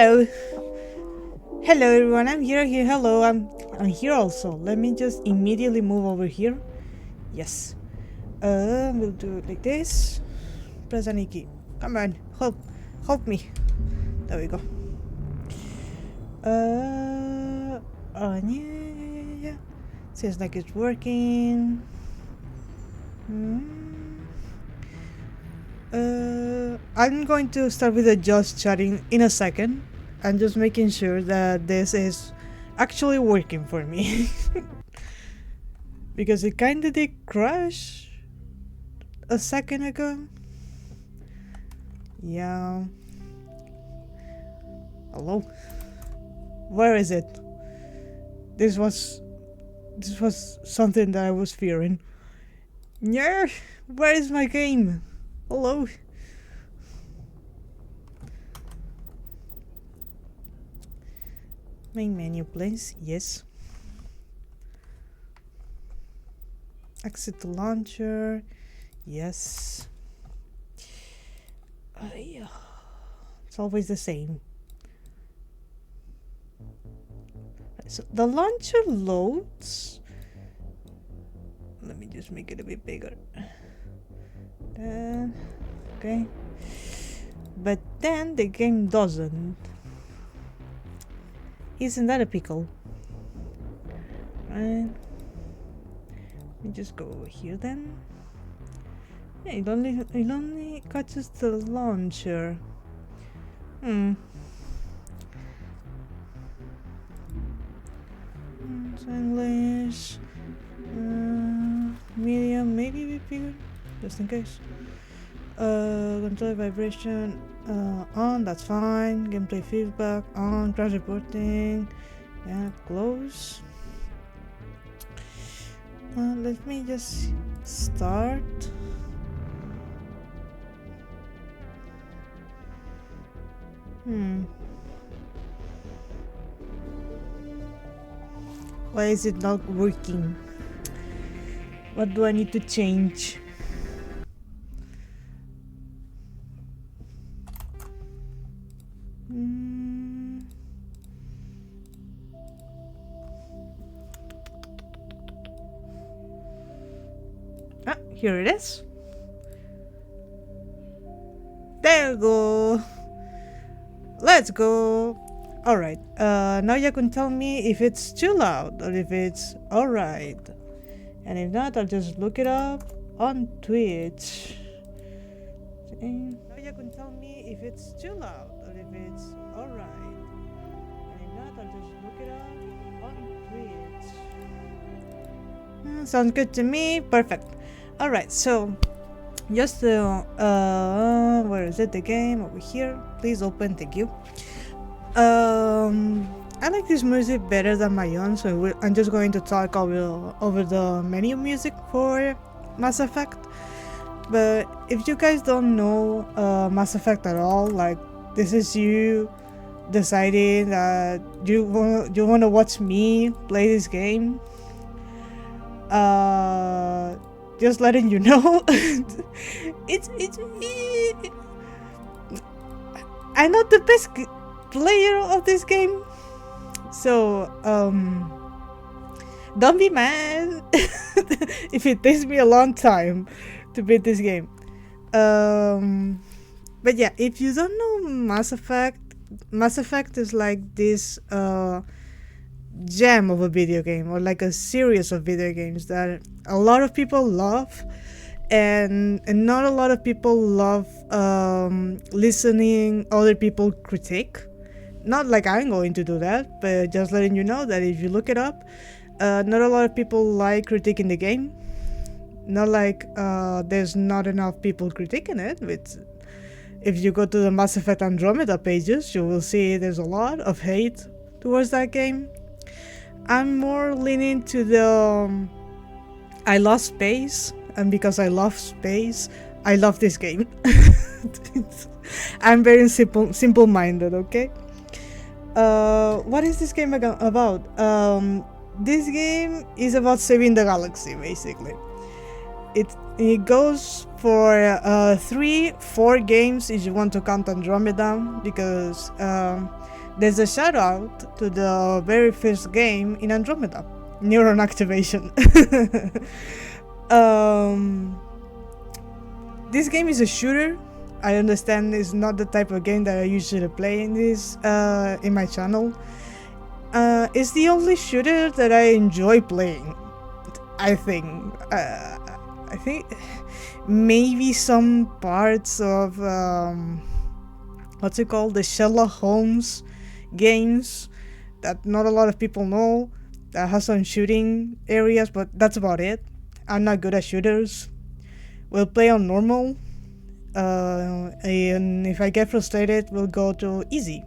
Hello. Hello everyone, I'm here, hello, I'm here also. Let me just immediately move over here. Yes. We'll do it like this. Press any key. Come on, help me. There we go. Oh yeah. Seems like it's working. I'm going to start with the just chatting in a second. I'm just making sure that this is actually working for me. Because it kinda did crash a second ago. Yeah. Hello? Where is it? This was something that I was fearing. Yeah, where is my game? Hello? Main menu, please. Yes. Exit to launcher. Yes. Yeah. It's always the same. So the launcher loads. Let me just make it a bit bigger. Okay. But then the game doesn't. Isn't that a pickle? Right. Let me just go over here then. Yeah, it only catches the launcher. English. Medium, maybe a bit bigger, just in case. Control vibration on, that's fine. Gameplay feedback on. Crash reporting, yeah, close. Let me just start. Why is it not working? What do I need to change? Here it is. There we go. Let's go. Alright, now you can tell me if it's too loud or if it's alright. And if not, I'll just look it up on Twitch. Now you can tell me if it's too loud or if it's alright. And if not, I'll just look it up on Twitch. Sounds good to me. Perfect. Alright, so just to, where is it? The game over here. Please open. Thank you. I like this music better than my own, so I'm just going to talk over the menu music for Mass Effect. But if you guys don't know Mass Effect at all, like this is you deciding that you want to watch me play this game, just letting you know. I'm not the best player of this game, so don't be mad if it takes me a long time to beat this game. But yeah, if you don't know Mass Effect is like this gem of a video game, or like a series of video games that a lot of people love, and not a lot of people love listening other people critique. Not like I'm going to do that, but just letting you know that if you look it up, not a lot of people like critiquing the game. Not like there's not enough people critiquing it. If you go to the Mass Effect Andromeda pages, you will see there's a lot of hate towards that game. I'm more leaning to the I love space, and because I love space, I love this game. I'm very simple-minded, okay? What is this game about? This game is about saving the galaxy, basically. It goes for 3-4 games if you want to count Andromeda, because There's a shout out to the very first game in Andromeda, Neuron Activation. This game is a shooter. I understand it's not the type of game that I usually play in my channel. It's the only shooter that I enjoy playing. I think maybe some parts of what's it called, the Sherlock Holmes games that not a lot of people know, that has some shooting areas, but that's about it. I'm not good at shooters. We'll play on normal, and if I get frustrated, we'll go to easy.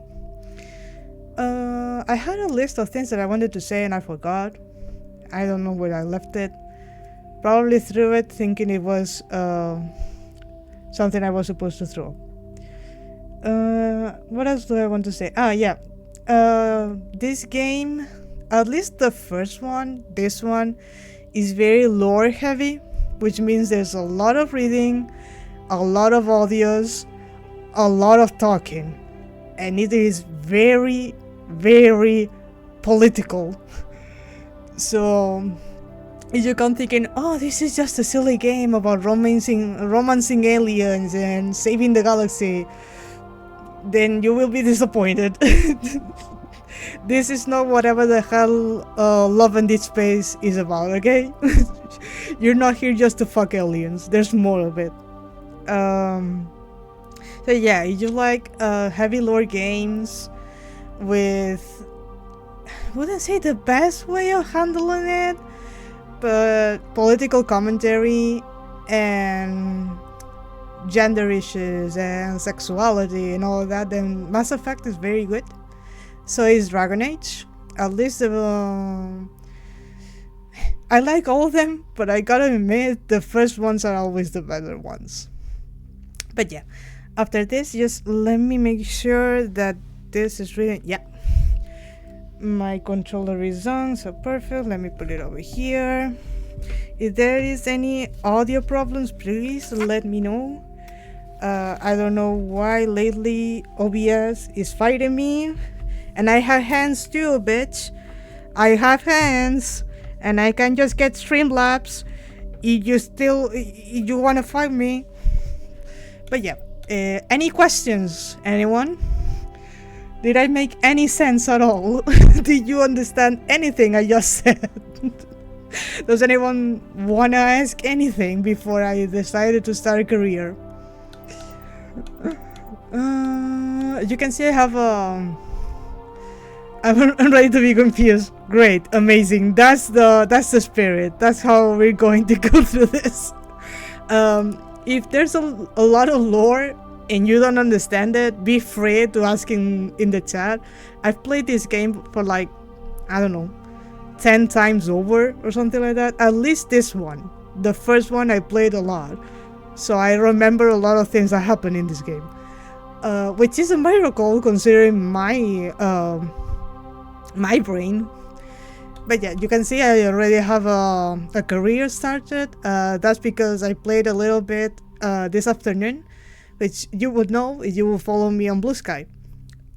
I had a list of things that I wanted to say and I forgot. I don't know where I left it. Probably threw it thinking it was something I was supposed to throw. What else do I want to say? This game, at least the first one, this one, is very lore heavy, which means there's a lot of reading, a lot of audios, a lot of talking, and it is very, very political. So if you come thinking, oh, this is just a silly game about romancing aliens and saving the galaxy, then you will be disappointed. This is not whatever the hell Love and Deep Space is about, okay? You're not here just to fuck aliens. There's more of it. So yeah, if you like heavy lore games with, I wouldn't say the best way of handling it, but political commentary and gender issues and sexuality and all of that, then Mass Effect is very good. So is Dragon Age. At least I like all of them, but I gotta admit the first ones are always the better ones. But yeah, after this, just let me make sure that this is really, yeah, my controller is on, so perfect. Let me put it over here. If there is any audio problems, please let me know. I don't know why lately OBS is fighting me, and I have hands too, bitch. I have hands, and I can just get Streamlabs if you wanna fight me. But yeah, any questions, anyone? Did I make any sense at all? Did you understand anything I just said? Does anyone wanna ask anything before I decided to start a career? You can see I have I'm ready to be confused. Great, amazing. That's the spirit. That's how we're going to go through this. If there's a lot of lore and you don't understand it, be free to ask in the chat. I've played this game for like, I don't know, 10 times over or something like that. At least this one. The first one I played a lot. So I remember a lot of things that happened in this game. Which is a miracle considering my brain. But yeah, you can see I already have a career started. That's because I played a little bit this afternoon, which you would know if you will follow me on Blue Sky.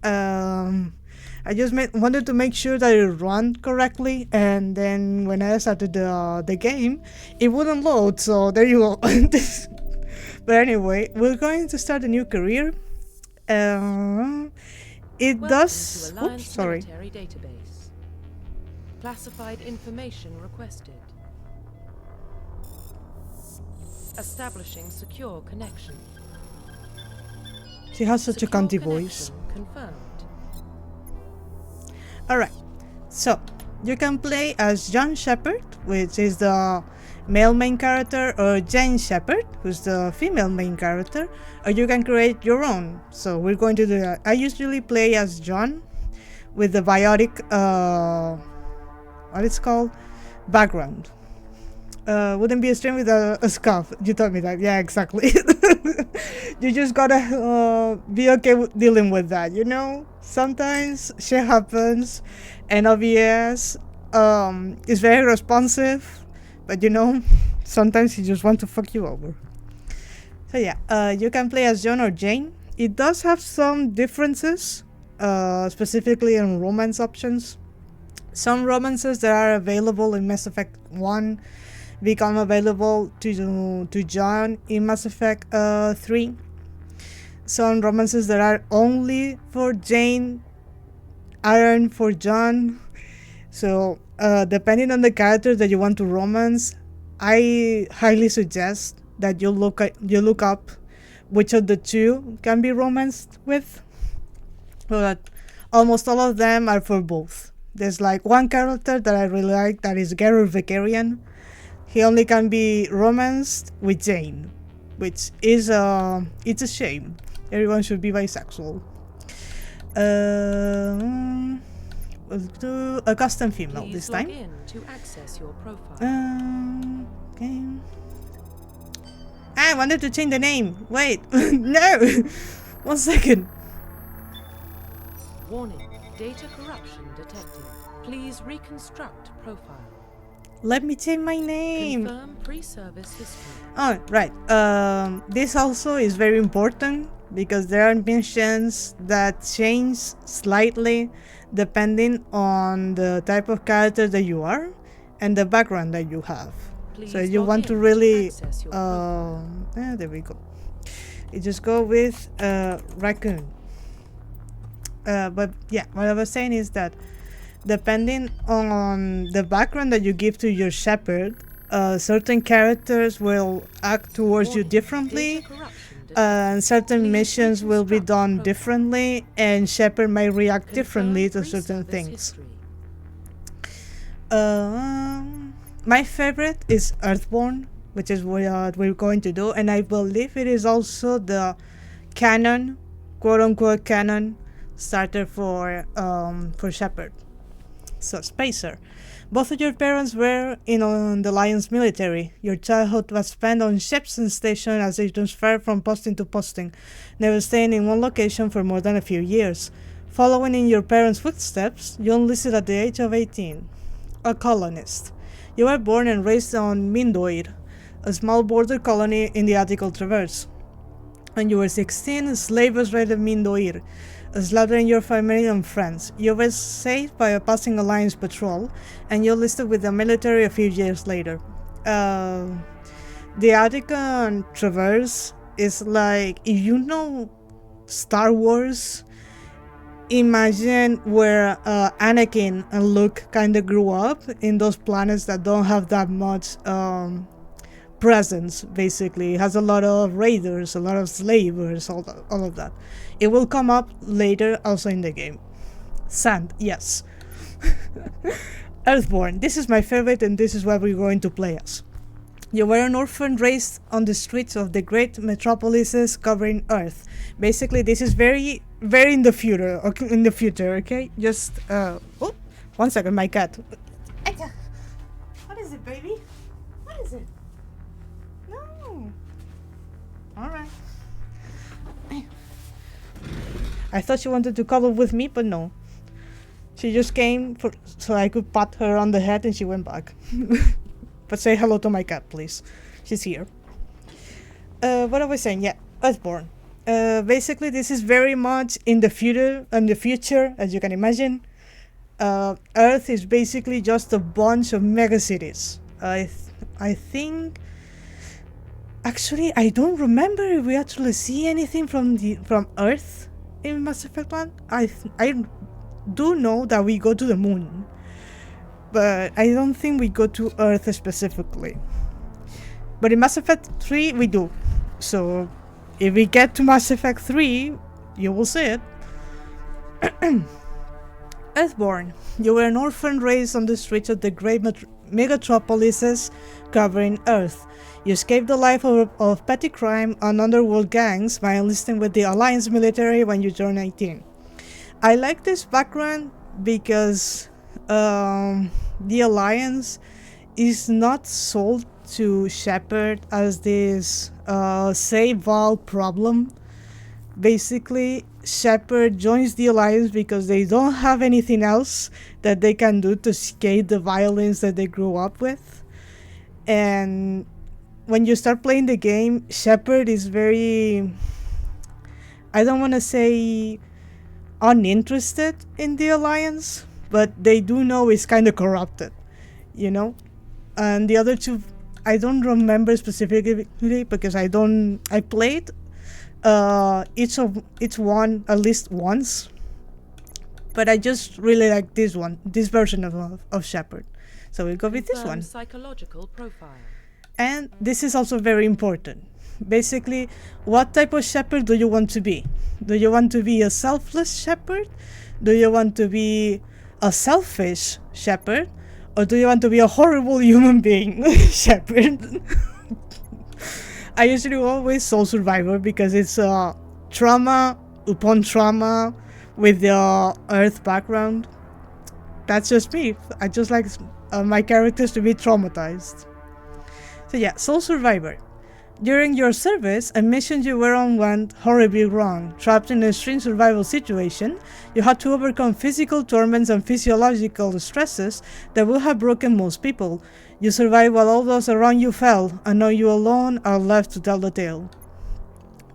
I just wanted to make sure that it ran correctly, and then when I started the game, it wouldn't load, so there you go. But anyway, we're going to start a new career. It does... Oops, sorry. Database. Classified information requested. Establishing secure connection. She has such a cunty voice. Confirmed. Alright, so you can play as John Shepard, which is the male main character, or Jane Shepard, who's the female main character, or you can create your own. So we're going to do that. I usually play as John with the biotic, what it's called, background. Wouldn't be a stream with a scarf. You told me that. Yeah, exactly. You just gotta be okay with dealing with that, you know? Sometimes shit happens, and OBS is very responsive, but you know, sometimes he just wants to fuck you over. So yeah, you can play as John or Jane. It does have some differences. specifically on romance options. Some romances that are available in Mass Effect 1 become available to John in Mass Effect 3. Some romances that are only for Jane aren't for John. So depending on the character that you want to romance, I highly suggest that you look up which of the two can be romanced with. But almost all of them are for both. There's like one character that I really like, that is GARRUS VAKARIan. He only can be romanced with Jane, which is it's a shame. Everyone should be bisexual. We'll do a custom female Please this log time. in to access your profile. Okay. I wanted to change the name. Wait, no. 1 second. Warning, data corruption detected. Please reconstruct profile. Let me change my name. Confirm pre-service history. Oh, right. This also is very important because there are missions that change slightly depending on the type of character that you are and the background that you have. Please So you log want to in really access your profile. there we go. You just go with raccoon. But yeah, what I was saying is that depending on the background that you give to your shepherd, certain characters will act towards you Warning, differently, data corruption detected. and certain Please missions will be reconstruct done profile. differently, and shepherd might react Confirm differently to certain pre-service things. history. My favorite is Earthborn, which is what we're going to do, and I believe it is also the canon, quote-unquote canon, starter for Shepard. So, Spacer. Both of your parents were in on the Alliance military. Your childhood was spent on ships and stations as they transferred from posting to posting, never staying in one location for more than a few years. Following in your parents' footsteps, you enlisted at the age of 18. A colonist. You were born and raised on Mindoir, a small border colony in the Attical Traverse. When you were 16, a slave was raided Mindoir, slaughtering your family and friends. You were saved by a passing Alliance patrol, and you enlisted with the military a few years later. The Attican Traverse is like, if you know Star Wars, imagine where Anakin and Luke kind of grew up in those planets that don't have that much presence. Basically, it has a lot of raiders, a lot of slavers, all of that. It will come up later also in the game. Sand, yes. Earthborn, this is my favorite, and this is what we're going to play as. You were an orphan raised on the streets of the great metropolises covering Earth. Basically, this is very, very in the future. Okay, just 1 second, my cat. What is it, baby? What is it? No. All right. I thought she wanted to cuddle with me, but no. She just came so I could pat her on the head, and she went back. But say hello to my cat, please. She's here. What I was saying, yeah, Earthborn. Basically, this is very much in the future, as you can imagine. Earth is basically just a bunch of megacities. I think. Actually, I don't remember if we actually see anything from Earth in Mass Effect 1. I do know that we go to the moon, but I don't think we go to Earth specifically. But in Mass Effect 3, we do. So, if we get to Mass Effect 3, you will see it. Earthborn. You were an orphan raised on the streets of the great megatropolises covering Earth. You escaped the life of petty crime and underworld gangs by enlisting with the Alliance military when you turned 18. I like this background because the Alliance is not sold to Shepard as this save Val problem. Basically, Shepard joins the Alliance because they don't have anything else that they can do to escape the violence that they grew up with. And when you start playing the game, Shepard is very, I don't want to say uninterested in the alliance, but they do know it's kind of corrupted, you know. And the other two, I don't remember specifically because I played each one at least once, but I just really like this version of Shepard. So we'll go with this one. Psychological profile. And this is also very important. Basically, what type of shepherd do you want to be? Do you want to be a selfless shepherd? Do you want to be a selfish shepherd? Or do you want to be a horrible human being shepherd? I usually always Soul Survivor because it's trauma upon trauma with the Earth background. That's just me. I just like my characters to be traumatized. So yeah, Soul Survivor. During your service, a mission you were on went horribly wrong. Trapped in a extreme survival situation, you had to overcome physical torments and physiological stresses that would have broken most people. You survived while all those around you fell, and now you alone are left to tell the tale.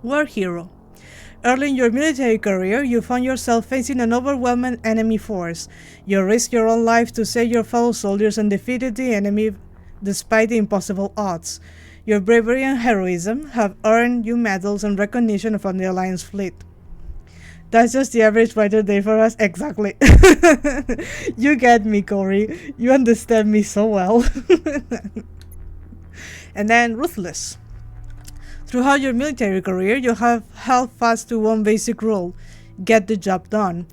War Hero. Early in your military career, you found yourself facing an overwhelming enemy force. You risked your own life to save your fellow soldiers and defeated the enemy despite the impossible odds. Your bravery and heroism have earned you medals and recognition from the Alliance fleet. That's just the average fighter day for us. Exactly. You get me, Corey. You understand me so well. And then Ruthless. Throughout your military career, you have held fast to one basic rule: get the job done.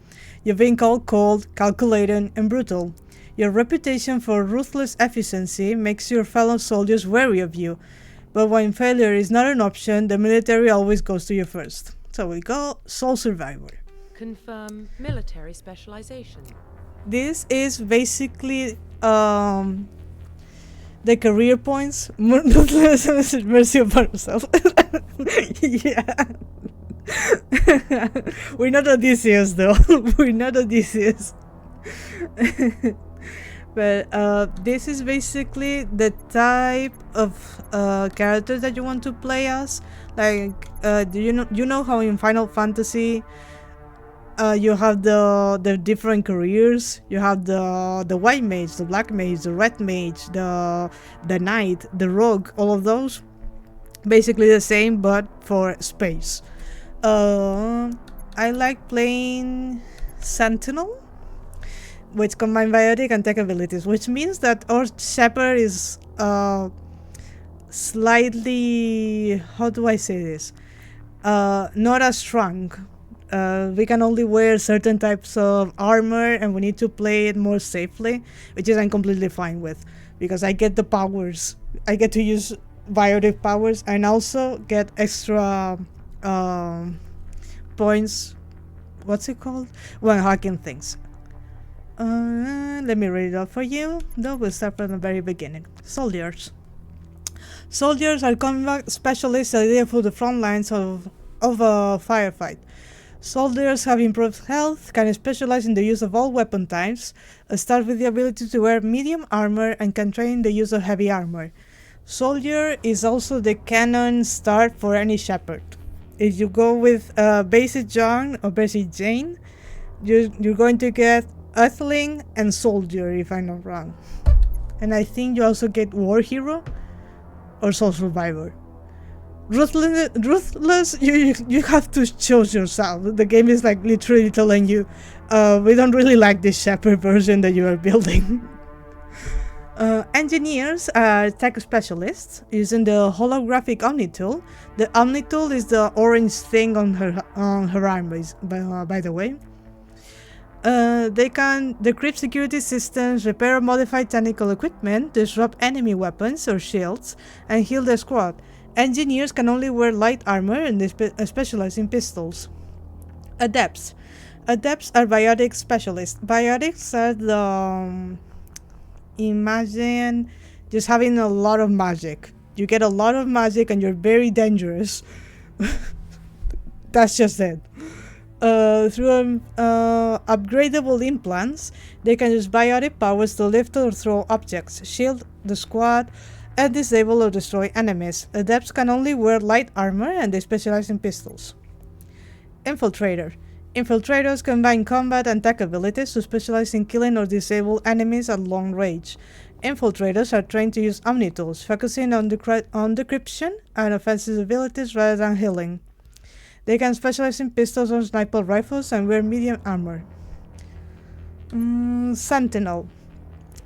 You've been called cold, calculating, and brutal. Your reputation for ruthless efficiency makes your fellow soldiers wary of you. But when failure is not an option, the military always goes to you first. So we go Soul Survivor. Confirm military specialization. This is basically the career points. Mercy upon yourself. Yeah. We're not Odysseus though. We're not Odysseus. But this is basically the type of characters that you want to play as. Like, do you know how in Final Fantasy you have the different careers? You have the white mage, the black mage, the red mage, the knight, the rogue, all of those. Basically the same, but for space. I like playing Sentinel, which combine biotic and tech abilities, which means that our shepherd is slightly, how do I say this? Not as strong. We can only wear certain types of armor and we need to play it more safely, which is I'm completely fine with because I get the powers. I get to use biotic powers and also get extra points. What's it called? When hacking things. Let me read it out for you. Though we'll start from the very beginning. Soldiers. Soldiers are combat specialists ideal for the front lines of a firefight. Soldiers have improved health, can specialize in the use of all weapon types, start with the ability to wear medium armor, and can train the use of heavy armor. Soldier is also the canon start for any shepherd. If you go with basic John or basic Jane, you're going to get Earthling and Soldier, if I'm not wrong. And I think you also get War Hero or Soul Survivor. Ruthless, you have to choose yourself. The game is like literally telling you, we don't really like this shepherd version that you are building. Engineers are tech specialists using the holographic Omni tool. The Omni tool is the orange thing on her arm, by the way. They can decrypt security systems, repair or modify technical equipment, disrupt enemy weapons or shields, and heal their squad. Engineers can only wear light armor and they specialize in pistols. Adepts. Adepts are biotic specialists. Biotics are the... imagine just having a lot of magic. You get a lot of magic and you're very dangerous. That's just it. Through upgradable implants, they can use biotic powers to lift or throw objects, shield the squad, and disable or destroy enemies. Adepts can only wear light armor and they specialize in pistols. Infiltrator. Infiltrators combine combat and tech abilities to specialize in killing or disable enemies at long range. Infiltrators are trained to use omni-tools, focusing on decryption and offensive abilities rather than healing. They can specialize in pistols or sniper rifles and wear medium armor. Sentinel,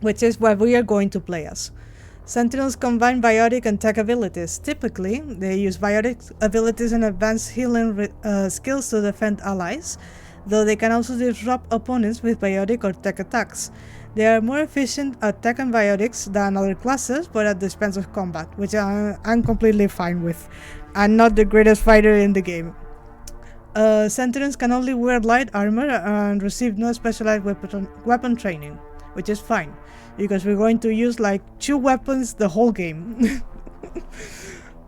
which is what we are going to play as. Sentinels combine biotic and tech abilities. Typically, they use biotic abilities and advanced healing skills to defend allies, though they can also disrupt opponents with biotic or tech attacks. They are more efficient at tech and biotics than other classes, but at the expense of combat, which I'm completely fine with. I'm not the greatest fighter in the game. Sentinels can only wear light armor and receive no specialized weapon training, which is fine, because we're going to use like 2 weapons the whole game.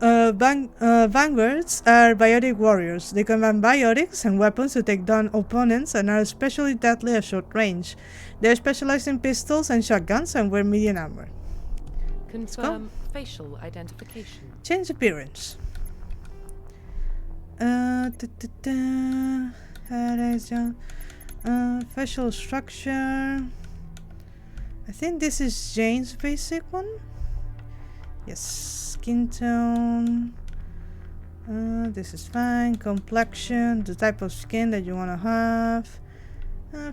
Vanguards are biotic warriors. They combine biotics and weapons to take down opponents and are especially deadly at short range. They are specialized in pistols and shotguns and wear medium armor. Confirm facial identification. Change appearance. Facial structure. I think this is Jane's basic one. Yes, skin tone. This is fine. Complexion, the type of skin that you want to have.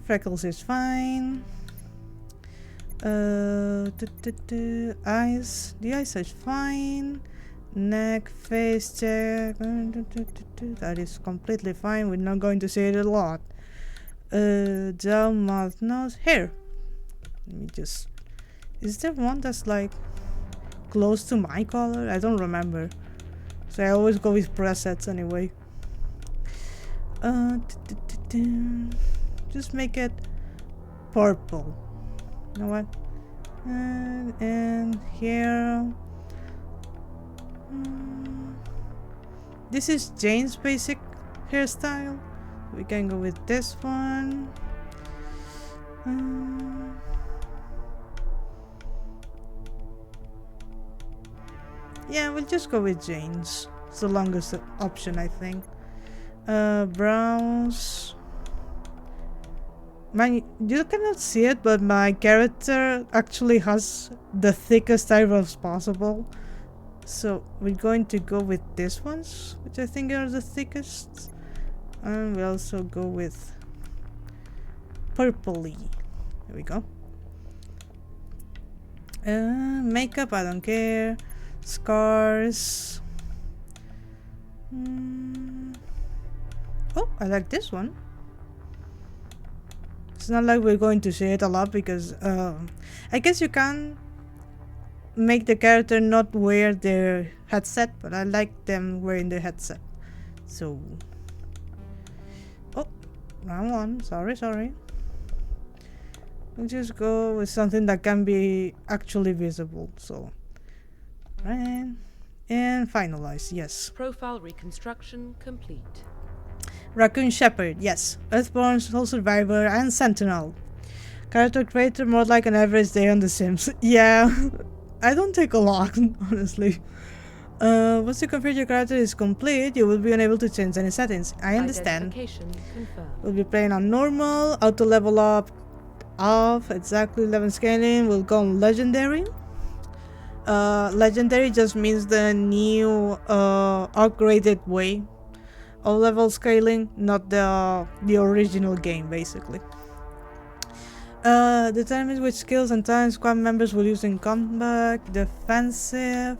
Freckles is fine. Eyes. The eyes is fine. Neck, face check. That is completely fine. We're not going to see it a lot. Jaw, mouth, nose, hair. Let me just... Is there one that's like close to my color? I don't remember. So I always go with presets anyway. Just make it purple. You know what? And here. This is Jane's basic hairstyle. We can go with this one. Yeah, we'll just go with Jane's. It's the longest option, I think. Brows. You cannot see it, but my character actually has the thickest eyebrows possible. So we're going to go with these ones, which I think are the thickest. And we also go with purpley. There we go. Makeup, I don't care. Scars. Oh, I like this one. It's not like we're going to see it a lot because I guess you can make the character not wear their headset, but I like them wearing the headset. So, oh, wrong one. Sorry. We'll just go with something that can be actually visible. So, right, and finalize. Yes. Profile reconstruction complete. Raccoon Shepherd, yes. Earthborn, Soul Survivor, and Sentinel. Character creator more like an average day on The Sims. Yeah, I don't take a lot, honestly. Once you confirm your character is complete, you will be unable to change any settings. I understand. We'll be playing on normal, auto level up, off, exactly 11 scaling. We'll go on legendary. Legendary just means the new upgraded way. All level scaling, not the original game, basically. Determines which skills and talents squad members will use in combat. Defensive.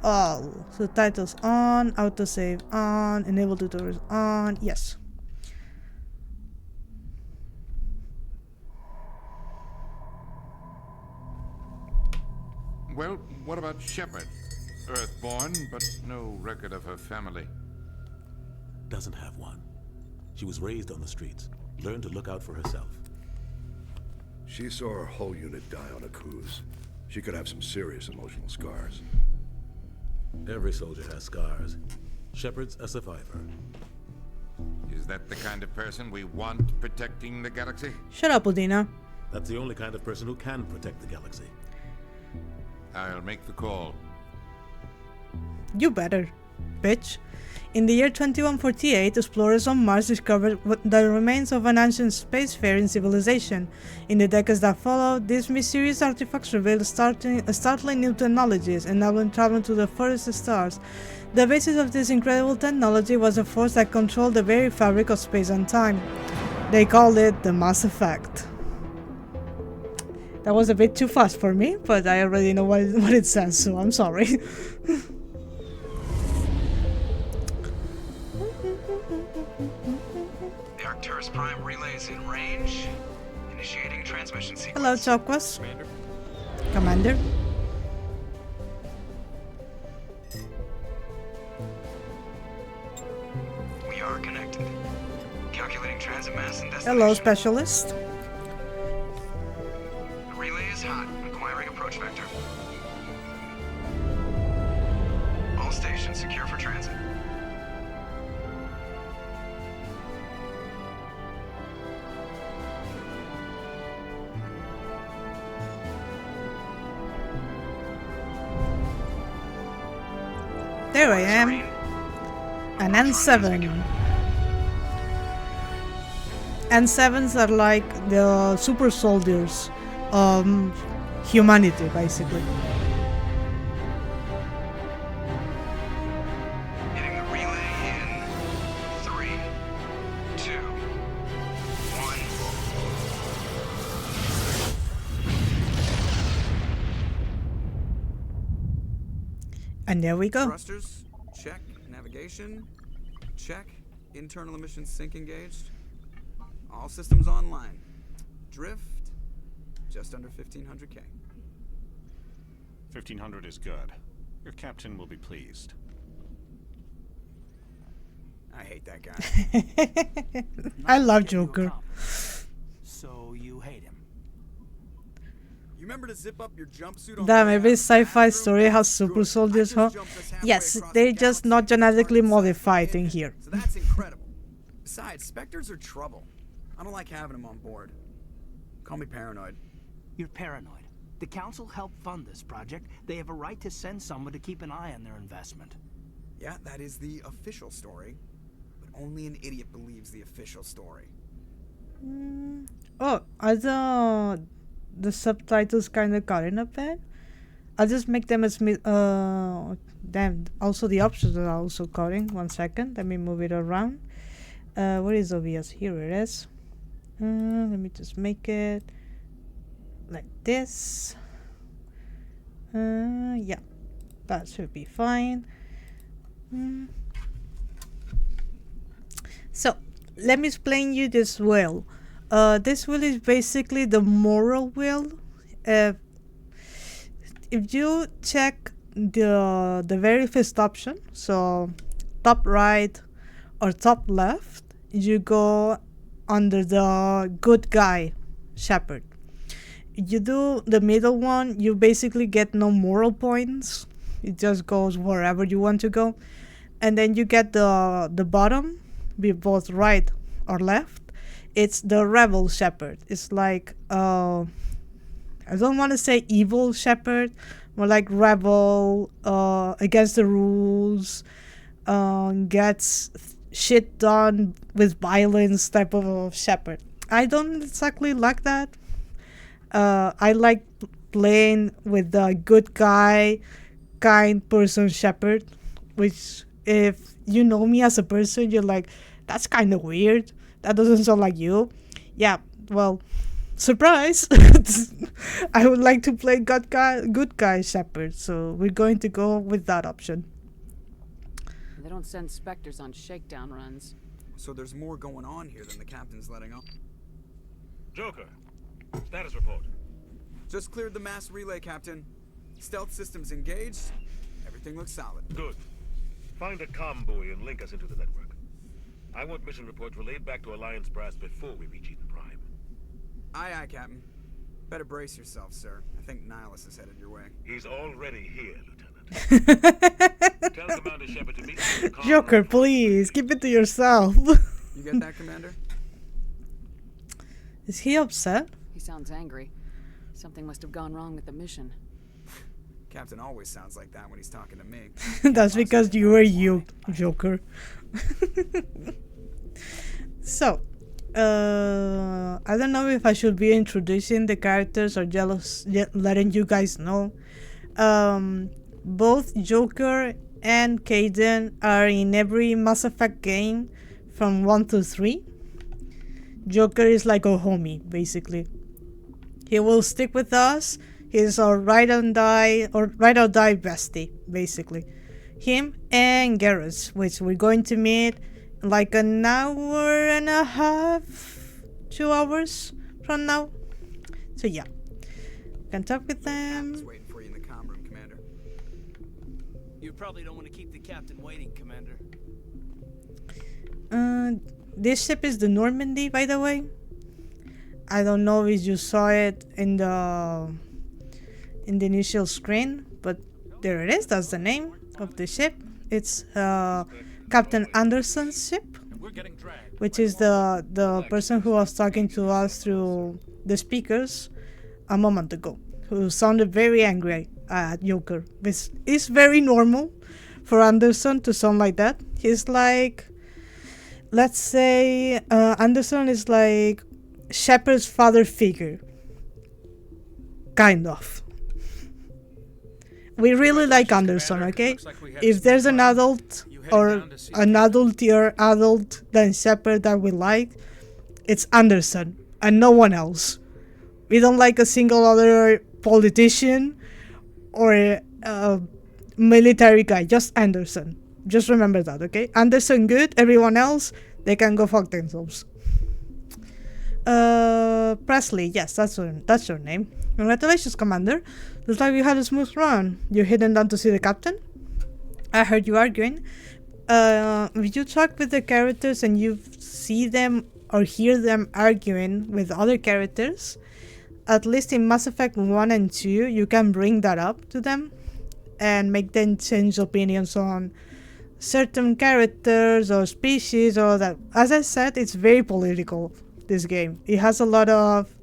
All. So titles on, autosave on, enable tutorials on. Yes. Well, what about Shepard? Earthborn, but no record of her family. Doesn't have one. She was raised on the streets, learned to look out for herself. She saw her whole unit die on a cruise. She could have some serious emotional scars. Every soldier has scars. Shepard's a survivor. Is that the kind of person we want protecting the galaxy? Shut up, Udina. That's the only kind of person who can protect the galaxy. I'll make the call. You better, bitch. In the year 2148, explorers on Mars discovered the remains of an ancient spacefaring civilization. In the decades that followed, these mysterious artifacts revealed startling new technologies, enabling travel to the furthest stars. The basis of this incredible technology was a force that controlled the very fabric of space and time. They called it the Mass Effect. That was a bit too fast for me, but I already know what it says, so I'm sorry. The Arcturus Prime relay is in range. Initiating transmission sequence. Hello, Chokwas. Commander. We are connected. Calculating transit mass and destination. Hello, Specialist. The relay is hot. Acquiring approach vector. All stations secure for transit. There I am. An N7. N7s are like the super soldiers of humanity, basically. Hitting the relay in 3, 2, 1. And there we go. Thrusters, check. Navigation, check. Internal emissions sync engaged. All systems online. Drift, just under 1500K. 1500 is good. Your captain will be pleased. I hate that guy. I love Joker. So you hate him. You remember to zip up your jumpsuit on Damn, the way every out? sci-fi Bathroom? story has super Good. soldiers, I huh? just jumped us halfway Yes, across they're the just galaxy not and genetically started modified inside in the here. So that's incredible. Besides, Spectres are trouble. I don't like having them on board. Call me paranoid. You're paranoid. The council helped fund this project. They have a right to send someone to keep an eye on their investment. Yeah, that is the official story. But only an idiot believes the official story. Oh, are the subtitles kind of cutting up bad? I'll just make them as damn. Also, the options are also cutting. 1 second. Let me move it around. Where is OBS? Here it is. Let me just make it like this. Yeah, that should be fine. So let me explain you this wheel. This wheel is basically the moral wheel. If you check the very first option, so top right or top left, you go under the good guy shepherd. You do the middle one, you basically get no moral points. It just goes wherever you want to go. And then you get the bottom, be both right or left. It's the rebel shepherd. It's like I don't want to say evil shepherd, more like rebel, against the rules, gets shit done with violence type of shepherd. I don't exactly like that. I like playing with the good guy, kind person shepherd, which if you know me as a person, you're like, that's kind of weird. That doesn't sound like you. Yeah, well, surprise. I would like to play good guy shepherd, so we're going to go with that option. They don't send Spectres on shakedown runs. So there's more going on here than the captain's letting on. Joker, status report. Just cleared the mass relay, Captain. Stealth systems engaged. Everything looks solid. Good. Find a comm buoy and link us into the network. I want mission reports relayed back to Alliance Brass before we reach Eden Prime. Aye, aye, Captain. Better brace yourself, sir. I think Nihilus is headed your way. He's already here, Lieutenant. Tell Commander Shepard to meet me in the comm Joker, room. please, keep it to yourself. You get that, Commander? Is he upset? He sounds angry. Something must have gone wrong with the mission. Captain always sounds like that when he's talking to me. That's because you were you, Joker. So, I don't know if I should be introducing the characters or just letting you guys know. Both Joker and Kaidan are in every Mass Effect game from 1 to 3. Joker is like a homie, basically. He will stick with us. He's our ride or die bestie, basically. Him and Garrus, which we're going to meet in like an hour and a half, 2 hours from now. So yeah, can talk with them. Waiting for you in the comm room, Commander. You probably don't want to keep the captain waiting, Commander. This ship is the Normandy, by the way. I don't know if you saw it in the initial screen, but there it is. That's the name of the ship. It's Captain Anderson's ship, which is the person who was talking to us through the speakers a moment ago, who sounded very angry at Joker. It's very normal for Anderson to sound like that. He's like, let's say, Anderson is like Shepard's father figure, kind of. We really like Anderson, okay? If there's an adult or an adultier adult than Shepard that we like, it's Anderson and no one else. We don't like a single other politician or a military guy, just Anderson. Just remember that, okay? Anderson good, everyone else, they can go fuck themselves. Presley, yes, that's your name. Congratulations, Commander. Looks like you had a smooth run. You're heading down to see the captain? I heard you arguing. If you talk with the characters and you see them or hear them arguing with other characters, at least in Mass Effect 1 and 2, you can bring that up to them and make them change opinions on certain characters or species or that. As I said, it's very political, this game. It has a lot of,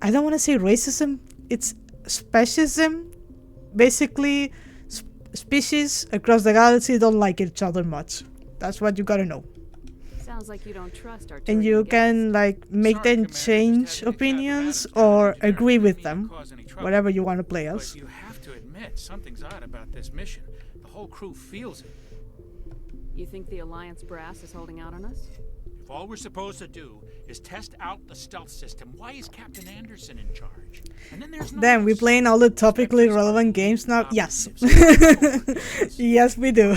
I don't want to say racism, it's speciesism. Basically, species across the galaxy don't like each other much. That's what you gotta know. Sounds like you don't trust our And you can like make them change opinions or agree with them, whatever you want to play as. But you have to admit, something's odd about this mission. The whole crew feels it. You think the Alliance brass is holding out on us? If all we're supposed to do is test out the stealth system, why is Captain Anderson in charge? And then there's no Then we playing all the topically relevant games now? Yes. Yes, we do.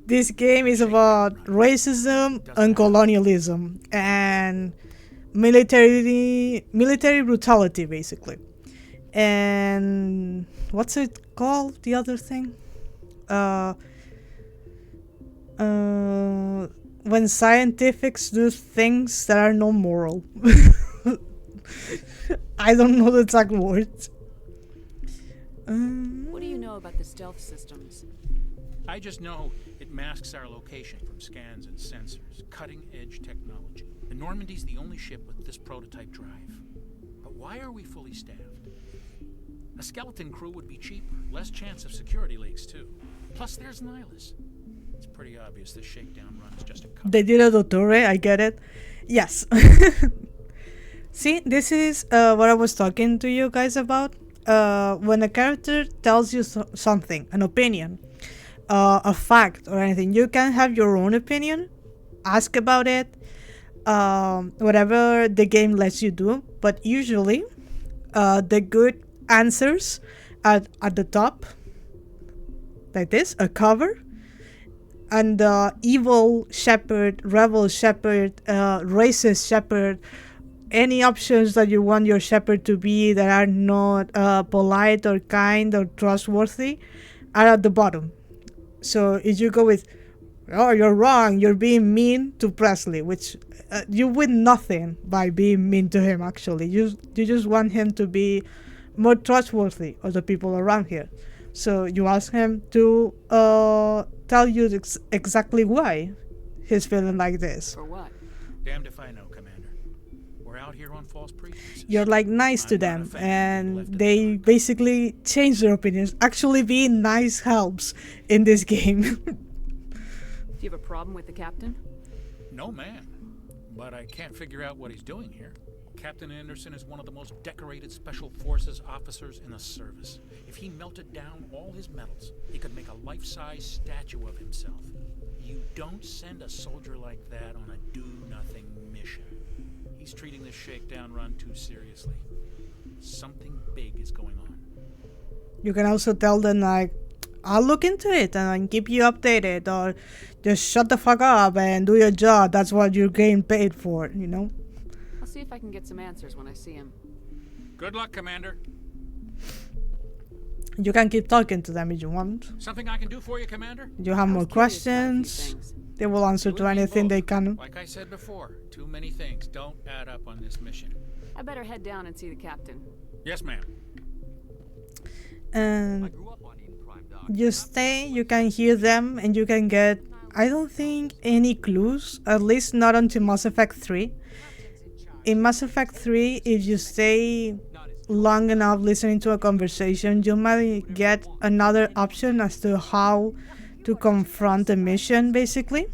This game is about racism and colonialism and military brutality, basically. And what's it called? The other thing? When scientifics do things that are not moral. I don't know the exact words. What do you know about the stealth systems? I just know it masks our location from scans and sensors. Cutting-edge technology. The Normandy's the only ship with this prototype drive. But why are we fully staffed? A skeleton crew would be cheaper. Less chance of security leaks, too. Plus, there's Nihilus. It's pretty obvious this shakedown run is just a cover. They did a dottore, I get it. Yes. See, this is what I was talking to you guys about. When a character tells you something, an opinion, a fact or anything, you can have your own opinion, ask about it, whatever the game lets you do. But usually, the good answers are at the top, like this, a cover. And the evil shepherd, rebel shepherd, racist shepherd, any options that you want your shepherd to be that are not polite or kind or trustworthy are at the bottom. So if you go with, oh, you're wrong, you're being mean to Presley, which you win nothing by being mean to him, actually. You just want him to be more trustworthy of the people around here. So you ask him to tell you exactly why he's feeling like this. For what? Damned if I know, Commander. We're out here on false pretenses. You're like nice to I'm not a them, fan of and being left in the they dark. basically change their opinions. Actually, being nice helps in this game. Do you have a problem with the captain? No, man. But I can't figure out what he's doing here. Captain Anderson is one of the most decorated Special Forces officers in the service. If he melted down all his medals, he could make a life-size statue of himself. You don't send a soldier like that on a do-nothing mission. He's treating this shakedown run too seriously. Something big is going on. You can also tell them like, I'll look into it and keep you updated, or just shut the fuck up and do your job. That's what you're getting paid for, you know? I'll see if I can get some answers when I see him. Good luck, Commander. You can keep talking to them if you want. Something I can do for you, Commander? You have more questions, they will answer You to and me anything they both. can. Like I said before, too many things don't add up on this mission. I better head down and see the captain. Yes, ma'am. And you stay, you can hear them, and you can get, I don't think, any clues, at least not until Mass Effect 3. In Mass Effect 3, if you stay long enough listening to a conversation, you might get another option as to how to confront a mission, basically.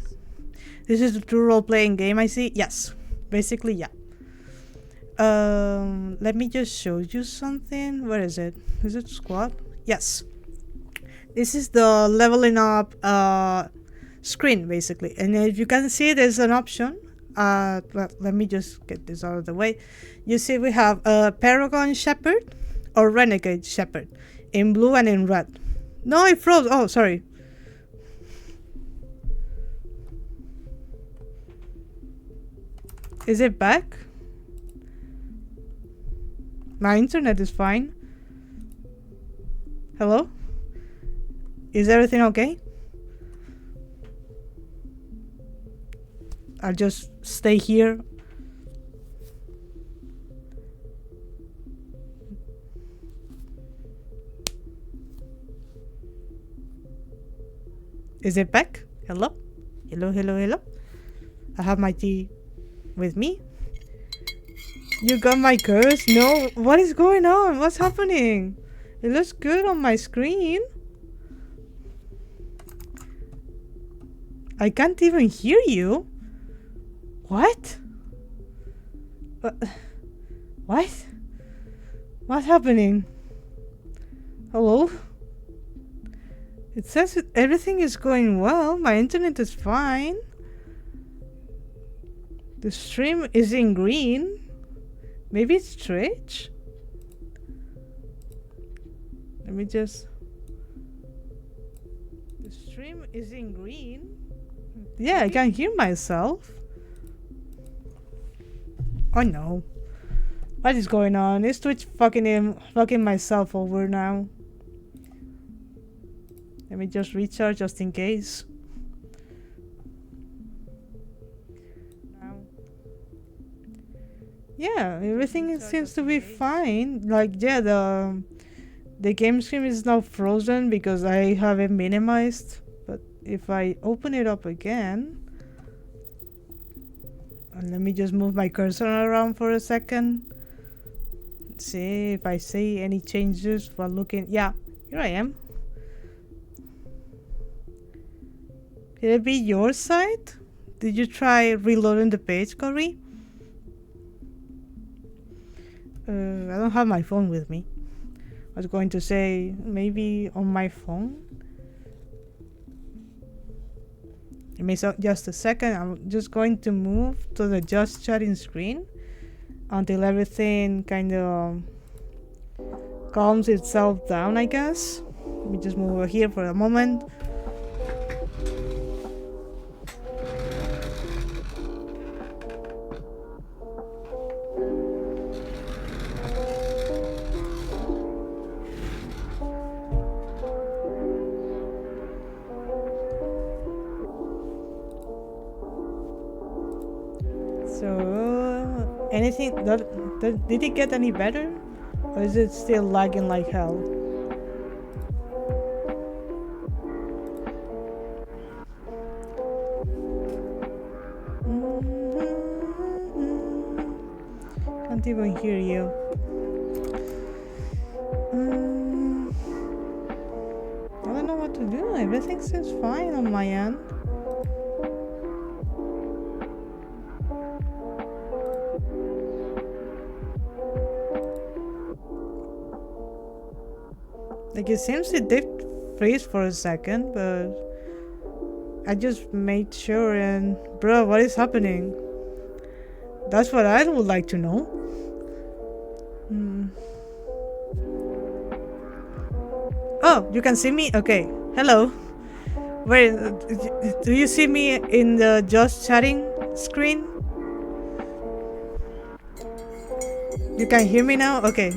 This is a true role-playing game, I see. Yes, basically, yeah. Let me just show you something. Where is it? Is it squad? Yes. This is the leveling up screen, basically. And if you can see, there's an option. Well, let me just get this out of the way. You see we have a Paragon Shepherd or Renegade Shepherd in blue and in red. No, it froze. Oh, sorry. Is it back? My internet is fine. Hello? Is everything okay? I'll just stay here. Is it back? Hello? Hello, hello, hello? I have my tea with me. You got my curse? No, what is going on? What's happening? It looks good on my screen. I can't even hear you. What? What? What's happening? Hello? It says everything is going well. My internet is fine. The stream is in green. Maybe it's Twitch? Let me just... The stream is in green. Yeah, I can hear myself. Oh no. What is going on? Is Twitch fucking myself over now? Let me just recharge just in case. Yeah, everything seems to be fine. Like, yeah, the game screen is now frozen because I have it minimized. But if I open it up again, and let me just move my cursor around for a second. See if I see any changes while looking. Yeah, here I am. Could it be your side? Did you try reloading the page, Corey? I don't have my phone with me. I was going to say maybe on my phone. Give me just a second. I'm just going to move to the just chatting screen until everything kind of calms itself down, I guess. Let me just move over here for a moment. So, anything did it get any better, or is it still lagging like hell? even hear you. I don't know what to do. Everything seems fine on my end. Like, it seems it did freeze for a second, but I just made sure and... Bro, what is happening? That's what I would like to know. Oh, you can see me? Okay. Hello. Wait, do you see me in the just chatting screen? You can hear me now? Okay.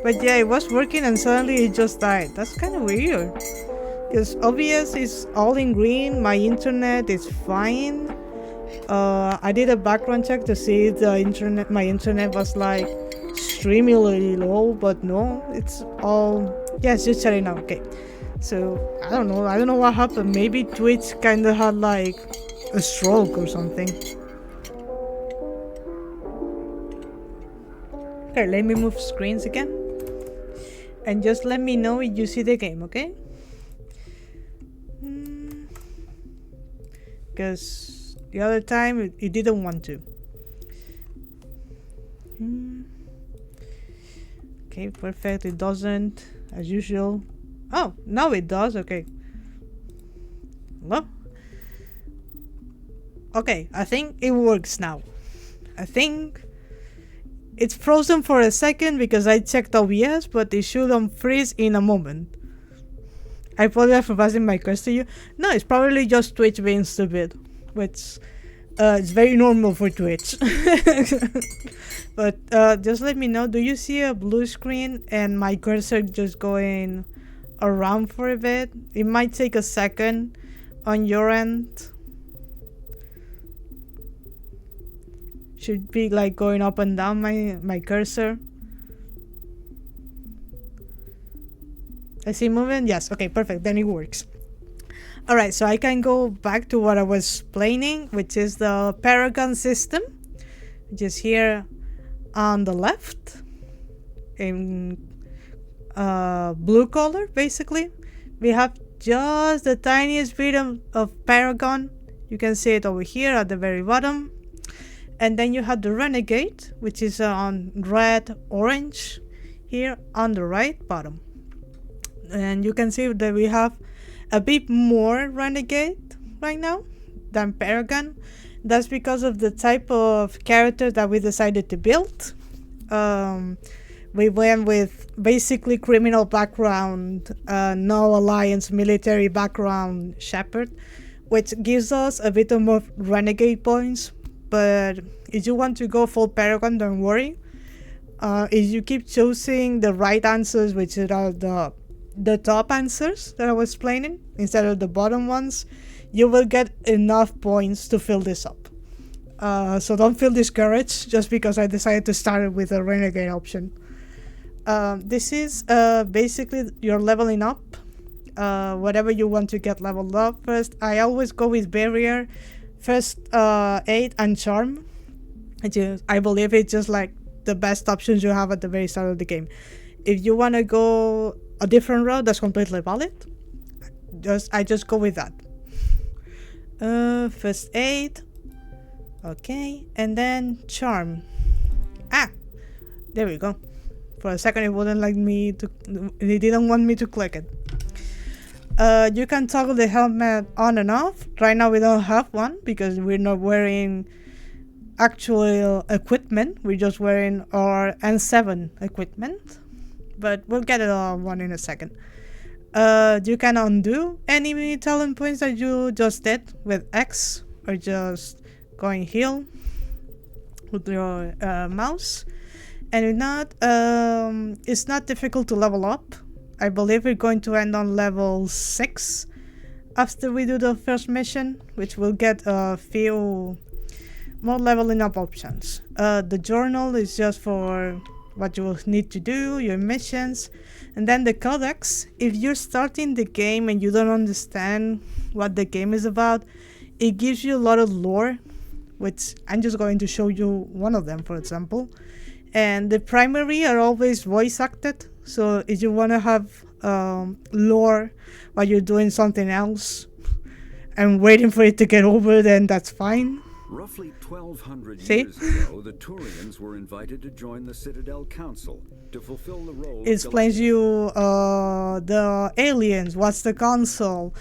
But yeah, it was working and suddenly it just died. That's kind of weird. Because OBS is all in green, my internet is fine. I did a background check to see if my internet was like extremely low, but no, it's all... Yeah, it's just chatting now, okay. So, I don't know what happened. Maybe Twitch kinda had like a stroke or something. Okay, let me move screens again. And just let me know if you see the game, okay? Because the other time it didn't want to. Okay, perfect. It doesn't, as usual. Oh, now it does. Okay. Hello? Okay, I think it works now. I think it's frozen for a second because I checked OBS, but it should unfreeze in a moment. I apologize for passing my question to you. No, it's probably just Twitch being stupid, which it's very normal for Twitch. But just let me know, do you see a blue screen and my cursor just going around for a bit? It might take a second on your end. Should be like going up and down my cursor. I see movement. Yes, okay, perfect, then it works. Alright, so I can go back to what I was explaining, which is the Paragon system, which is here on the left in blue color. Basically we have just the tiniest bit of Paragon. You can see it over here at the very bottom. And then you have the Renegade, which is on red orange here on the right bottom. And you can see that we have a bit more Renegade right now than Paragon. That's because of the type of character that we decided to build. We went with basically criminal background, no alliance, military background Shepherd, which gives us a bit of more Renegade points. But if you want to go full Paragon, don't worry. If you keep choosing the right answers, which are the top answers that I was explaining, instead of the bottom ones, you will get enough points to fill this up. So don't feel discouraged just because I decided to start with a Renegade option. This is basically your leveling up. Whatever you want to get leveled up first. I always go with Barrier, First Aid, and Charm. I believe it's just like the best options you have at the very start of the game. If you want to go a different route, that's completely valid. I just go with that. First Aid. Okay, and then Charm. There we go. For a second, it wouldn't like me to. It didn't want me to click it. You can toggle the helmet on and off. Right now, we don't have one because we're not wearing actual equipment. We're just wearing our N7 equipment. But we'll get it on one in a second. You can undo any talent points that you just did with X, or just going heal with your mouse. And if not, it's not difficult to level up. I believe we're going to end on level 6 after we do the first mission, which will get a few more leveling up options. The journal is just for what you will need to do, your missions. And then the codex, if you're starting the game and you don't understand what the game is about, it gives you a lot of lore, which I'm just going to show you one of them, for example. and the primary are always voice acted. So if you want to have lore while you're doing something else and waiting for it to get over, then that's fine. Roughly 1,200 See? years ago, the Turians were invited to join the Citadel Council to fulfill the role It explains you the aliens, what's the council,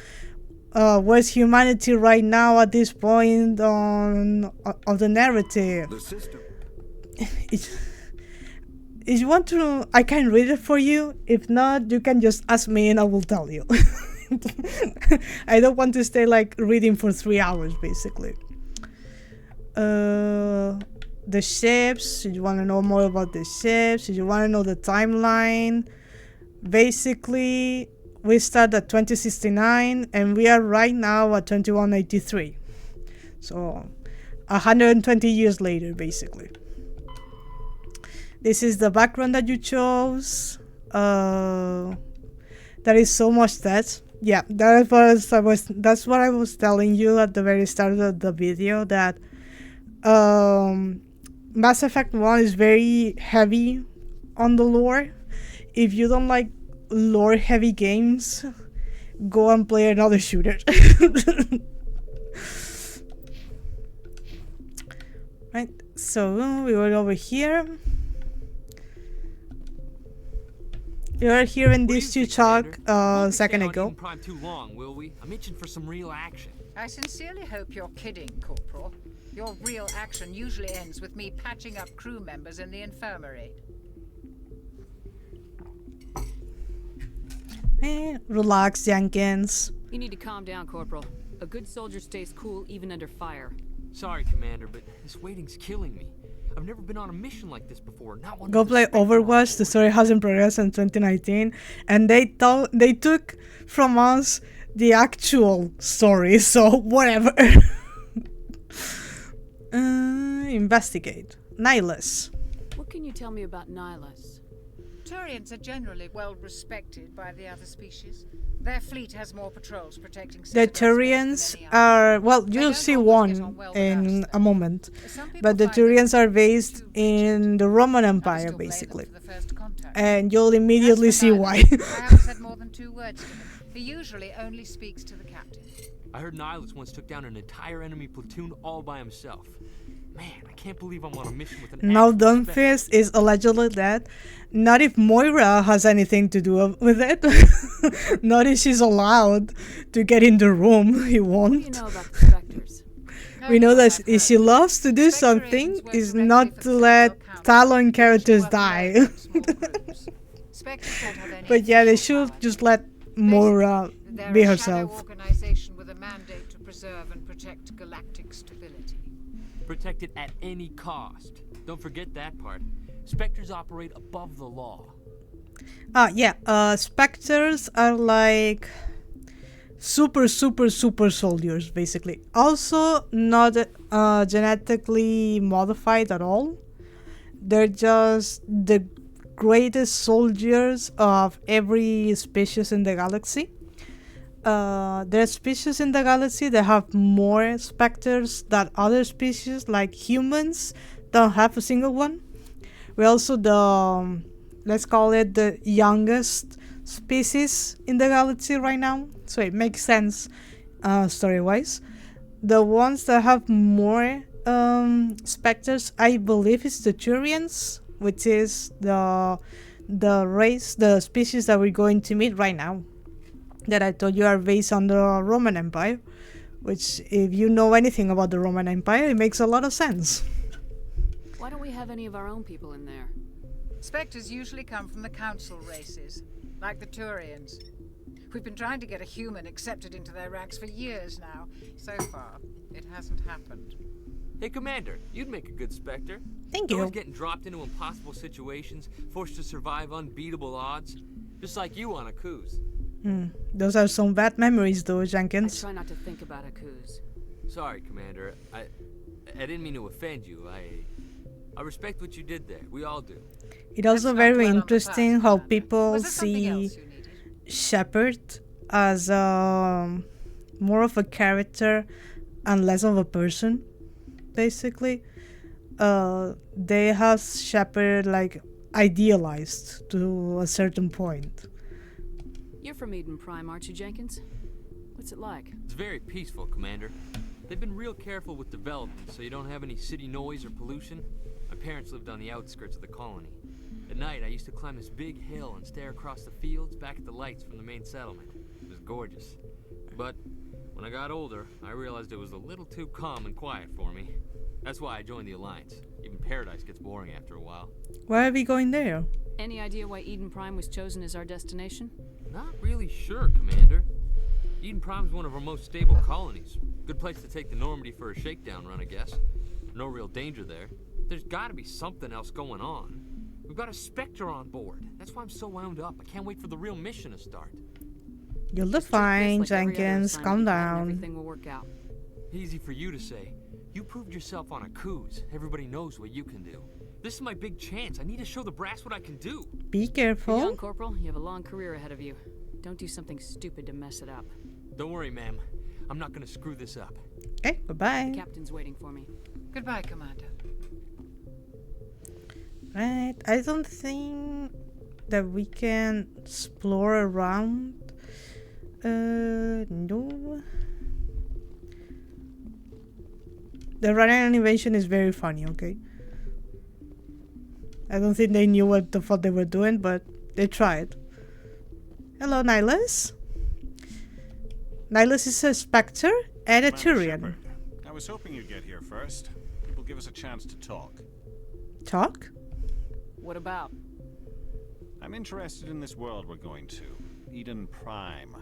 where's humanity right now at this point of the narrative. The system. If you want to, I can read it for you. If not, you can just ask me and I will tell you. I don't want to stay like reading for 3 hours, basically. The ships, if you want to know more about the ships, if you want to know the timeline, basically we start at 2069 and we are right now at 2183. So 120 years later, basically. This is the background that you chose. There is so much text. Yeah, that's what I was telling you at the very start of the video, that Mass Effect 1 is very heavy on the lore. If you don't like lore heavy games, go and play another shooter. Right, so we were over here. You were hearing these two talk a second ago. Prime too long, will we? I'm itching for some real action. I sincerely hope you're kidding, Corporal. Your real action usually ends with me patching up crew members in the infirmary. Relax, Jenkins. You need to calm down, Corporal. A good soldier stays cool even under fire. Sorry, Commander, but this waiting's killing me. I've never been on a mission like this before. Not one. Go play Overwatch. The story hasn't progressed in 2019, and they took from us the actual story. So whatever. Investigate. Nihilus. What can you tell me about Nihilus? Turians are generally well respected by the other species. Their fleet has more patrols protecting the Turians are, well, you'll see one in a moment, but the Turians are based in the Roman Empire, basically, and you'll immediately see why. I haven't said more than 2 words to him. He usually only speaks to the captain. I heard Nihilus once took down an entire enemy platoon all by himself. Man, I can't believe I'm on a mission with an Now Dunfist is allegedly dead. Not if Moira has anything to do with it. Not if she's allowed to get in the room. He won't. What do you know about the Spectres? We know that if she loves to do something, is not to let Talon characters die. But yeah, they should just let Moira be herself. Organization with a mandate to preserve and protect galactic stability. Protect it at any cost. Don't forget that part. Spectres operate above the law. Yeah, Spectres are like super soldiers, basically. Also not genetically modified at all. They're just the greatest soldiers of every species in the galaxy. There are species in the galaxy that have more Spectres than other species, like humans don't have a single one. We're also the, let's call it the youngest species in the galaxy right now, so it makes sense story-wise. The ones that have more Spectres, I believe, is the Turians, which is the race, the species that we're going to meet right now, that I told you are based on the Roman Empire, which, if you know anything about the Roman Empire, it makes a lot of sense. Why don't we have any of our own people in there? Spectres usually come from the council races, like the Turians. We've been trying to get a human accepted into their ranks for years now. So far, it hasn't happened. Hey, Commander, you'd make a good Spectre. Thank you. Always getting dropped into impossible situations, forced to survive unbeatable odds, just like you on Akuz. Those are some bad memories, though, Jenkins. I try not to think about Akuz. Sorry, Commander. I didn't mean to offend you. I respect what you did there. We all do. It's also very interesting how people see Shepard as more of a character and less of a person, basically. they have Shepard like idealized to a certain point. You're from Eden Prime, aren't you, Jenkins? What's it like? It's very peaceful, Commander. They've been real careful with development, so you don't have any city noise or pollution. My parents lived on the outskirts of the colony. At night, I used to climb this big hill and stare across the fields back at the lights from the main settlement. It was gorgeous. But when I got older, I realized it was a little too calm and quiet for me. That's why I joined the Alliance. Even Paradise gets boring after a while. Why are we going there? Any idea why Eden Prime was chosen as our destination? Not really sure, Commander. Eden Prime's one of our most stable colonies. Good place to take the Normandy for a shakedown run, I guess. No real danger there. There's gotta be something else going on. We've got a Spectre on board. That's why I'm so wound up. I can't wait for the real mission to start. You'll do fine, Jenkins. Calm down. Everything will work out. Easy for you to say. You proved yourself on a cruise. Everybody knows what you can do. This is my big chance. I need to show the brass what I can do. Be careful. You're young, Corporal. You have a long career ahead of you. Don't do something stupid to mess it up. Don't worry, ma'am. I'm not gonna screw this up. Okay, goodbye. The captain's waiting for me. Goodbye, Commander. Right, I don't think that we can explore around. No. The running animation is very funny, okay? I don't think they knew what the fuck they were doing, but they tried. Hello, Nihilus. Nihilus is a Spectre and a Turian. I was hoping you'd get here first. It will give us a chance to talk. Talk? What about? I'm interested in this world we're going to. Eden Prime.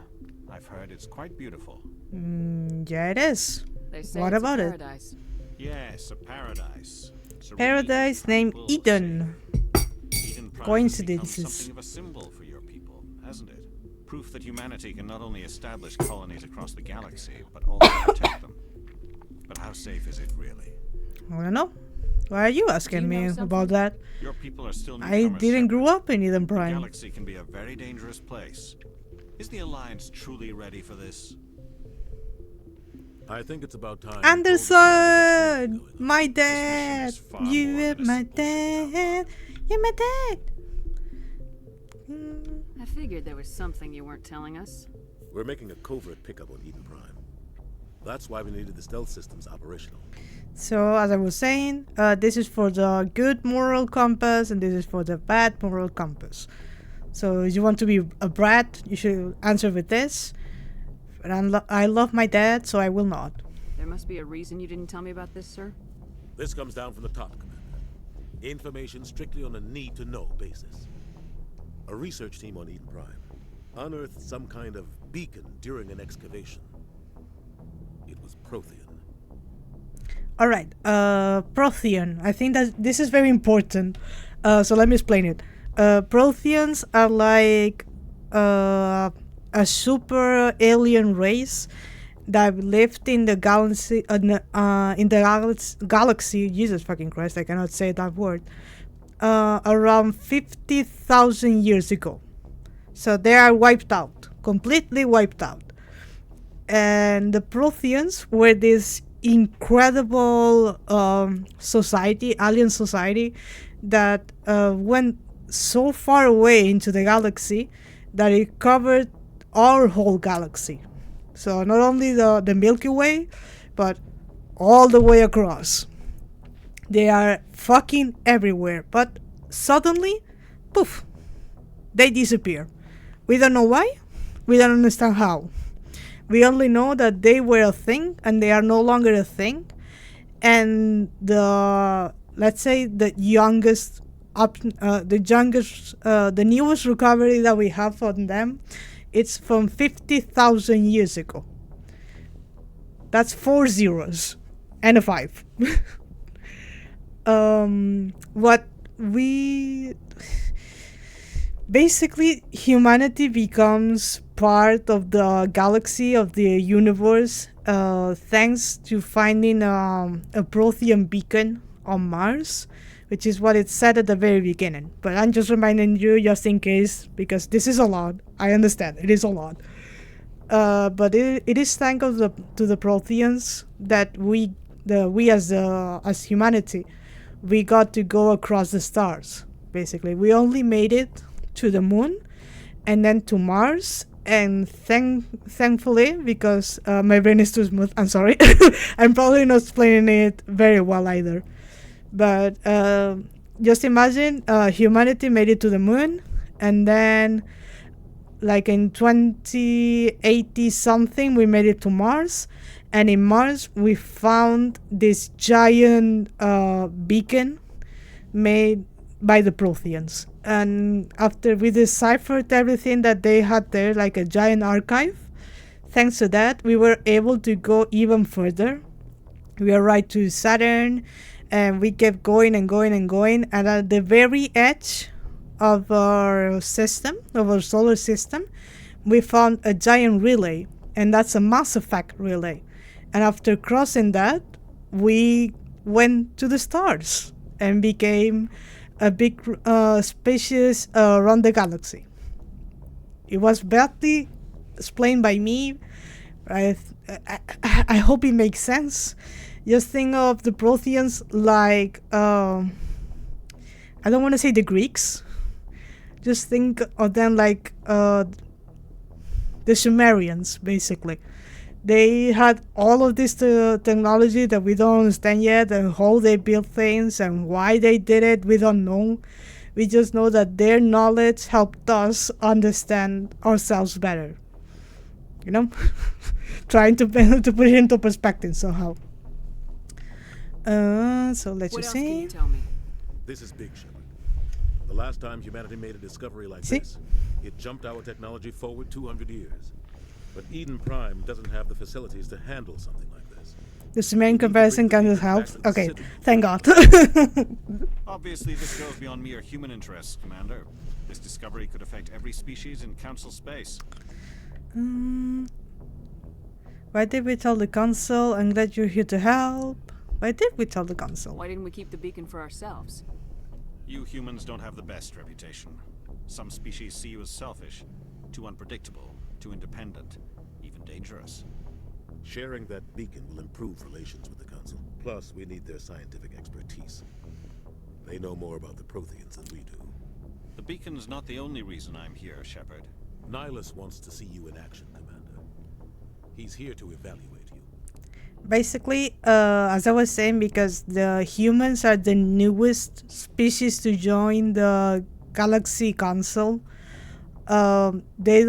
I've heard it's quite beautiful. Yeah, it is. They say What it's about a it? Yes, a paradise. Serene, Paradise named tranquil, Eden. Eden Prime Coincidences. has become something of a symbol for your people, hasn't it? Proof that humanity can not only establish colonies across the galaxy, but also protect them. But how safe is it really? I don't know. Why are you asking me about that? Your people are still I newcomers, didn't sir. grow up in Eden The Prime. galaxy can be a very dangerous place. Is the Alliance truly ready for this? I think it's about time. Anderson! My dad! You are my dad! You're my dad! I figured there was something you weren't telling us. We're making a covert pickup on Eden Prime. That's why we needed the stealth systems operational. So, as I was saying, this is for the good moral compass and this is for the bad moral compass. So, if you want to be a brat, you should answer with this. But I love my dad, so I will not. There must be a reason you didn't tell me about this, sir. This comes down from the top, Commander. Information strictly on a need-to-know basis. A research team on Eden Prime unearthed some kind of beacon during an excavation. It was Prothean. Alright, Prothean. I think that this is very important. So let me explain it. Protheans are like a super alien race that lived in the galaxy, galaxy, Jesus fucking Christ, I cannot say that word, around 50,000 years ago. So they are wiped out, completely wiped out. And the Protheans were this incredible society, alien society, that went so far away into the galaxy that it covered our whole galaxy. So not only the Milky Way, but all the way across. They are fucking everywhere, but suddenly, poof, they disappear. We don't know why, we don't understand how. We only know that they were a thing and they are no longer a thing. And let's say the newest recovery that we have on them, it's from 50,000 years ago. That's 4 zeros and a 5. Basically, humanity becomes part of the galaxy, of the universe, thanks to finding a Prothean beacon on Mars, which is what it said at the very beginning. But I'm just reminding you just in case, because this is a lot. I understand, it is a lot. But it is thanks to the Protheans that we as humanity, we got to go across the stars. Basically, we only made it to the moon and then to Mars. And thankfully, because my brain is too smooth, I'm sorry, I'm probably not explaining it very well either. But just imagine humanity made it to the moon, and then like in 2080 something, we made it to Mars. And in Mars, we found this giant beacon made by the Protheans. And after we deciphered everything that they had there, like a giant archive, thanks to that, we were able to go even further. We arrived to Saturn, and we kept going and going and going. And at the very edge of our system, of our solar system, we found a giant relay, and that's a Mass Effect relay. And after crossing that, we went to the stars and became a big species around the galaxy. It was badly explained by me. I hope it makes sense. Just think of the Protheans like, I don't want to say the Greeks. Just think of them like the Sumerians, basically. They had all of this technology that we don't understand yet, and how they built things and why they did it, we don't know. We just know that their knowledge helped us understand ourselves better. You know? Trying to put it into perspective somehow. So let's just see. What else can you tell me? This is big, Shepard. The last time humanity made a discovery like this, it jumped our technology forward 200 years. But Eden Prime doesn't have the facilities to handle something like this. The Sumerian comparison kind of helps. Okay, thank God. Obviously, this goes beyond mere human interests, Commander. This discovery could affect every species in Council space. Why did we tell the Council? I'm glad you're here to help. Why did we tell the Council? Why didn't we keep the beacon for ourselves? You humans don't have the best reputation. Some species see you as selfish, too unpredictable, too independent, even dangerous. Sharing that beacon will improve relations with the Council. Plus, we need their scientific expertise. They know more about the Protheans than we do. The beacon's not the only reason I'm here, Shepard. Nihilus wants to see you in action, Commander. He's here to evaluate you. Basically, as I was saying, because the humans are the newest species to join the Galaxy Council, they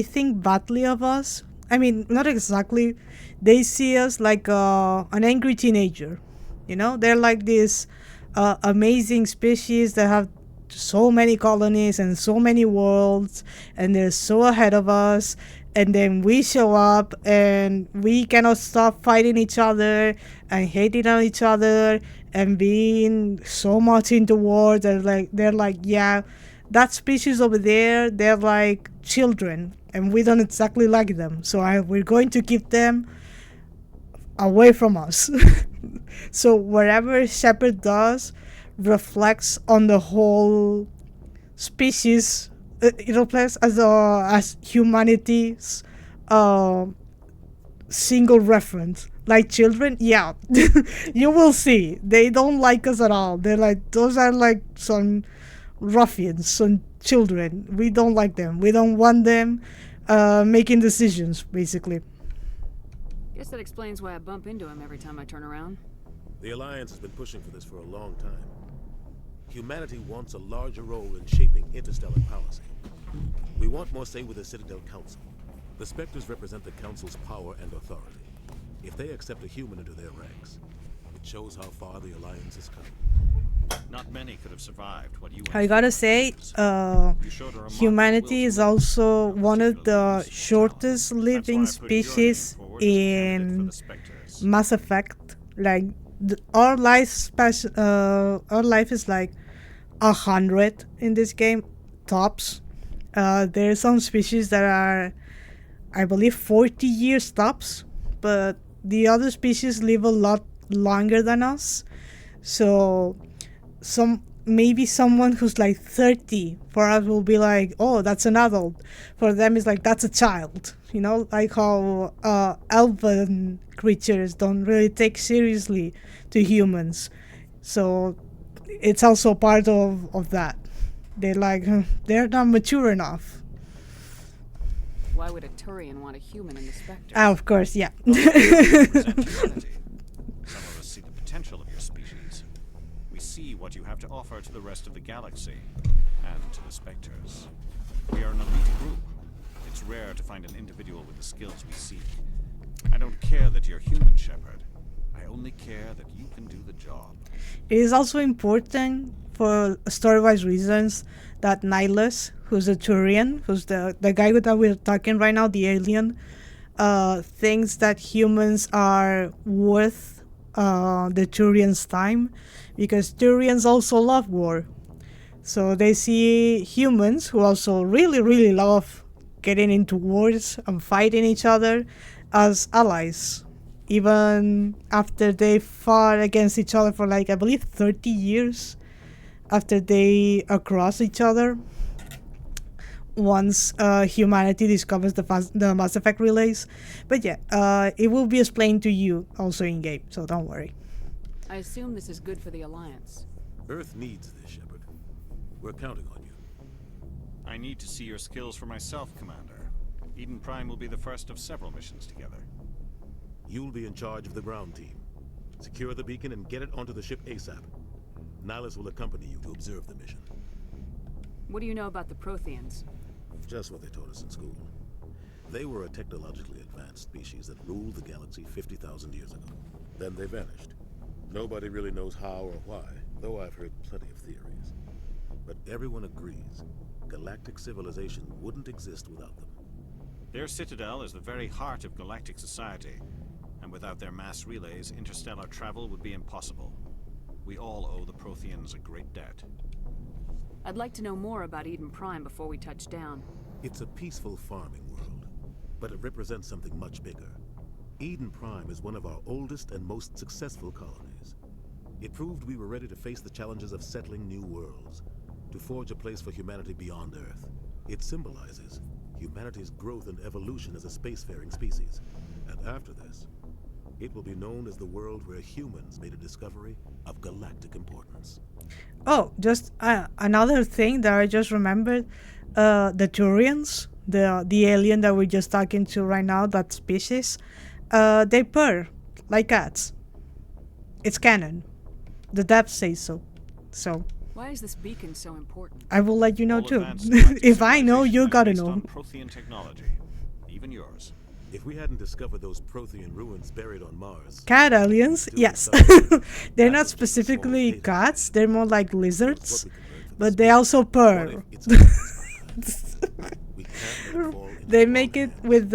think badly of us. I mean, not exactly. They see us like an angry teenager. You know, they're like this amazing species that have so many colonies and so many worlds, and they're so ahead of us. And then we show up and we cannot stop fighting each other and hating on each other and being so much into war. They're like, yeah, that species over there, they're like children, and we don't exactly like them. So we're going to keep them away from us. So whatever Shepard does reflects on the whole species. It reflects as humanity's single reference. Like children, yeah, you will see. They don't like us at all. They're like, those are like some ruffians, some children. We don't like them. We don't want them making decisions, basically. Guess that explains why I bump into him every time I turn around. The Alliance has been pushing for this for a long time. Humanity wants a larger role in shaping interstellar policy. We want more say with the Citadel Council. The Spectres represent the Council's power and authority. If they accept a human into their ranks, it shows how far the Alliance has come. Not many could have survived what you I gotta say, humanity is also one of the shortest living species in Mass Effect. Like, our life is like 100 in this game, tops. There are some species that are, I believe, 40 years tops, but the other species live a lot longer than us. So maybe someone who's like 30 for us will be like, oh, that's an adult. For them it's like, that's a child, you know, like how elven creatures don't really take seriously to humans. So it's also part of that. They're like, they're not mature enough. Why would a Turian want a human in the Spectre? Of course, yeah. Some of us see the potential of your species. We see what you have to offer to the rest of the galaxy, and to the Spectres. We are an elite group. It's rare to find an individual with the skills we seek. I don't care that you're human, Shepard. I only care that you can do the job. It is also important for story-wise reasons that Nihilus, who's a Turian, who's the guy that we're talking right now, the alien, thinks that humans are worth the Turians' time, because Turians also love war. So they see humans, who also really, really love getting into wars and fighting each other, as allies. Even after they fought against each other for like, I believe, 30 years after they cross each other. Once humanity discovers the Mass Effect relays. But yeah, it will be explained to you also in game, so don't worry. I assume this is good for the Alliance. Earth needs this, Shepard. We're counting on you. I need to see your skills for myself, Commander. Eden Prime will be the first of several missions together. You'll be in charge of the ground team. Secure the beacon and get it onto the ship ASAP. Nihilus will accompany you to observe the mission. What do you know about the Protheans? Just what they taught us in school. They were a technologically advanced species that ruled the galaxy 50,000 years ago. Then they vanished. Nobody really knows how or why, though I've heard plenty of theories. But everyone agrees, galactic civilization wouldn't exist without them. Their citadel is the very heart of galactic society, and without their mass relays, interstellar travel would be impossible. We all owe the Protheans a great debt. I'd like to know more about Eden Prime before we touch down. It's a peaceful farming world, but it represents something much bigger. Eden Prime is one of our oldest and most successful colonies. It proved we were ready to face the challenges of settling new worlds, to forge a place for humanity beyond Earth. It symbolizes humanity's growth and evolution as a spacefaring species. And after this, it will be known as the world where humans made a discovery of galactic importance. Oh, just another thing that I just remembered. The Turians, the alien that we're just talking to right now, that species, they purr like cats. It's canon. The devs say so. So why is this beacon so important? I will let you know All too. advanced If I know, you gotta based know. on Prothean technology, even yours. If we hadn't discovered those Prothean ruins buried on Mars... Cat aliens, yes. They're not specifically cats, they're more like lizards, but they also purr. They make it with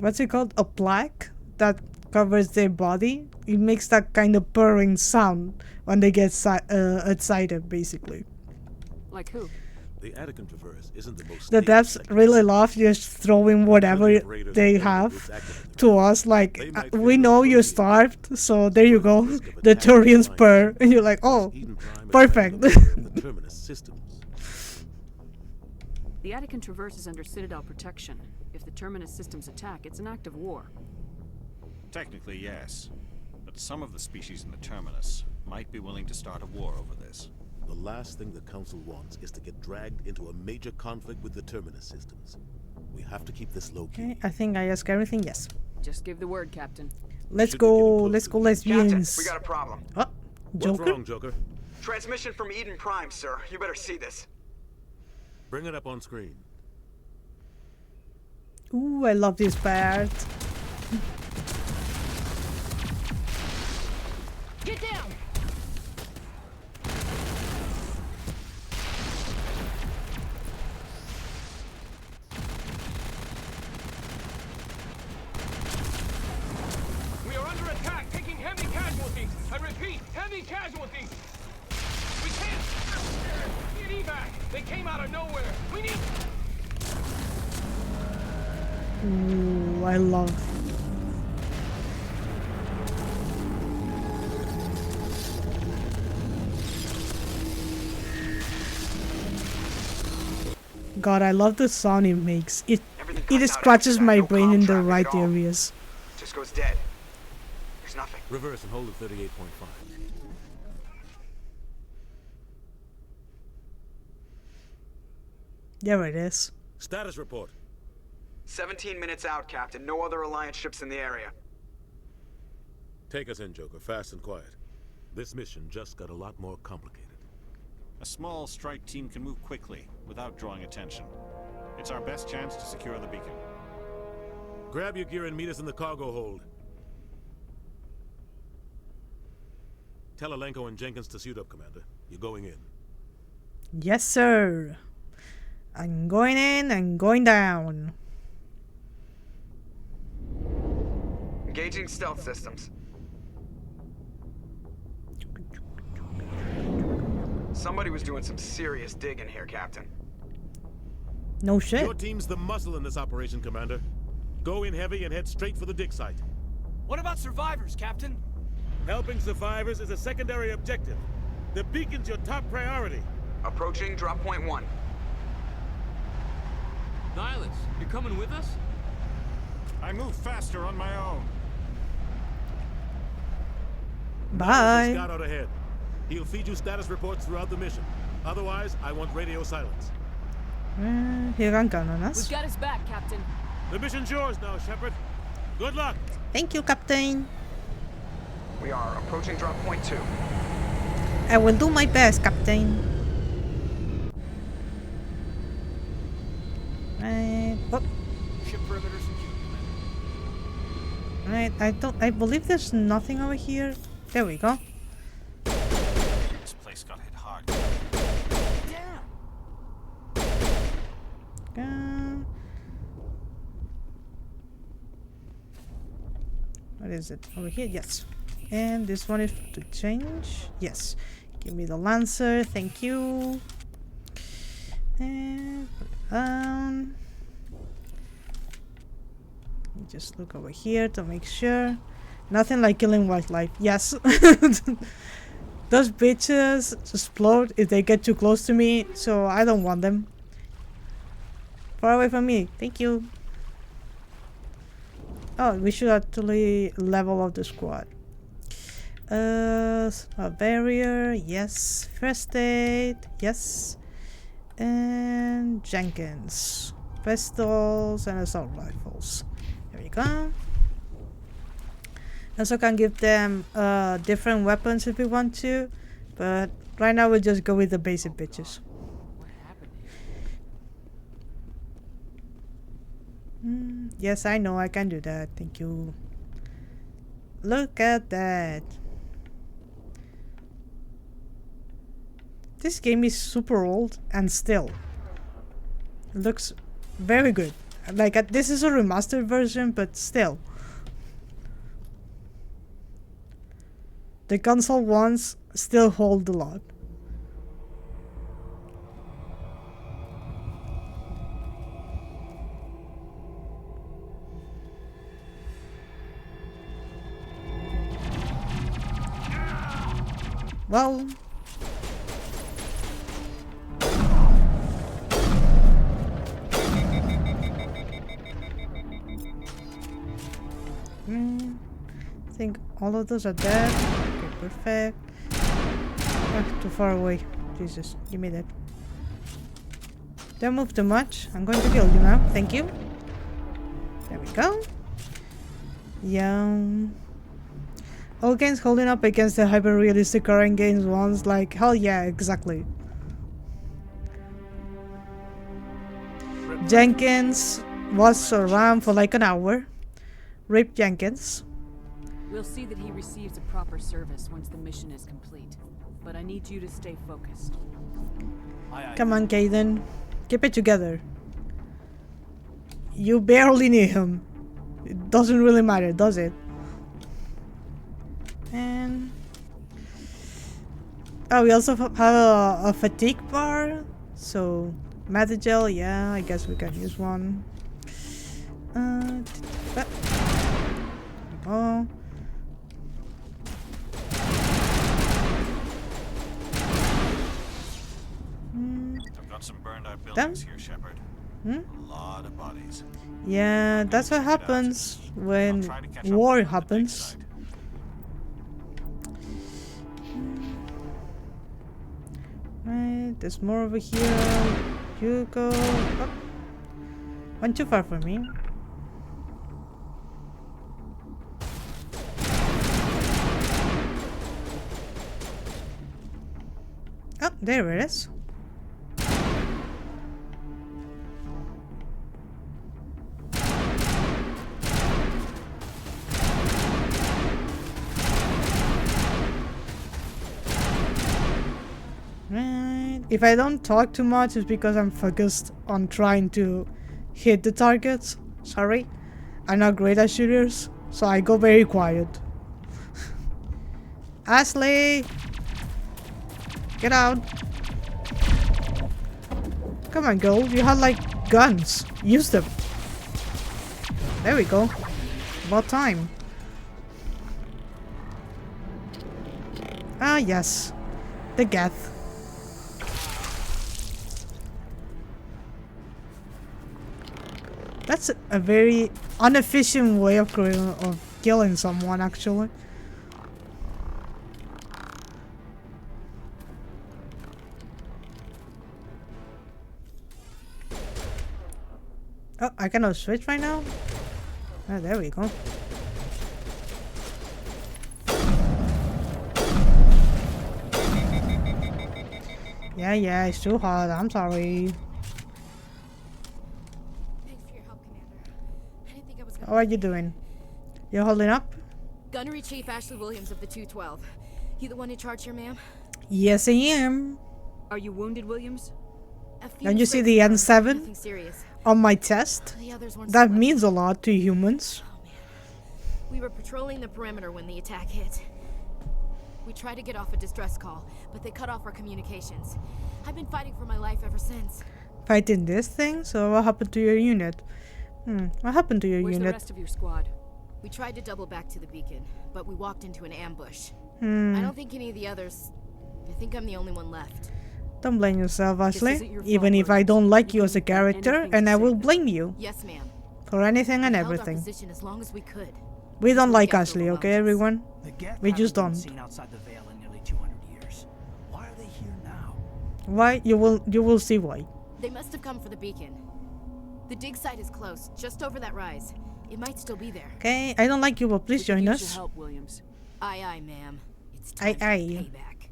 what's it called? A plaque that covers their body. It makes that kind of purring sound when they get excited, basically. Like who? The Attican Traverse isn't the most... The devs really love just throwing whatever they have to us. Like, we know you're starved, so there you go. The Turians purr. And you're like, oh, perfect. The Attican Traverse is under Citadel protection. If the Terminus systems attack, it's an act of war. Technically, yes. But some of the species in the Terminus might be willing to start a war over this. The last thing the Council wants is to get dragged into a major conflict with the Terminus systems. We have to keep this low-key. Okay, I think I asked everything, yes. Just give the word, Captain. Let's go, lesbians. We got a problem. Oh, Joker? What's wrong, Joker? Transmission from Eden Prime, sir. You better see this. Bring it up on screen. Ooh, I love this part. Get down! We are under attack, taking heavy casualties. I repeat, heavy casualties. We can't get evac. They came out of nowhere. We need... Ooh, I love. God, I love the sound it makes. It cuts out scratches after that. my No brain in the traffic right at all. areas. Just goes dead. There's nothing. Reverse and hold at 38.5. There it is. Status report. 17 minutes out, Captain. No other Alliance ships in the area. Take us in, Joker, fast and quiet. This mission just got a lot more complicated. A small strike team can move quickly, without drawing attention. It's our best chance to secure the beacon. Grab your gear and meet us in the cargo hold. Tell Alenko and Jenkins to suit up, Commander. You're going in. Yes, sir. I'm going in and going down. Engaging stealth systems. Somebody was doing some serious digging here, Captain. No shit. Your team's the muscle in this operation, Commander. Go in heavy and head straight for the dig site. What about survivors, Captain? Helping survivors is a secondary objective. The beacon's your top priority. Approaching drop point 1. Nihilus, you're coming with us? I move faster on my own. Bye. Scout out ahead. He'll feed you status reports throughout the mission. Otherwise, I want radio silence. He can count on us. We've got his back, Captain. The mission's yours now, Shepard. Good luck. Thank you, Captain. We are approaching drop point 2. I will do my best, Captain. Right. Oh. Ship perimeter secure, Commander. Right. I believe there's nothing over here. There we go. This place got hit hard. What is it? Over here? Yes. And this one is to change. Yes. Give me the Lancer. Thank you. And put it down. Just look over here to make sure. Nothing like killing wildlife. Yes. Those bitches explode if they get too close to me, so I don't want them. Far away from me. Thank you. Oh, we should actually level up the squad. A barrier, yes. First aid, yes. And Jenkins. Pistols and assault rifles. There we go. Also can give them different weapons if we want to, but right now we'll just go with the basic bitches. Yes, I know I can do that. Thank you. Look at that. This game is super old and still looks very good. Like this is a remastered version, but still. The console ones still hold a lot. Well, I think all of those are dead. Okay, perfect. Ah, too far away. Jesus, give me that. Don't move too much. I'm going to kill you now. Thank you. There we go. Yeah. All games holding up against the hyper-realistic current games ones, like, hell yeah, exactly. Jenkins was around for like an hour. Rip Jenkins. We'll see that he receives a proper service once the mission is complete. But I need you to stay focused. Come on, Caden. Keep it together. You barely need him. It doesn't really matter, does it? And oh, we also have a fatigue bar, so Madagel, yeah, I guess we can use one. Oh, got some burned out buildings here, Shepard. Hmm? A lot of bodies. Yeah, that's what happens when war happens. Right, there's more over here. You go. Oh. Went too far for me. Oh, there it is. Right. If I don't talk too much, it's because I'm focused on trying to hit the targets. Sorry. I'm not great at shooters, so I go very quiet. Ashley! Get out. Come on, girl. You have like guns. Use them. There we go. About time. Ah, yes. The Geth. That's a very inefficient way of killing someone, actually. Oh, I cannot switch right now? Oh, there we go. Yeah, it's too hard. I'm sorry. How are you doing? You holding up? Gunnery Chief Ashley Williams of the 212. You the one in charge here, ma'am? Yes, I am. Are you wounded, Williams? Don't you see the N7 on my chest? That means a lot to humans. Oh, man. We were patrolling the perimeter when the attack hit. We tried to get off a distress call, but they cut off our communications. I've been fighting for my life ever since. Fighting this thing? So what happened to your unit? What happened to your Where's unit? The rest of your squad? We tried to double back to the beacon, but we walked into an ambush. I don't think any of the others... I think I'm the only one left. Don't blame yourself, Ashley. Even if I don't like you as a character, and I will blame you. Yes, ma'am. For anything and everything. As long as we could. We don't like Ashley, okay, everyone? We just don't. Seen outside the Veil in nearly 200 years. Why are they here now? Why? You will see why. They must have come for the beacon. The dig site is close, just over that rise. It might still be there. Okay, I don't like you, but please join us. Help, Williams. Aye, ma'am. It's time for payback.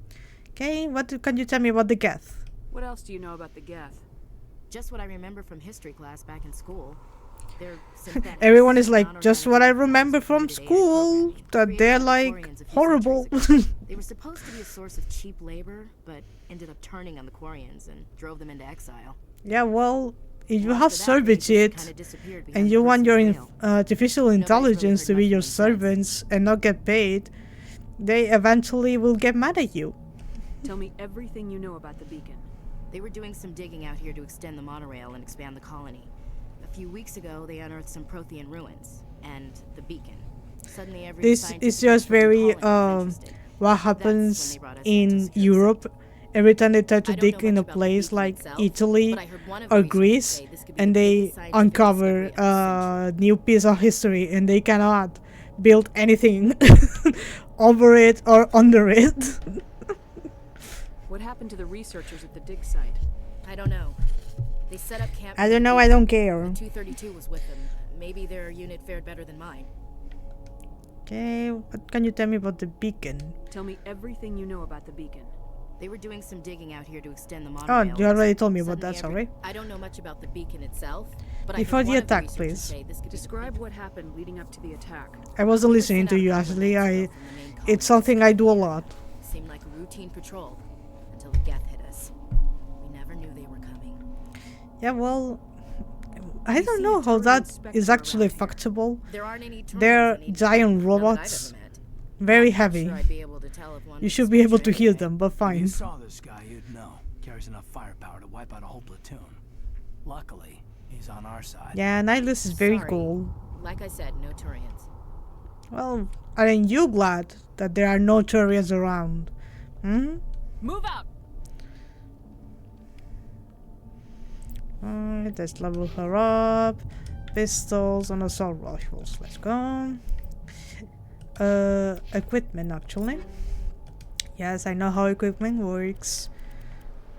Okay, can you tell me about the Geth? What else do you know about the Geth? Just what I remember from history class back in school. They're synthetic. Everyone is like, just what I remember from school. That they're like horrible. They were supposed to be a source of cheap labor, but ended up turning on the Quarians and drove them into exile. Yeah, well, if you have servitude and you want your artificial intelligence to be your servants and not get paid, they eventually will get mad at you. Tell me everything you know about the beacon. They were doing some digging out here to extend the monorail and expand the colony. A few weeks ago, they unearthed some Prothean ruins and the beacon. Suddenly, every this is just very what happens in Europe every time they try to dig in a place like Italy or Greece, and they uncover a new piece of history, and they cannot build anything over it or under it. What happened to the researchers at the dig site? I don't know. They set up camp. I don't know, I don't care. 232 was with them. Maybe their unit fared better than mine. Okay, what can you tell me about the beacon? Tell me everything you know about the beacon. They were doing some digging out here to extend the monorail. Oh, you already told me about that, sorry. I don't know much about the beacon itself, but before the attack, please. Describe what happened leading up to the attack. I wasn't listening to you, Ashley. It's something I do a lot. Seemed like a routine patrol until the Geth hit us. We never knew they were coming. Yeah, well, I don't know how that is actually factable. They're giant robots, very heavy. You should be able to heal them, but fine. If you saw this guy, you'd know. Carries enough firepower to wipe out a whole platoon. Luckily, he's on our side. Yeah, Nihilus is very cool. Like I said, no Turians. Well, aren't you glad that there are no Turians around? Hmm? Move out! Alright, let's level her up. Pistols and assault rifles. Let's go. Equipment actually. Yes, I know how equipment works.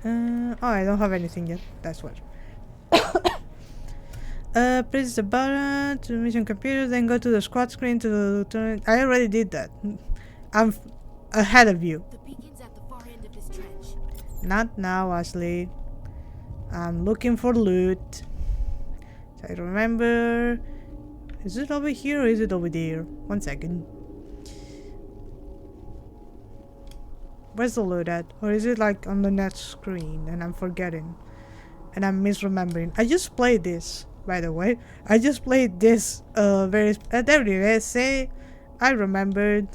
Oh, I don't have anything yet. That's what. Press the button to mission computer, then go to the squad screen to the turret. I already did that. I'm ahead of you. The beacon's at the far end of this trench. Not now, Ashley. I'm looking for loot. So I remember. Is it over here or is it over there? 1 second. Where's the loot at? Or is it like on the next screen and I'm forgetting? And I'm misremembering. I just played this, by the way. I just played this there it is. Say, I remembered.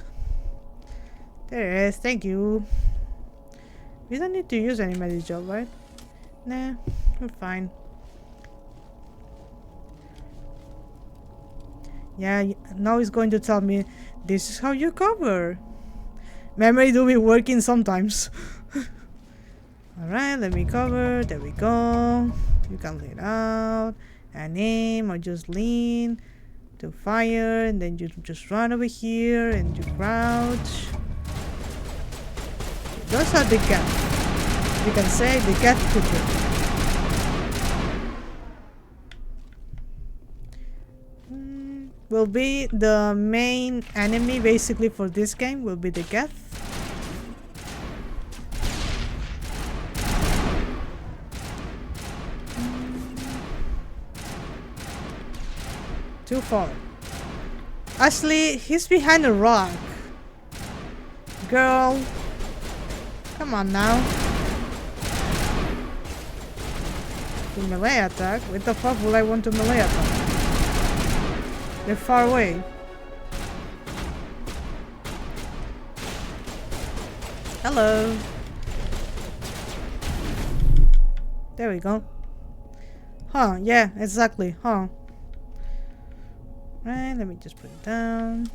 There it is. Thank you. We don't need to use any magic gel, right? Nah, we're fine. Yeah, now he's going to tell me this is how you cover. Memory do be working sometimes. Alright, let me cover. There we go. You can lean out and aim or just lean to fire, and then you just run over here and you crouch. Those are the gap. You can say the gap cooker. Will be the main enemy basically for this game. Will be the Geth. Too far. Ashley, he's behind a rock. Girl, come on now. To melee attack? What the fuck will I want to melee attack? They're far away. Hello. There we go. Huh, yeah, exactly, huh. Right, let me just put it down.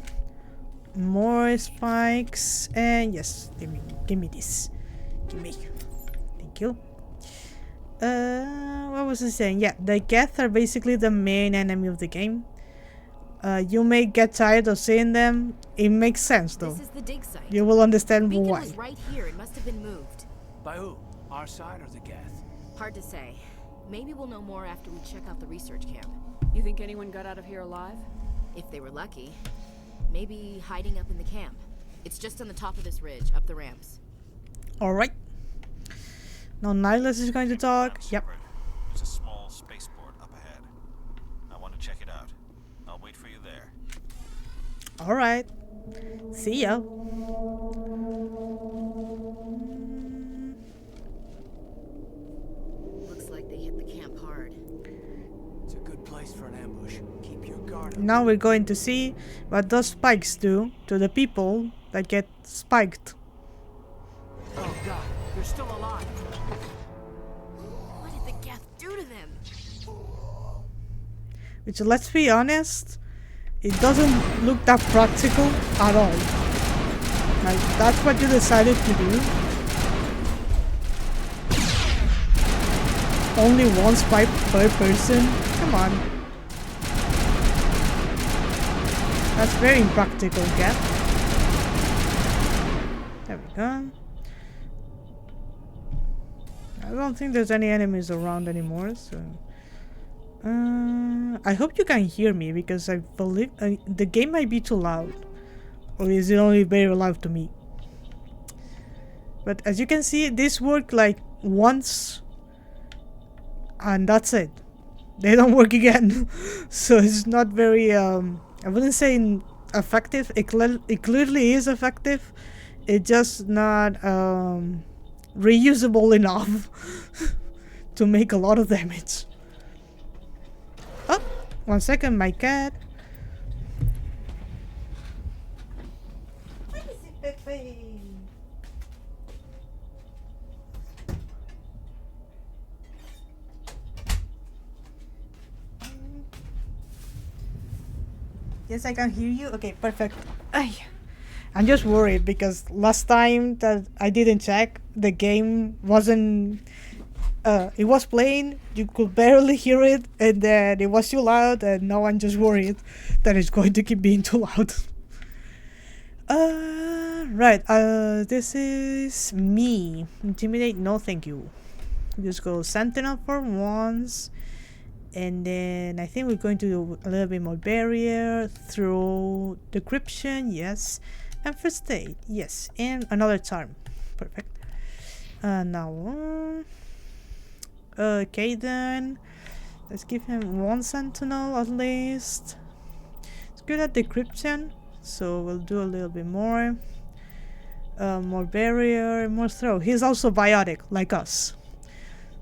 More spikes, and yes, give me this. Give me. Thank you. What was I saying? Yeah, the Geth are basically the main enemy of the game. You may get tired of seeing them. It makes sense though. This is the dig site. You will understand the beacon why. Was right here. It must have been moved. By who? Our side or the Geth? Hard to say. Maybe we'll know more after we check out the research camp. You think anyone got out of here alive? If they were lucky. Maybe hiding up in the camp. It's just on the top of this ridge, up the ramps. Alright. Now Nihilus is going to talk. Yep. It's a small spaceport up ahead. I want to check it out. I'll wait for you there. Alright. See ya. Looks like they hit the camp hard. It's a good place for an ambush. Keep your guard up. Now we're going to see what those spikes do to the people that get spiked. Oh god, they're still alive. What did the Geth do to them? Which, let's be honest, it doesn't look that practical at all. Like, that's what you decided to do. Only one spike per person? Come on. That's very impractical, Geth. There we go. I don't think there's any enemies around anymore, so... I hope you can hear me, because I believe the game might be too loud. Or is it only very loud to me? But as you can see, this worked like once. And that's it. They don't work again. So it's not very, I wouldn't say effective. It clearly is effective. It's just not reusable enough to make a lot of damage. Oh, 1 second, my cat. Where is it, Pepe? Yes, I can hear you. Okay, perfect. I'm just worried because last time that I didn't check, the game wasn't It was playing, you could barely hear it, and then it was too loud, and now I'm just worried that it's going to keep being too loud. Right, this is me. Intimidate, no thank you. Just go Sentinel for once, and then I think we're going to do a little bit more barrier, through decryption, yes, and first aid, yes, and another charm. Perfect. Now okay then, let's give him one sentinel at least. It's good at decryption, so we'll do a little bit more. More barrier, more throw. He's also biotic like us,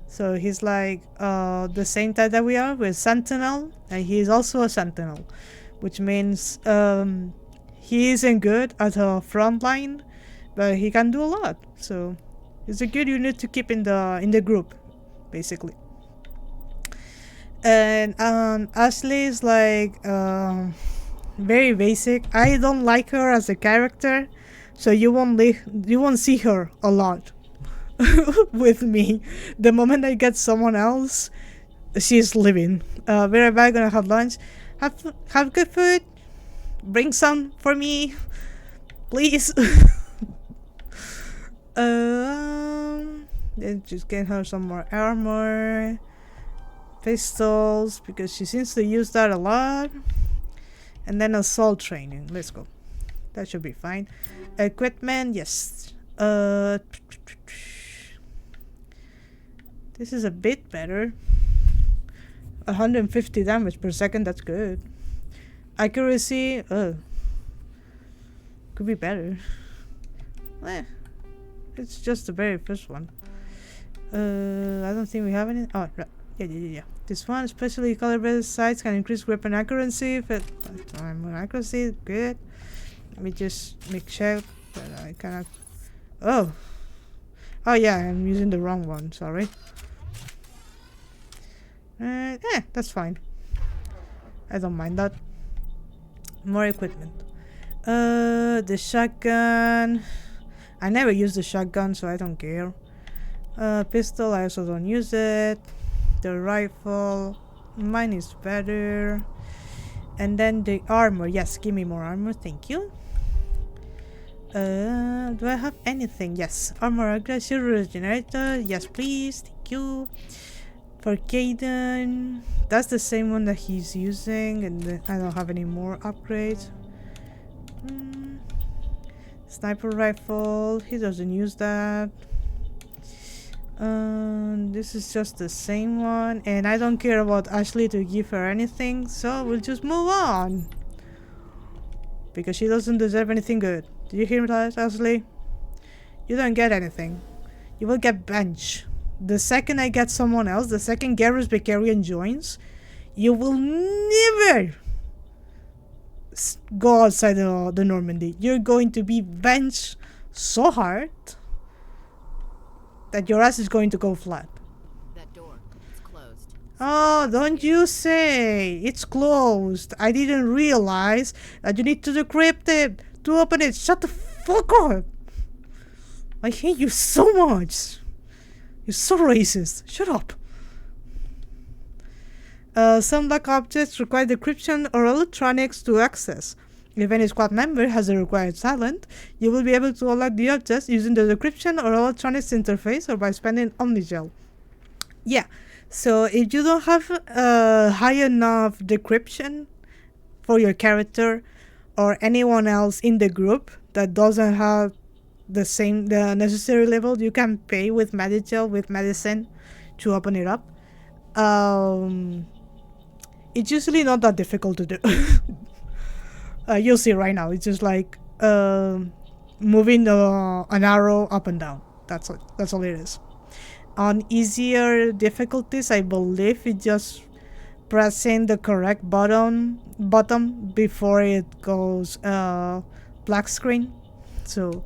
so he's like the same type that we are with sentinel, and he's also a sentinel, which means he isn't good at a front line, but he can do a lot, so it's a good unit to keep in the group, basically. And Ashley is like very basic. I don't like her as a character, so you won't see her a lot with me. The moment I get someone else, she's leaving. Be right back, gonna have lunch. Have good food. Bring some for me, please. Then just get her some more armor, pistols, because she seems to use that a lot, and then assault training. Let's go. That should be fine. Equipment, yes. This is a bit better. 150 damage per second, that's good. Accuracy, could be better. It's just the very first one. I don't think we have any. Oh, right. Yeah. This one, especially calibrated sights, can increase weapon accuracy. Accuracy, good. Let me just make sure that I cannot. Oh yeah, I'm using the wrong one. Sorry. That's fine. I don't mind that. More equipment. The shotgun. I never use the shotgun, so I don't care. Pistol, I also don't use it. The rifle, mine is better. And then the armor, yes, give me more armor, thank you. Do I have anything? Yes, armor aggressive regenerator, yes please, thank you. For Caden, that's the same one that he's using, and I don't have any more upgrades. Sniper rifle, he doesn't use that. This is just the same one, and I don't care about Ashley to give her anything, so we'll just move on, because she doesn't deserve anything good. Did you hear that, Ashley? You don't get anything. You will get bench. The second I get someone else, the second GARRUS VAKARIAN joins, you will never go outside the Normandy. You're going to be benched so hard that your ass is going to go flat. That door, it's closed. Oh, don't you say. It's closed. I didn't realize that you need to decrypt it to open it. Shut the fuck up. I hate you so much. You're so racist. Shut up. Some black objects require decryption or electronics to access. If any squad member has a required talent, you will be able to unlock the objects using the decryption or electronics interface or by spending Omnigel. Yeah, so if you don't have high enough decryption for your character or anyone else in the group that doesn't have the necessary level, you can pay with Medigel, with medicine, to open it up. It's usually not that difficult to do. You'll see right now. It's just like moving an arrow up and down. That's all it is. On easier difficulties, I believe it's just pressing the correct button before it goes black screen. So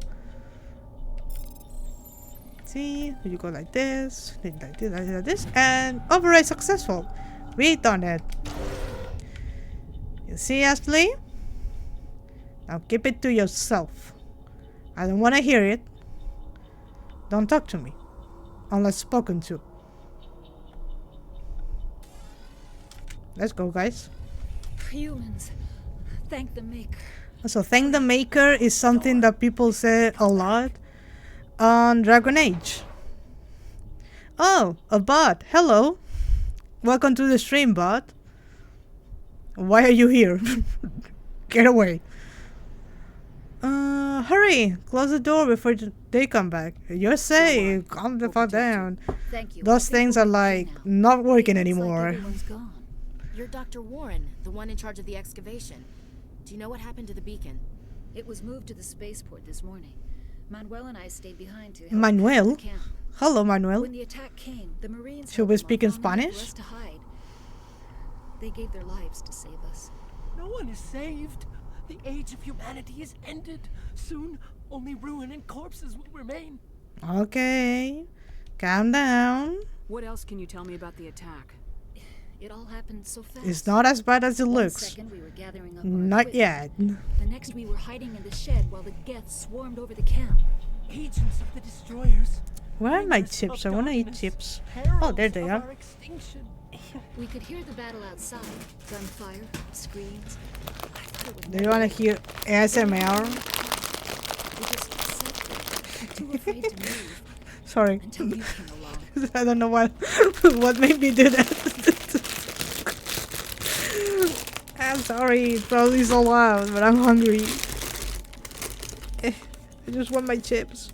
see, you go like this, like this, and override successful. We done it. You see, Ashley? Now keep it to yourself. I don't want to hear it. Don't talk to me. Unless spoken to. Let's go, guys. Humans, thank the Maker. So thank the Maker is something that people say a lot on Dragon Age. Oh, a bot. Hello. Welcome to the stream, bot. Why are you here? Get away. Hurry. Close the door before they come back. You're safe. Calm the fuck down. Thank you. Those things are like not working anymore. Everyone's gone. You're Dr. Warren, the one in charge of the excavation. Do you know what happened to the beacon? It was moved to the spaceport this morning. Manuel and I stayed behind to help Manuel? the camp. Hello, Manuel. When the attack came, the Marines Should we speak in Spanish? for us to hide. They gave their lives to save us. No one is saved. The age of humanity is ended. Soon, only ruin and corpses will remain. Okay. Calm down. What else can you tell me about the attack? It all happened so fast. It's not as bad as it One looks. second we were gathering up our Not equipment. yet. The next we were hiding in the shed while the Geths swarmed over the camp. Agents of the destroyers. Where are my chips? I want to eat chips. Oh, there they are. We could hear the battle outside. Gunfire, screams. Do you want to hear ASMR? We just sat there, too afraid to move. Sorry. Until you came along. I don't know what what made me do that. I'm sorry. It's probably so loud, but I'm hungry. I just want my chips.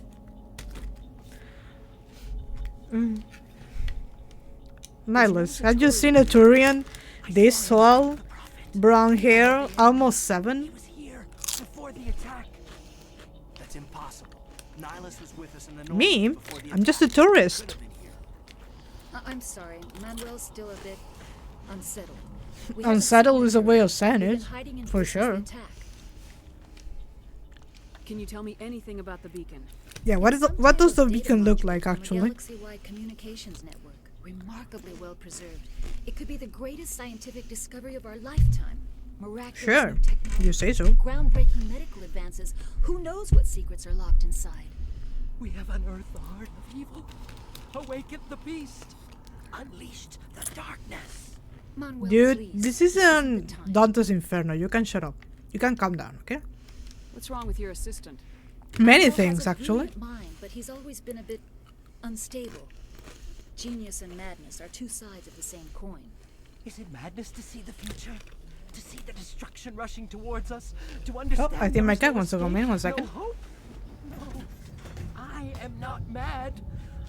Nihilus, had you seen a Turian this tall, brown hair, almost 7? Here before the attack. That's impossible. Nihilus was with us in the north Me? before the I'm just a tourist. I'm sorry. Manuel's still a bit unsettled. Unsettled is a way of saying We've it, been hiding in for places sure. to attack. Can you tell me anything about the beacon? Yeah, what does the beacon look like actually? Galaxy-wide communications network, remarkably well preserved. It could be the greatest scientific discovery of our lifetime. Miraculous Sure, new technology, you say so. groundbreaking medical advances. Who knows what secrets are locked inside? We have unearthed the heart of evil, awakened the beast, unleashed the darkness. Manuel, Dude, please. this isn't Dante's Inferno. You can shut up. You can calm down, okay? What's wrong with your assistant? Many Manuel things, has a actually. brilliant mind, but he's always been a bit unstable. Genius and madness are two sides of the same coin. Is it madness to see the future? To see the destruction rushing towards us? To understand I think my there cat is wants to no come in. 1 escape, second. no hope? No. I am not mad.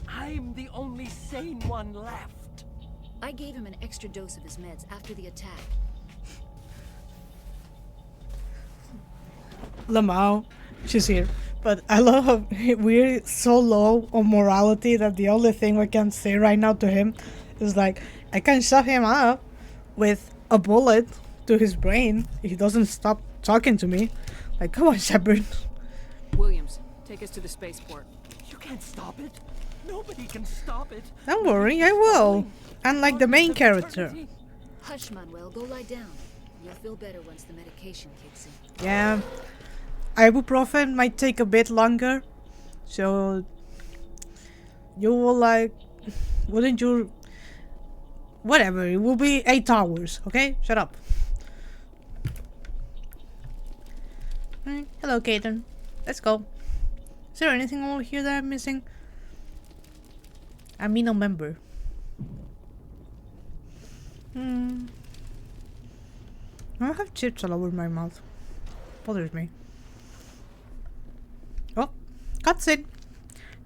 I'm the only sane one left. I gave him an extra dose of his meds after the attack. Lamau, she's here. But I love how we're so low on morality that the only thing we can say right now to him is like, I can shut him up with a bullet to his brain if he doesn't stop talking to me. Like, come on, Shepard. Williams, take us to the spaceport. You can't stop it. Nobody can stop it. Don't worry, I will. Unlike the main character. Hush, Manuel. Go lie down. You'll feel better once the medication kicks in. Yeah. Ibuprofen might take a bit longer. So you will like, wouldn't you? Whatever, it will be 8 hours, okay? Shut up. Hello, Kaden. Let's go. Is there anything over here that I'm missing? I'm no member. I have chips all over my mouth. Bothers me. Oh, cutscene.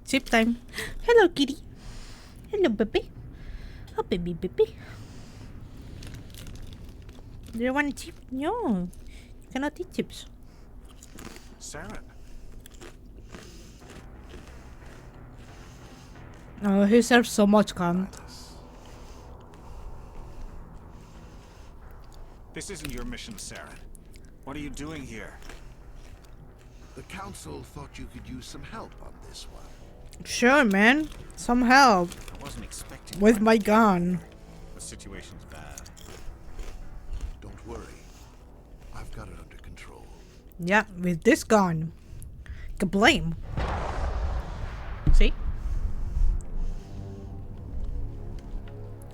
Chip time. Hello, kitty. Hello, baby. Oh, baby. Do you want a chip? No. You cannot eat chips. Sarah. Oh, he serves so much con. This isn't your mission, Saren. What are you doing here? The council thought you could use some help on this one. Sure, man. Some help. I wasn't expecting With my gun. The situation's bad. Don't worry. I've got it under control. Yeah, with this gun. Kablame. See?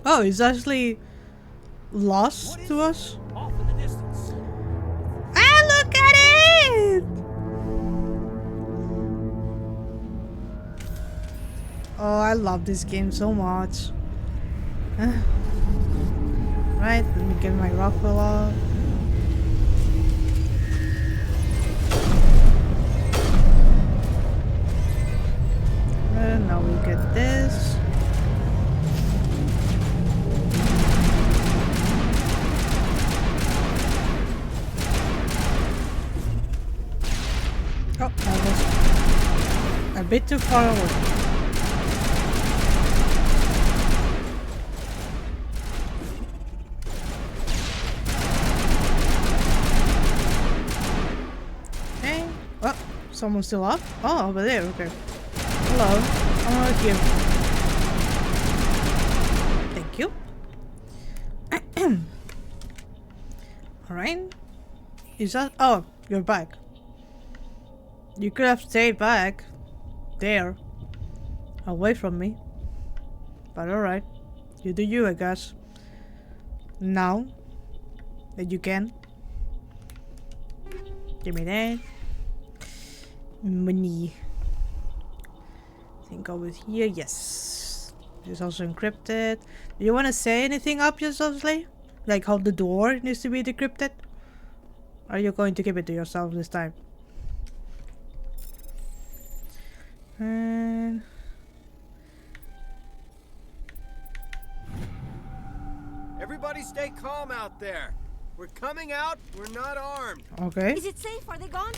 Oh, it's actually lost to us. Off in the distance. Ah, look at it! Oh, I love this game so much. Right, let me get my rifle off. And now we get this. Oh, that was a bit too far away. Okay, well, someone's still up? Oh, over there, okay. Hello, I'm right here. Thank you. Alright. Is that? Oh, you're back. You could have stayed back there, away from me. But alright, you do you, I guess. Now that you can. Give me that. Money. I think over here, yes. It's also encrypted. Do you want to say anything obviously? Like how the door needs to be decrypted? Or are you going to keep it to yourself this time? And everybody stay calm out there. We're coming out. We're not armed. okay. Is it safe? Are they gone?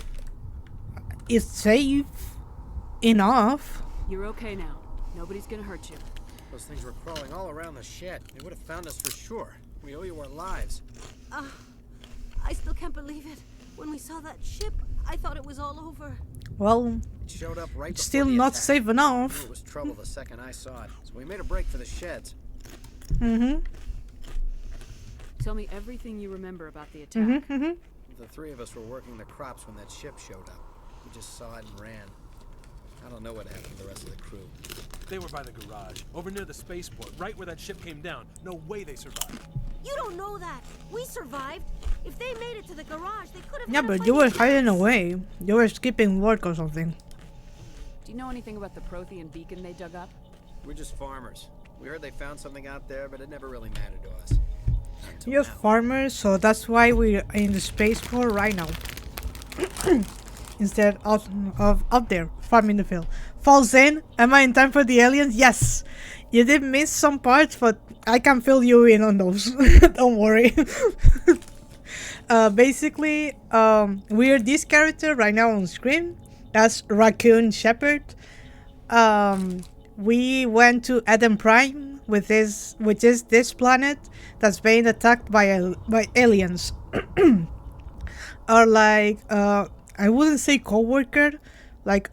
It's safe enough. You're okay now. Nobody's gonna hurt you. Those things were crawling all around the shed. They would have found us for sure. We owe you our lives. I still can't believe it. When we saw that ship, I thought it was all over. Well, It showed up right it's before still the not attack. safe I enough. knew it was trouble the second I saw it. So we made a break for the sheds. Mm-hmm. Tell me everything you remember about the attack. Mm-hmm. The three of us were working the crops when that ship showed up. We just saw it and ran. I don't know what happened to the rest of the crew. They were by the garage, over near the spaceport, right where that ship came down. No way they survived. You don't know that. We survived. If they made it to the garage, they could have. Yeah, but you were hiding away. You were skipping work or something. Do you know anything about the Prothean beacon they dug up? We're just farmers. We heard they found something out there, but it never really mattered to us. You're farmers, so that's why we're in the spaceport right now. Instead of up there, farming the field. Falls in. Am I in time for the aliens? Yes. You did miss some parts, but I can fill you in on those. Don't worry. Basically, we're this character right now on screen. That's Raccoon Shepherd. We went to Eden Prime, which is this planet that's being attacked by aliens. Or like, I wouldn't say co-worker, like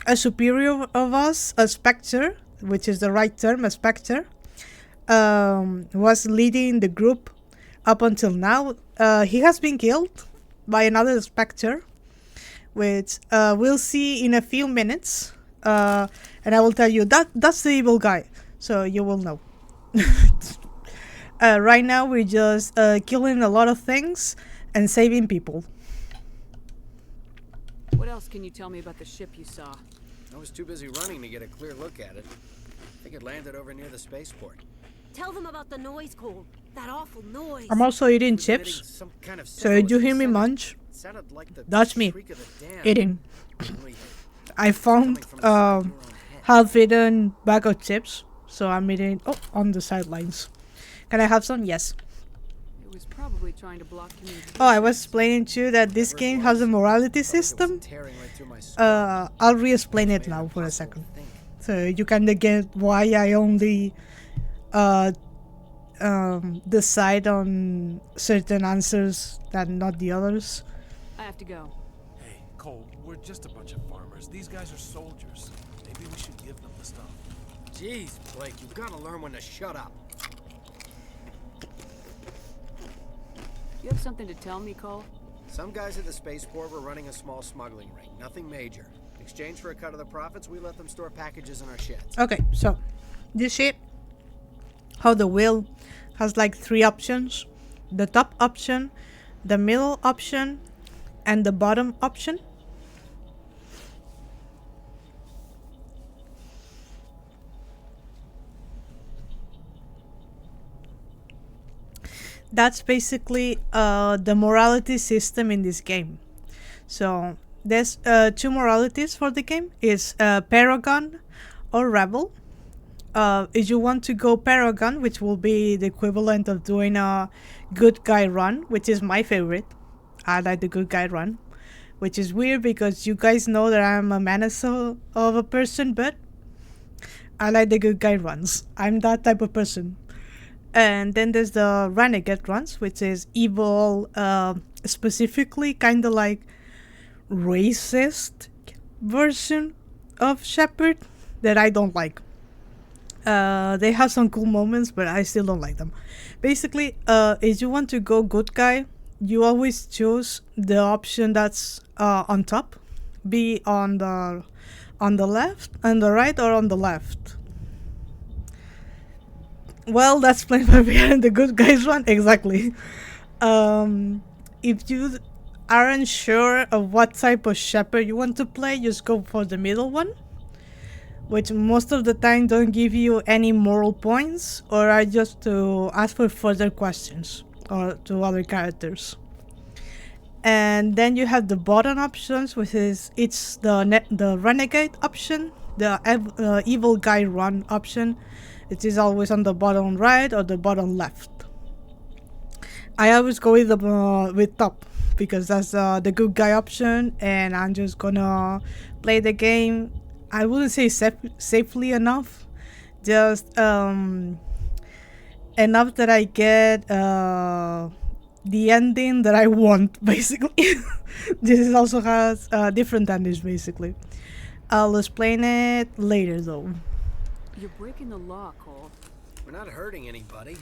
a superior of us, a Spectre, which is the right term, a Spectre, was leading the group up until now. He has been killed by another Spectre, which we'll see in a few minutes, and I will tell you that's the evil guy, so you will know. Right now we're just killing a lot of things and saving people. What else can you tell me about the ship you saw? I was too busy running to get a clear look at it. I think it landed over near the spaceport. Tell them about the noise, Cole. That awful noise. I'm also eating chips. So did you hear me munch? That's me eating. I found half-eaten bag of chips, so I'm eating. Oh, on the sidelines. Can I have some? Yes. It was probably trying to block communication. Oh, I was explaining too that this game has a morality system. I'll re-explain it now for a second, so you can get why I only decide on certain answers and not the others. I have to go. Hey, Cole, we're just a bunch of farmers. These guys are soldiers. Maybe we should give them the stuff. Jeez, Blake, you've got to learn when to shut up. You have something to tell me, Cole? Some guys at the spaceport were running a small smuggling ring. Nothing major. In exchange for a cut of the profits, we let them store packages in our sheds. Okay, so this ship how the wheel has like 3 options: the top option, the middle option, and the bottom option. That's basically the morality system in this game. So there's 2 moralities for the game. It's Paragon or Rebel. If you want to go Paragon, which will be the equivalent of doing a good guy run, which is my favorite. I like the good guy run, which is weird because you guys know that I'm a menace of a person, but I like the good guy runs. I'm that type of person. And then there's the renegade runs, which is evil, specifically kind of like racist version of Shepard that I don't like. They have some cool moments, but I still don't like them. Basically, if you want to go good guy, you always choose the option that's on top, be on the left, on the right, or on the left. Well, that's playing Barbarian, the good guys one, exactly. If you aren't sure of what type of Shepherd you want to play, just go for the middle one, which most of the time don't give you any moral points or are just to ask for further questions or to other characters. And then you have the bottom options, which is it's the renegade option, the evil guy run option. It is always on the bottom right or the bottom left. I always go with top because that's the good guy option, and I'm just gonna play the game. I wouldn't say safely enough, just enough that I get the ending that I want, basically. This also has different endings, basically. I'll explain it later, though. You're breaking the law, Cole. We're not hurting anybody.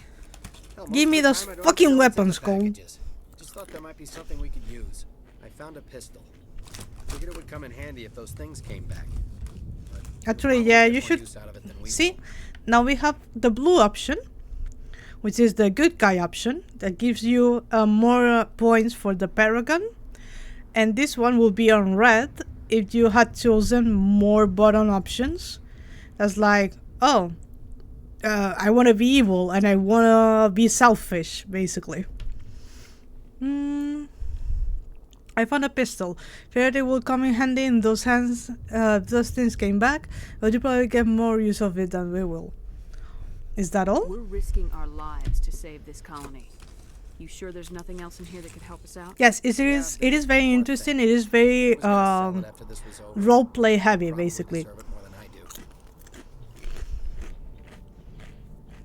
Hell, Give me those fucking weapons, Cole. Just thought there might be something we could use. I found a pistol. Figured it would come in handy if those things came back. Actually, yeah, you should see. Now we have the blue option, which is the good guy option that gives you more points for the Paragon, and this one will be on red if you had chosen more bottom options. That's like, oh, I want to be evil and I want to be selfish, basically. I found a pistol. Figured it will come in handy in those hands. Those things came back, but you probably get more use of it than we will. Is that all? We're risking our lives to save this colony. You sure there's nothing else in here that could help us out? Yes, it is. It is very interesting. It is very role play heavy, basically.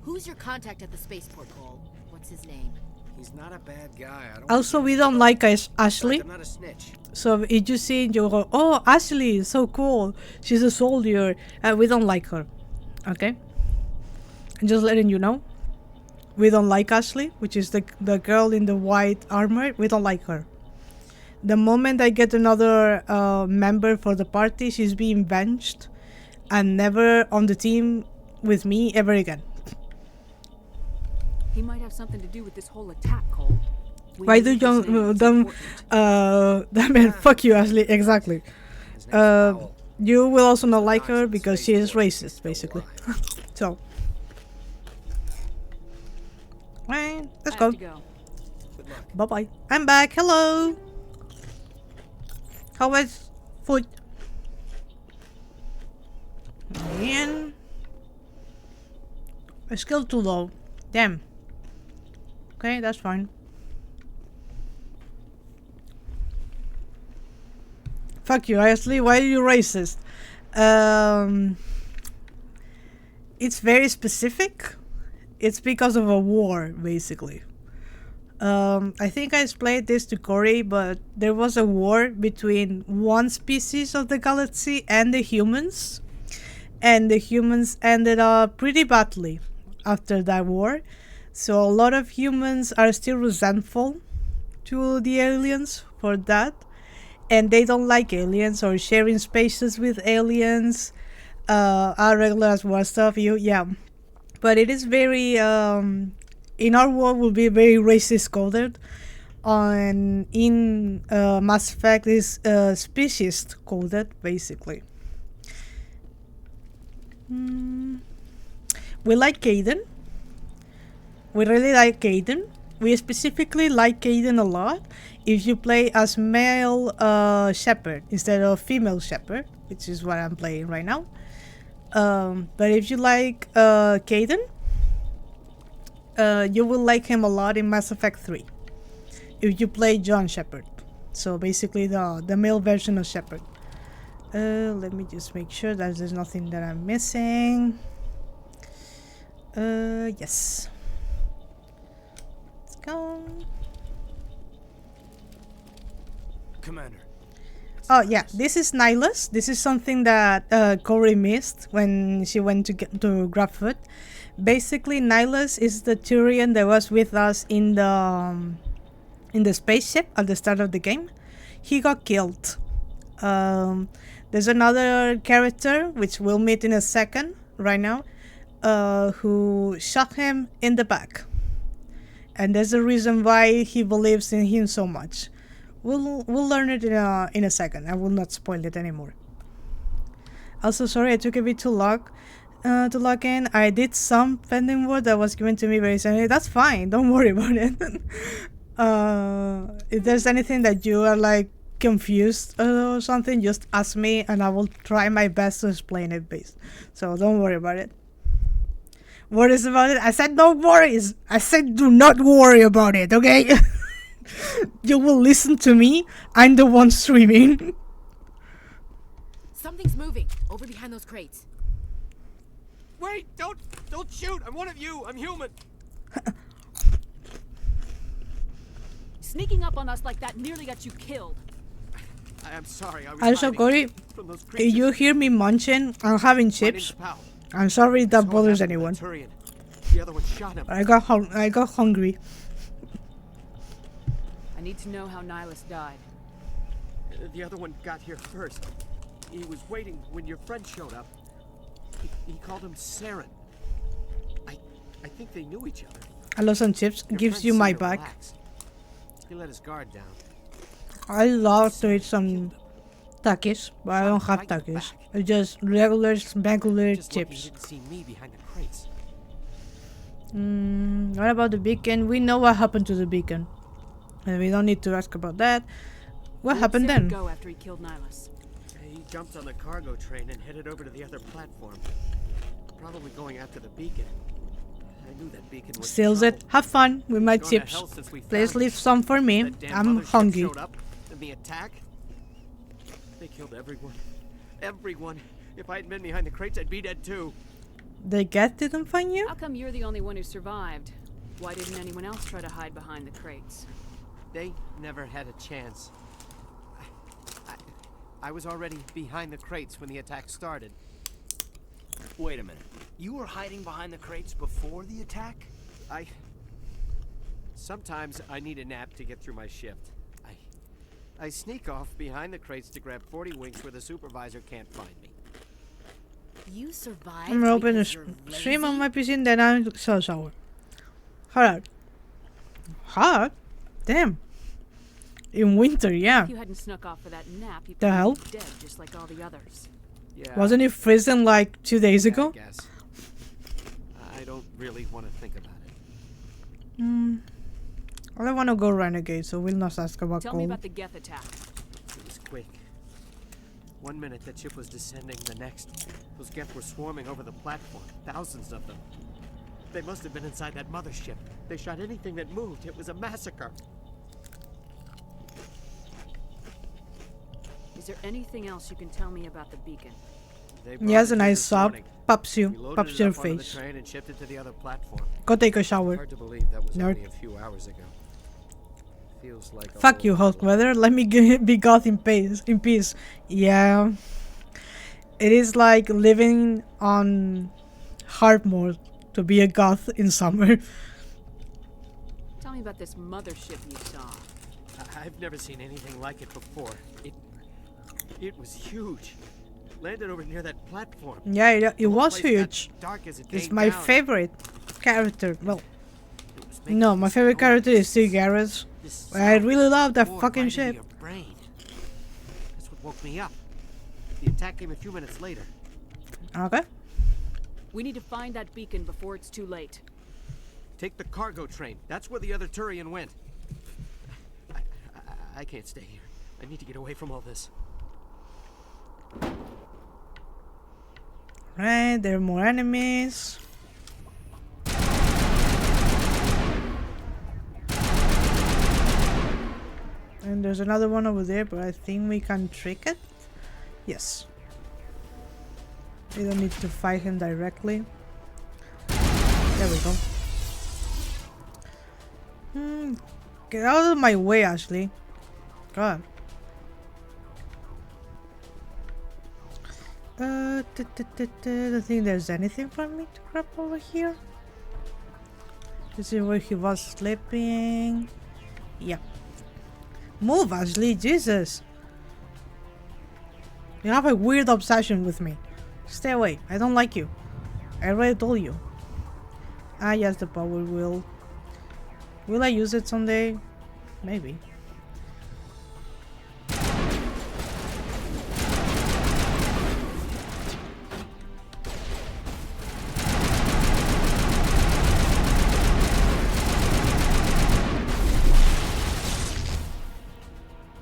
Who's your contact at the spaceport, Cole? What's his name? He's not a bad guy. Also, we don't like Ashley. I'm not a snitch. So if you see, you go, oh, Ashley is so cool. She's a soldier. We don't like her. Okay? I'm just letting you know. We don't like Ashley, which is the girl in the white armor. We don't like her. The moment I get another member for the party, she's being benched and never on the team with me ever again. He might have something to do with this whole attack, Cole. Why do you damn it, fuck you, Ashley, exactly. You will also not like her because she is racist, basically. So. Right, let's go. Bye-bye. I'm back, hello! How was food? Man. A skill too low. Damn. Okay, that's fine. Fuck you, Ashley. Why are you racist? It's very specific. It's because of a war, basically. I think I explained this to Corey, but there was a war between one species of the galaxy and the humans. And the humans ended up pretty badly after that war. So a lot of humans are still resentful to the aliens for that. And they don't like aliens or sharing spaces with aliens. Regular as war stuff. but it is very in our world will be very racist coded. On in Mass Effect is species coded basically. We like Caden. We really like Caden. We specifically like Caden a lot if you play as male shepherd instead of female shepherd, which is what I'm playing right now. But if you like Caden, you will like him a lot in Mass Effect 3 if you play John Shepard. So basically the male version of Shepard. Let me just make sure that there's nothing that I'm missing. Yes. Let's go. Commander. Oh yeah, this is Nihilus. This is something that Corey missed when she went to grab food. Basically, Nihilus is the Turian that was with us in the spaceship at the start of the game. He got killed. There's another character which we'll meet in a second right now, who shot him in the back, and there's a reason why he believes in him so much. We'll learn it in a second. I will not spoil it anymore. Also, sorry I took a bit too long to log in. I did some pending work that was given to me very suddenly. That's fine. Don't worry about it. If there's anything that you are like confused or something, just ask me and I will try my best to explain it best. So don't worry about it. Worries about it? I said no worries. I said do not worry about it, okay? You will listen to me. I'm the one streaming. Something's moving over behind those crates. Wait! Don't shoot! I'm one of you! I'm human! Sneaking up on us like that nearly got you killed. I'm sorry, I was Also, Corey, if you hear me munching and having chips, I'm sorry if that bothers anyone. The other one shot him. I got hungry. I need to know how Nihilus died. The other one got here first. He was waiting when your friend showed up. He called him Saren. I think they knew each other. I love some chips. Gives you my back. He let his guard down. I love to eat some takis, but I don't have takis. It's just regular chips. Didn't see me behind the crates. What about the beacon? We know what happened to the beacon, and we don't need to ask about that. What happened then? Go after he killed Nihilus. He jumped on the cargo train and headed over to the other platform. Probably going after the beacon. I knew that beacon was Steals it. Have fun with my chips. Please leave some for me. I'm hungry. And the attack? They killed everyone. Everyone. If I hadn't been behind the crates, I'd be dead too. The gas didn't find you? How come you're the only one who survived? Why didn't anyone else try to hide behind the crates? They never had a chance. I was already behind the crates when the attack started. Wait a minute. You were hiding behind the crates before the attack? Sometimes I need a nap to get through my shift. I sneak off behind the crates to grab 40 winks where the supervisor can't find me. You survived. I'm gonna open a stream on my PC and then I'm so sour. Hard. Hard? Damn. In winter, yeah. If you hadn't snuck off for that nap, you'd The hell? be dead just like all the others. Yeah. Wasn't it freezing like 2 days ago? I guess. I don't really want to think about it. I don't want to go renegade, so we'll not ask about Tell gold. me about the Geth attack. It was quick. 1 minute that ship was descending, the next, those Geth were swarming over the platform. Thousands of them. They must have been inside that mothership. They shot anything that moved. It was a massacre. Is there anything else you can tell me about the beacon? He has a nice sob. Pops your face. The train and shipped it to the other platform. Go take a shower. Hard to believe that was Nerd. only a few hours ago. Feels like Fuck you, Hulk weather. Let me be goth in peace. Yeah. It is like living on hard mode to be a goth in summer. Tell me about this mothership you saw. I've never seen anything like it before. It was huge. Landed over near that platform. Yeah, it The whole was place got huge. dark as it It's came my down. favorite character. Well, no, my favorite character is still GARRUS. I really love that Bored fucking right into ship. your brain. That's what woke me up. The attack came a few minutes later. Okay. We need to find that beacon before it's too late. Take the cargo train. That's where the other Turian went. I can't stay here. I need to get away from all this. Right, there are more enemies. And there's another one over there, but I think we can trick it. Yes. We don't need to fight him directly. There we go. Get out of my way, Ashley. God. I don't think there's anything for me to grab over here. This is where he was sleeping. Yeah. Move, Ashley, Jesus. You have a weird obsession with me. Stay away. I don't like you. I already told you. Ah, yes, the power wheel. Will I use it someday? Maybe.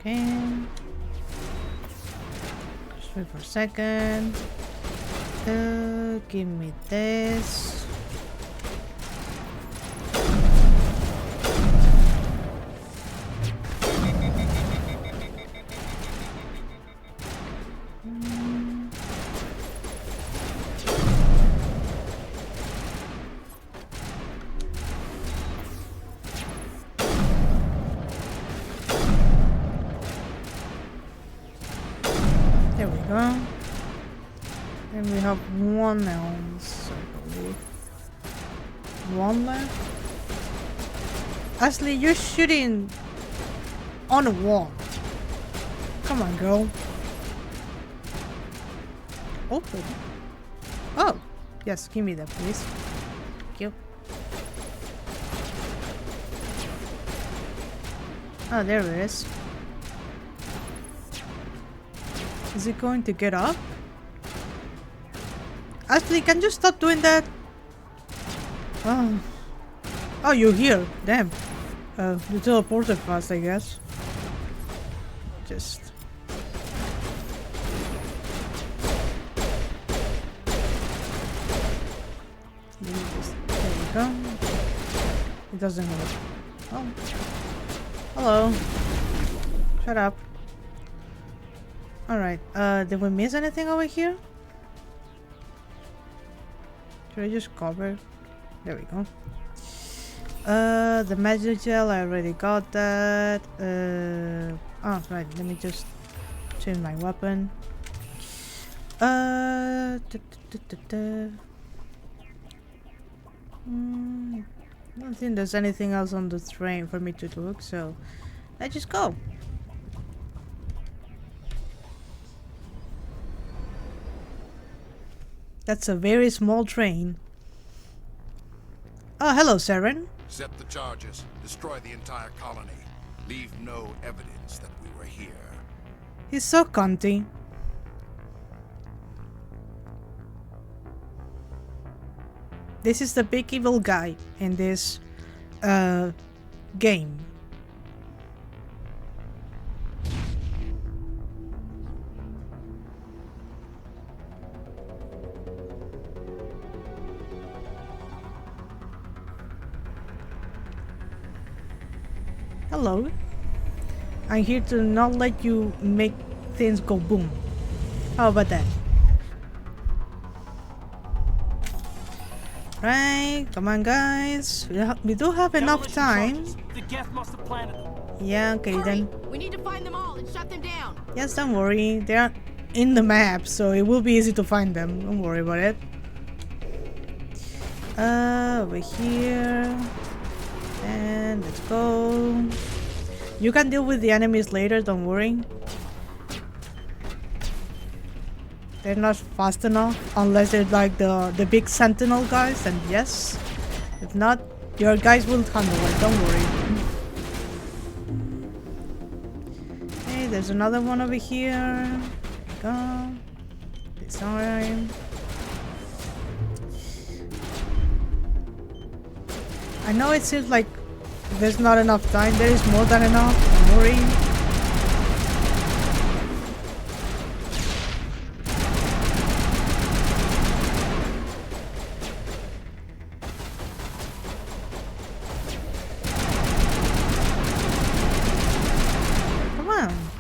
Okay. Just wait for a second. Give me this. There we go. And we have one else, I believe. One left. Ashley, you're shooting on a wall. Come on, girl. Open. Oh, yes, give me that, please. Thank you. Oh, there it is. Is it going to get up? Ashley, can you stop doing that? Oh, oh, you're here. Damn. You teleported fast, I guess. Just. There we go. It doesn't work. Oh. Hello. Shut up. Alright, did we miss anything over here? Should I just cover? There we go. The magic gel, I already got that. Oh, right, let me just change my weapon. I don't think there's anything else on the train for me to look, so let's just go. That's a very small train. Oh, hello, Saren. Set the charges. Destroy the entire colony. Leave no evidence that we were here. He's so cunty. This is the big evil guy in this game. Hello. I'm here to not let you make things go boom. How about that? Right, come on guys. We do have enough time. The Geth must have planted them. Yeah, okay then. We need to find them all and shut them down. Yes, don't worry. They are in the map, so it will be easy to find them. Don't worry about it. Over here. And let's go. You can deal with the enemies later, don't worry. they're not fast enough unless they're like the big sentinel guys, and yes. If not, your guys will handle it, don't worry. Okay, there's another one over here. Go. This arm. I know it seems like there's not enough time. There is more than enough, don't worry.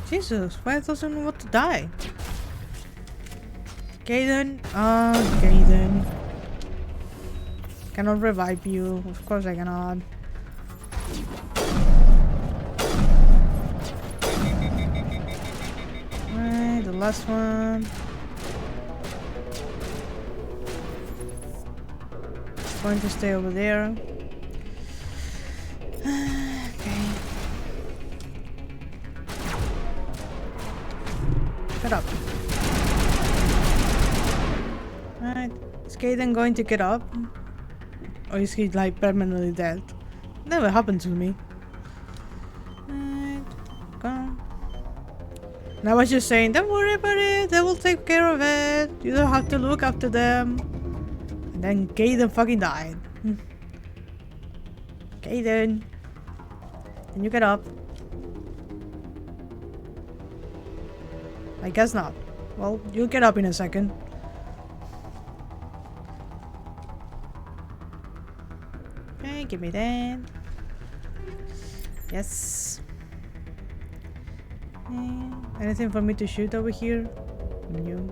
Jesus, why doesn't want to die? Gaiden? Oh, Gaiden. Cannot revive you. Of course I cannot. Alright, the last one. It's going to stay over there. Get up. Alright. Is Gaiden going to get up? Or is he like permanently dead? Never happened to me. Alright. Go. And I was just saying, don't worry about it, they will take care of it. You don't have to look after them. And then Gaiden fucking died. Gaiden. Can you get up? I guess not. Well, you'll get up in a second. Okay, give me that. Yes. Okay. Anything for me to shoot over here? No.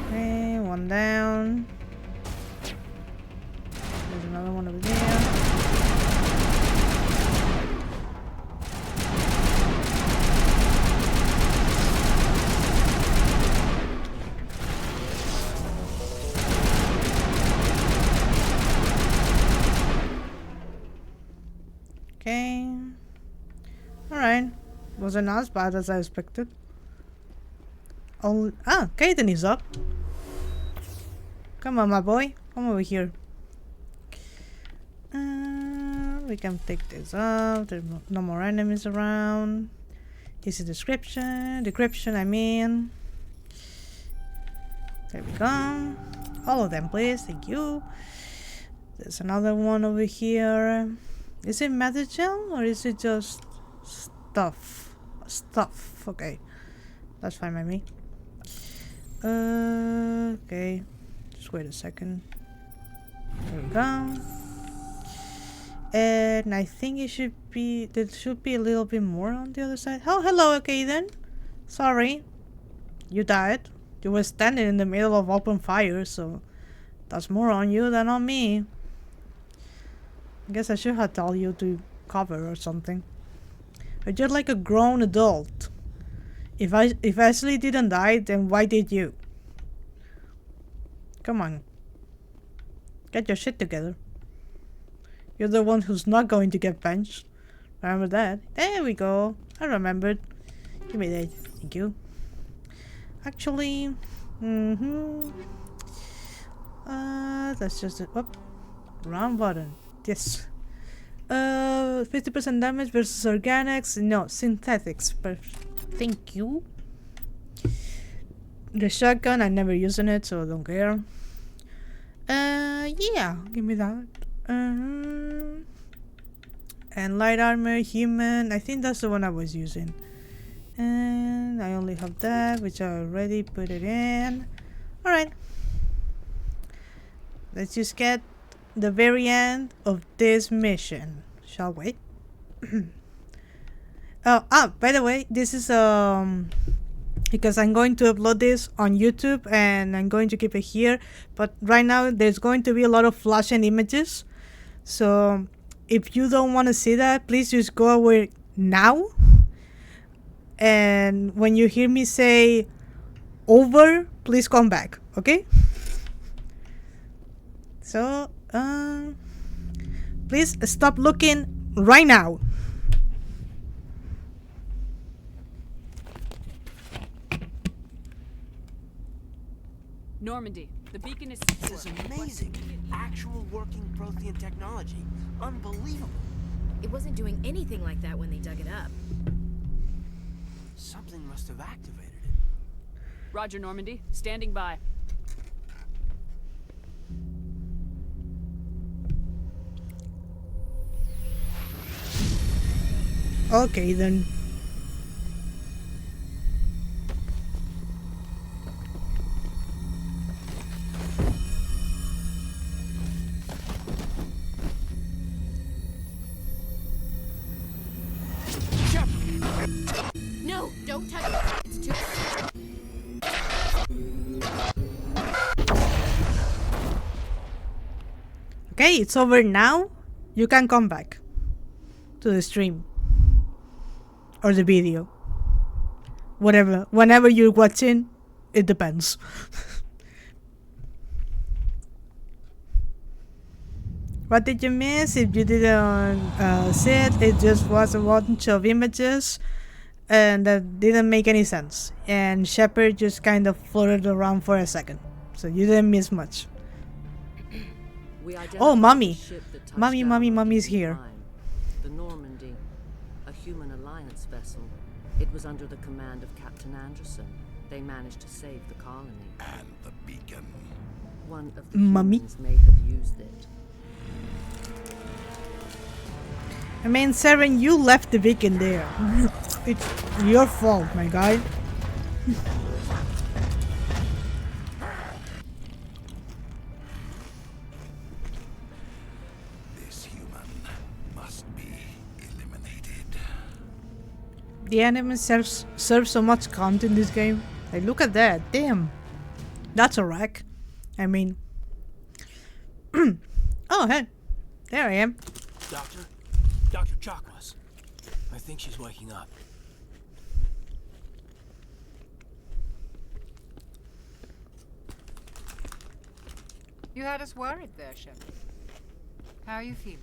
Okay, one down. There's another one over there. Okay. Alright. Wasn't as bad as I expected. Oh, Gaiden is up. Come on, my boy. Come over here. We can take this out. There's no more enemies around. This is description. Decryption, I mean. There we go. All of them, please. Thank you. There's another one over here. Is it Medicel or is it just stuff? Stuff. Okay. That's fine by me. Okay. Just wait a second. There we go. And I think it should be, there should be a little bit more on the other side. Oh, hello, okay then. Sorry. You died. You were standing in the middle of open fire, so that's more on you than on me. I guess I should have told you to cover or something. But you're like a grown adult. If Ashley didn't die, then why did you? Come on. Get your shit together. You're the one who's not going to get benched. Remember that? There we go. I remembered. Give me that. Thank you. Actually, that's just it. Whoop. Wrong button. Yes. 50% damage versus organics. No, synthetics. Thank you. The shotgun, I'm never using it, so I don't care. Yeah, give me that. And light armor, human. I think that's the one I was using. And I only have that, which I already put it in. Alright. Let's just get the very end of this mission, shall we? By the way, this is because I'm going to upload this on YouTube and I'm going to keep it here, but right now there's going to be a lot of flashing images, so if you don't want to see that, please just go away now, and when you hear me say over, please come back, okay? So please stop looking right now. Normandy, the beacon is This is amazing. Actual working Prothean technology. Unbelievable. It wasn't doing anything like that when they dug it up. Something must have activated it. Roger, Normandy. Standing by. Okay, then. No, don't touch it. It's too. Okay, it's over now. You can come back to the stream or the video. Whatever. Whenever you're watching, it depends. What did you miss? If you didn't see it just was a bunch of images and that didn't make any sense. And Shepard just kind of floated around for a second. So you didn't miss much. Oh, Mommy! Mommy's here. The Normandy, a human alliance vessel. It was under the command of Captain Anderson. They managed to save the colony. And the beacon. One of the Mommy? humans may have used it. I mean, Saren, you left the beacon there. It's your fault, my guy. This human must be eliminated. The enemy serves so much content in this game. Like, look at that. Damn. That's a wreck. I mean... oh, hey. There I am. Doctor? Dr. Chakwas. I think she's waking up. You had us worried there, Shepard. How are you feeling?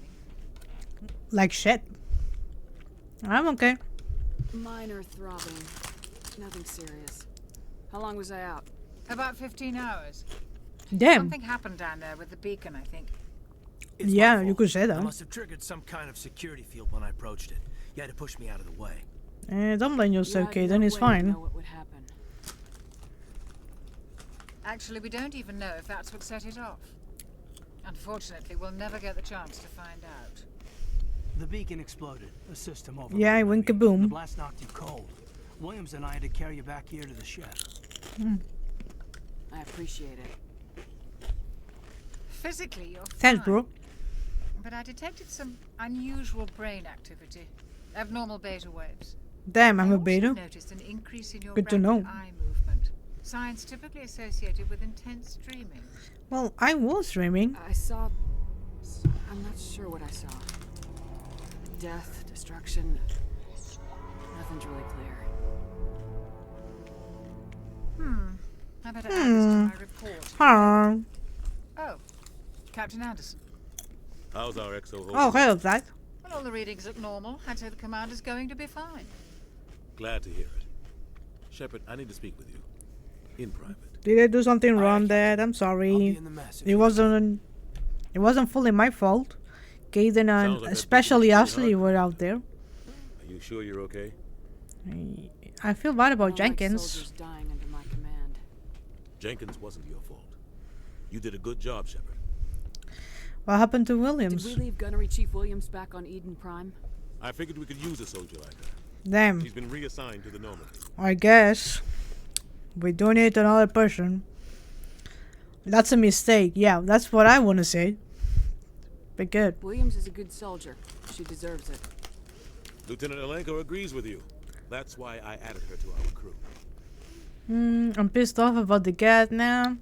Like shit. I'm okay. Minor throbbing. Nothing serious. How long was I out? About 15 hours. Damn. Something happened down there with the beacon, I think. It's yeah, my you fault. could say I that. must have triggered some kind of security field when I approached it. You had to push me out of the way. Don't blame yourself, You had Kaden. no It's way to fine. know what would happen. Actually, we don't even know if that's what set it off. Unfortunately, we'll never get the chance to find out. The beacon exploded. The system over. Yeah, I went The kaboom. blast knocked you cold. Williams and I had to carry you back here to the ship. I appreciate it. Physically, you're Thanks, fine. bro. But I detected some unusual brain activity. Abnormal beta waves. Damn, I'm I a also beta. noticed an increase in your Good to rapid know. eye movement. Signs typically associated with intense dreaming. Well, I was streaming. I saw... I'm not sure what I saw. Death, destruction... Nothing's really clear. I better add this to my report. Huh. Oh, Captain Anderson. How's our exo holding? Oh, hell, that. Well, all the readings look normal. I'd say the commander's going to be fine. Glad to hear it. Shepard, I need to speak with you. In private. Did I do something wrong, Dad? I'm sorry. It wasn't fully my fault. Kaden and like especially Ashley were out there. Are you sure you're okay? I feel bad about I don't like Jenkins. soldiers dying under my command. Jenkins wasn't your fault. You did a good job, Shepard. What happened to Williams? Did we leave Gunnery Chief Williams back on Eden Prime? I figured we could use a soldier like her. Damn. She's been reassigned to the Normandy. I guess. We don't need another person. That's a mistake. Yeah, that's what I want to say. But good. Williams is a good soldier. She deserves it. Lieutenant Alenko agrees with you. That's why I added her to our crew. I'm pissed off about the cat now.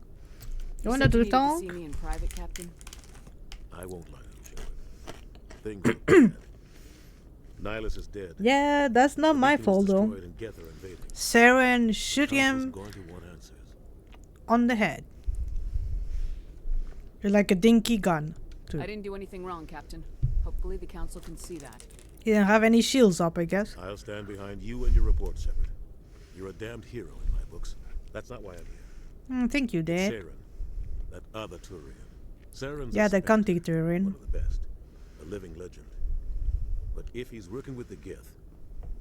You wanna said do you the needed to talk? see me in private, Captain? I won't lie to you, Shepard. Things look bad. Nihilus is dead. Yeah, that's not my fault though. Destroyed and Geth are invading. Saren shoot Council's him going to want answers. on the head. You're like a dinky gun. Too. I didn't do anything wrong, Captain. Hopefully the Council can see that. He didn't have any shields up, I guess. I'll stand behind you and your report, Shepard. You're a damned hero in my books. That's not why I'm here. Thank you, Dad. Saren, That other Turian. Saren's Yeah, a the specter, Conti Turian. one of the best. A living legend. But if he's working with the Geth,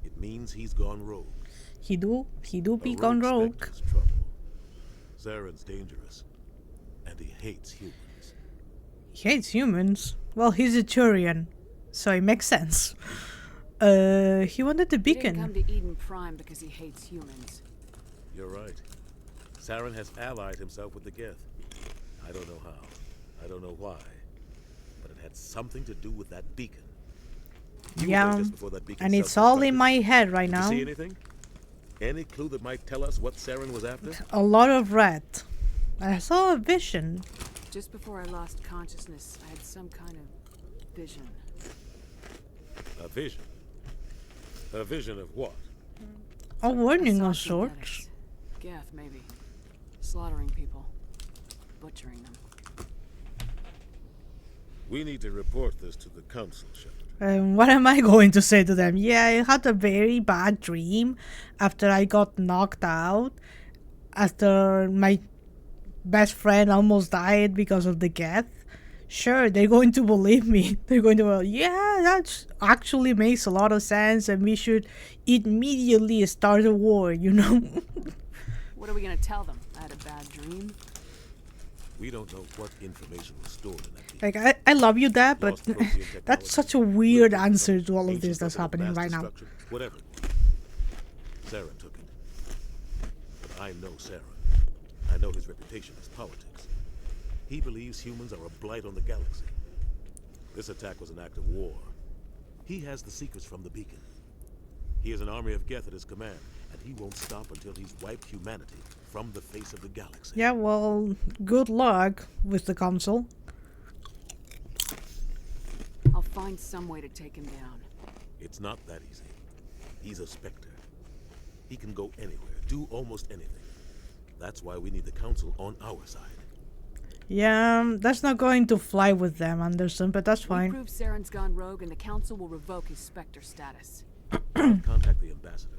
it means he's gone rogue. He do be A gone rogue. specter's trouble. Saren's dangerous. And he hates humans. He hates humans. Well, he's a Turian, so it makes sense. He wanted the He didn't beacon. come to Eden Prime because he hates humans. You're right. Saren has allied himself with the Geth. I don't know how. I don't know why. But it had something to do with that beacon. You were there Yeah, just before that beacon and it's all in my head right Did now. you see anything? Any clue that might tell us what Saren was after? A lot of red. I saw a vision. Just before I lost consciousness, I had some kind of vision. A vision? A vision of what? A warning I of saw sorts. synthetics. Geth, maybe. Slaughtering people. Butchering them. We need to report this to the council, Shepard. What am I going to say to them? Yeah, I had a very bad dream after I got knocked out. After my best friend almost died because of the Geth. Sure, they're going to believe me. They're going to go, yeah, that actually makes a lot of sense and we should immediately start a war, you know? What are we gonna tell them? I had a bad dream? We don't know what information was stored in that. Like, I love you, Dad, but that's such a weird answer to all of this that's happening right now. Whatever. Saren took it. But I know Saren. I know his reputation as politics. He believes humans are a blight on the galaxy. This attack was an act of war. He has the secrets from the beacon. He has an army of Geth at his command, and he won't stop until he's wiped humanity from the face of the galaxy. Yeah, well, good luck with the council. I'll find some way to take him down. It's not that easy. He's a specter. He can go anywhere, do almost anything. That's why we need the council on our side. Yeah, that's not going to fly with them, Anderson, but that's We fine. prove Saren's gone rogue and the council will revoke his Spectre status. I'll contact the ambassador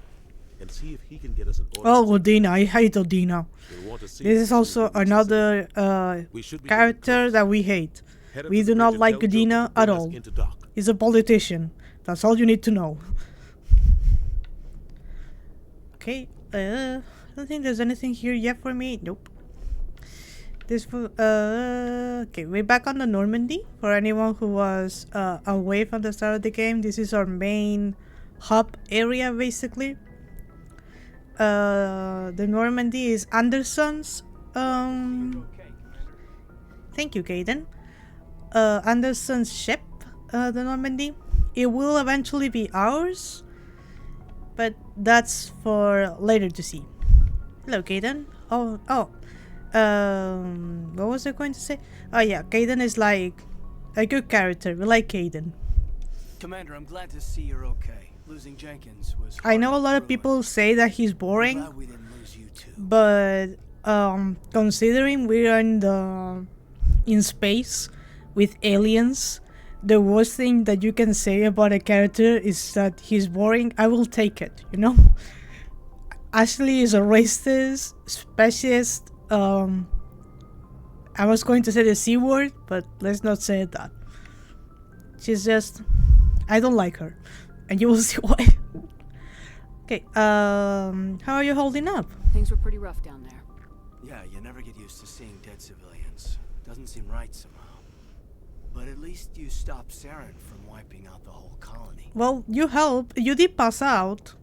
and see if he can get us an order. Oh, Odina, I hate Odina. We'll want to see This is also another character that we hate. We do not like Odina at all. He's a politician. That's all you need to know. Okay, I don't think there's anything here yet for me. Nope. This okay, we're back on the Normandy. For anyone who was away from the start of the game, this is our main hub area, basically. The Normandy is Anderson's. Thank you, Caden. Anderson's ship, the Normandy. It will eventually be ours, but that's for later to see. Hello, Caden. What was I going to say? Oh yeah, Caden is like a good character. We like Caden. Commander, I'm glad to see you're okay. Losing Jenkins was I know a lot of people say that he's boring, glad we didn't lose you too. but considering we're in space with aliens, the worst thing that you can say about a character is that he's boring. I will take it, you know? Ashley is a racist, speciest, I was going to say the C word, but let's not say that. She's just, I don't like her, and you will see why. Okay, how are you holding up? Things were pretty rough down there. Yeah, you never get used to seeing dead civilians. Doesn't seem right somehow. But at least you stopped Saren from wiping out the whole colony. Well, you helped. You did pass out,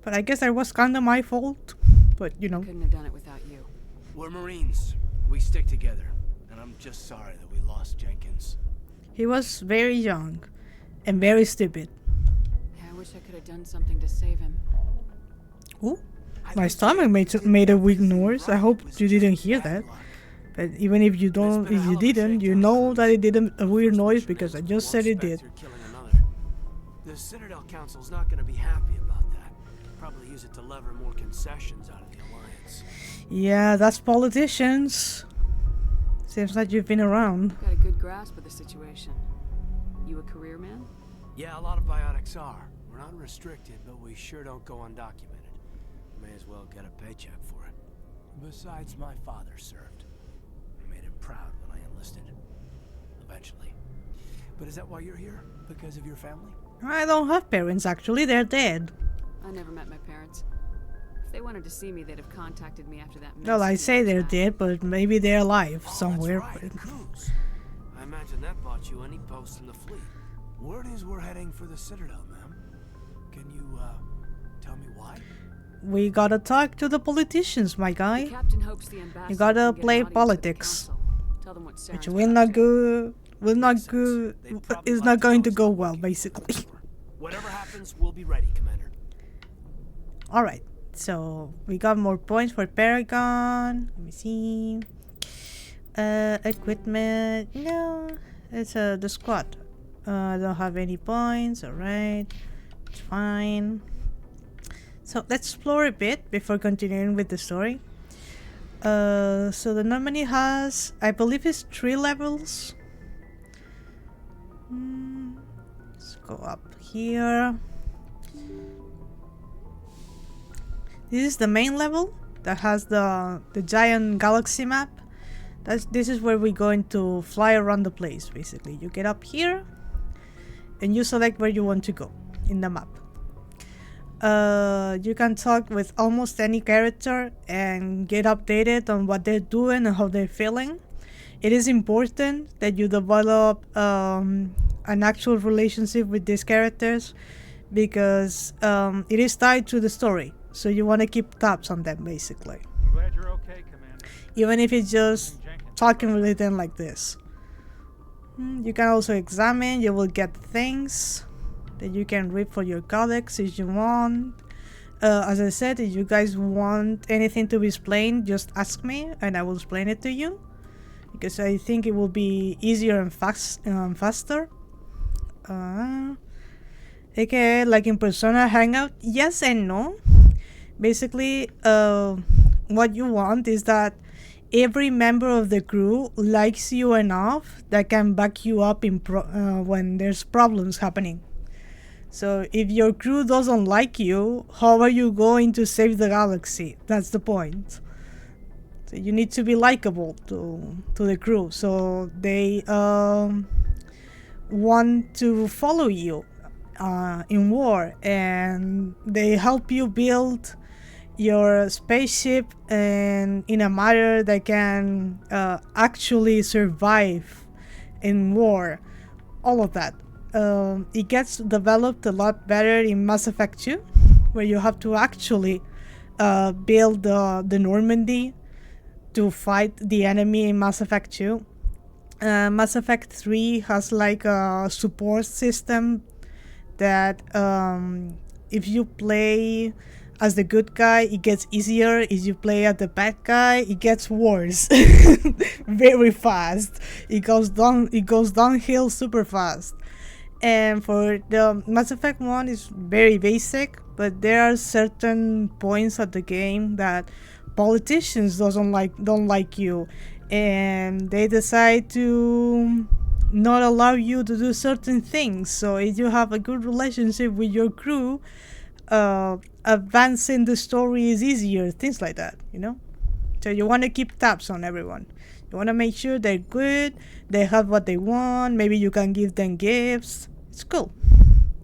but I guess that was kind of my fault. But you know, Couldn't have done it without you. We're Marines. We stick together. And I'm just sorry that we lost Jenkins. he was very young and very stupid. Yeah, I wish I could have done something to save him. Ooh, my stomach made a weird noise. I hope you didn't hear that. But even if you don't, if you didn't, you know that it did a weird noise because I just said it did. The Citadel Council's not going to be happy about that. Probably use it to lever more concessions out of the Alliance. Yeah, that's politicians. Seems like you've been around. Got a good grasp of the situation. You a career man? Yeah, a lot of biotics are. We're not restricted, but we sure don't go undocumented. May as well get a paycheck for it. Besides, my father served. I made him proud when I enlisted. Eventually. But is that why you're here? Because of your family? I don't have parents, actually. They're dead. I never met my parents. If they wanted to see me, they'd have contacted me after that. Well, I say they're dead, but maybe they're alive somewhere. I imagine that bought you any post in the fleet. Word is we're heading for the Citadel, ma'am. Can you, tell me why? We gotta talk to the politicians, my guy. The captain hopes the ambassador You gotta can get play an audience with the politics. council. Tell them what Which Saren's will not go... Will not go... Is not going to go well, basically. Whatever happens, we'll be ready, Commander. Alright, so we got more points for Paragon. Let me see. Equipment. No, it's the squad. I don't have any points. Alright, it's fine. So let's explore a bit before continuing with the story. So the Normandy has, I believe, it's 3 levels. Let's go up here. This is the main level that has the giant galaxy map. This is where we're going to fly around the place, basically. You get up here and you select where you want to go in the map. You can talk with almost any character and get updated on what they're doing and how they're feeling. It is important that you develop an actual relationship with these characters because it is tied to the story. So you want to keep tabs on them, basically. I'm glad you're okay, Commander. Even if it's just talking with them like this. You can also examine. You will get things that you can read for your codex if you want. As I said, if you guys want anything to be explained, just ask me and I will explain it to you. Because I think it will be easier and faster. AKA like in Persona Hangout, yes and no. Basically, what you want is that every member of the crew likes you enough that can back you up in when there's problems happening. So if your crew doesn't like you, how are you going to save the galaxy? That's the point. So you need to be likable to the crew, so they want to follow you in war, and they help you build your spaceship and in a manner that can actually survive in war. All of that. It gets developed a lot better in Mass Effect 2, where you have to actually build the Normandy to fight the enemy in Mass Effect 2. Mass Effect 3 has like a support system that if you play as the good guy, it gets easier. If you play as the bad guy, it gets worse very fast. It goes downhill super fast. And for the Mass Effect 1 is very basic, but there are certain points of the game that politicians don't like you, and they decide to not allow you to do certain things. So if you have a good relationship with your crew, advancing the story is easier, things like that, you know? So you want to keep tabs on everyone. You want to make sure they're good, they have what they want, maybe you can give them gifts. It's cool.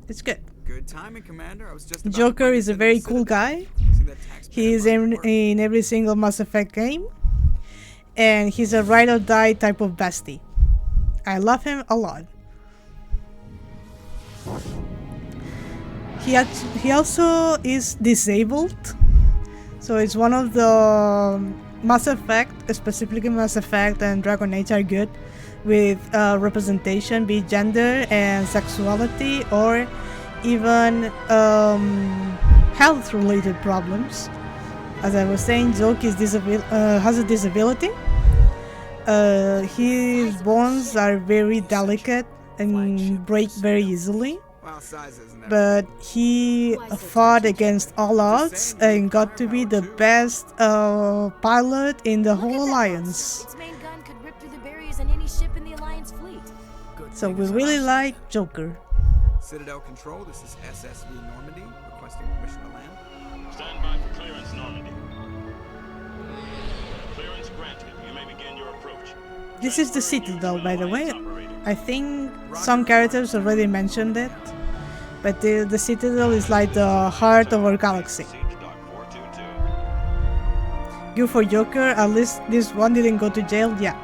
It's good. Good timing, Commander. I was just about Joker is a very cool guy. He's in every single Mass Effect game. And he's a ride or die type of bestie. I love him a lot. He also is disabled. So it's one of the Mass Effect, specifically Mass Effect and Dragon Age are good with representation, be it gender and sexuality, or even health-related problems. As I was saying, Joke is has a disability. His bones are very delicate and break very easily. But he fought against all odds and got to be the best pilot in the whole Alliance. Its main gun could rip through the barriers in any ship in the Alliance fleet. So we really like Joker. Citadel Control, this is SSV Normandy, requesting permission to land. Stand by for clearance, Normandy. Clearance granted. You may begin your approach. This is the Citadel, by the way. I think some characters already mentioned it, but the Citadel is like the heart of our galaxy. Good for Joker, at least this one didn't go to jail, yeah.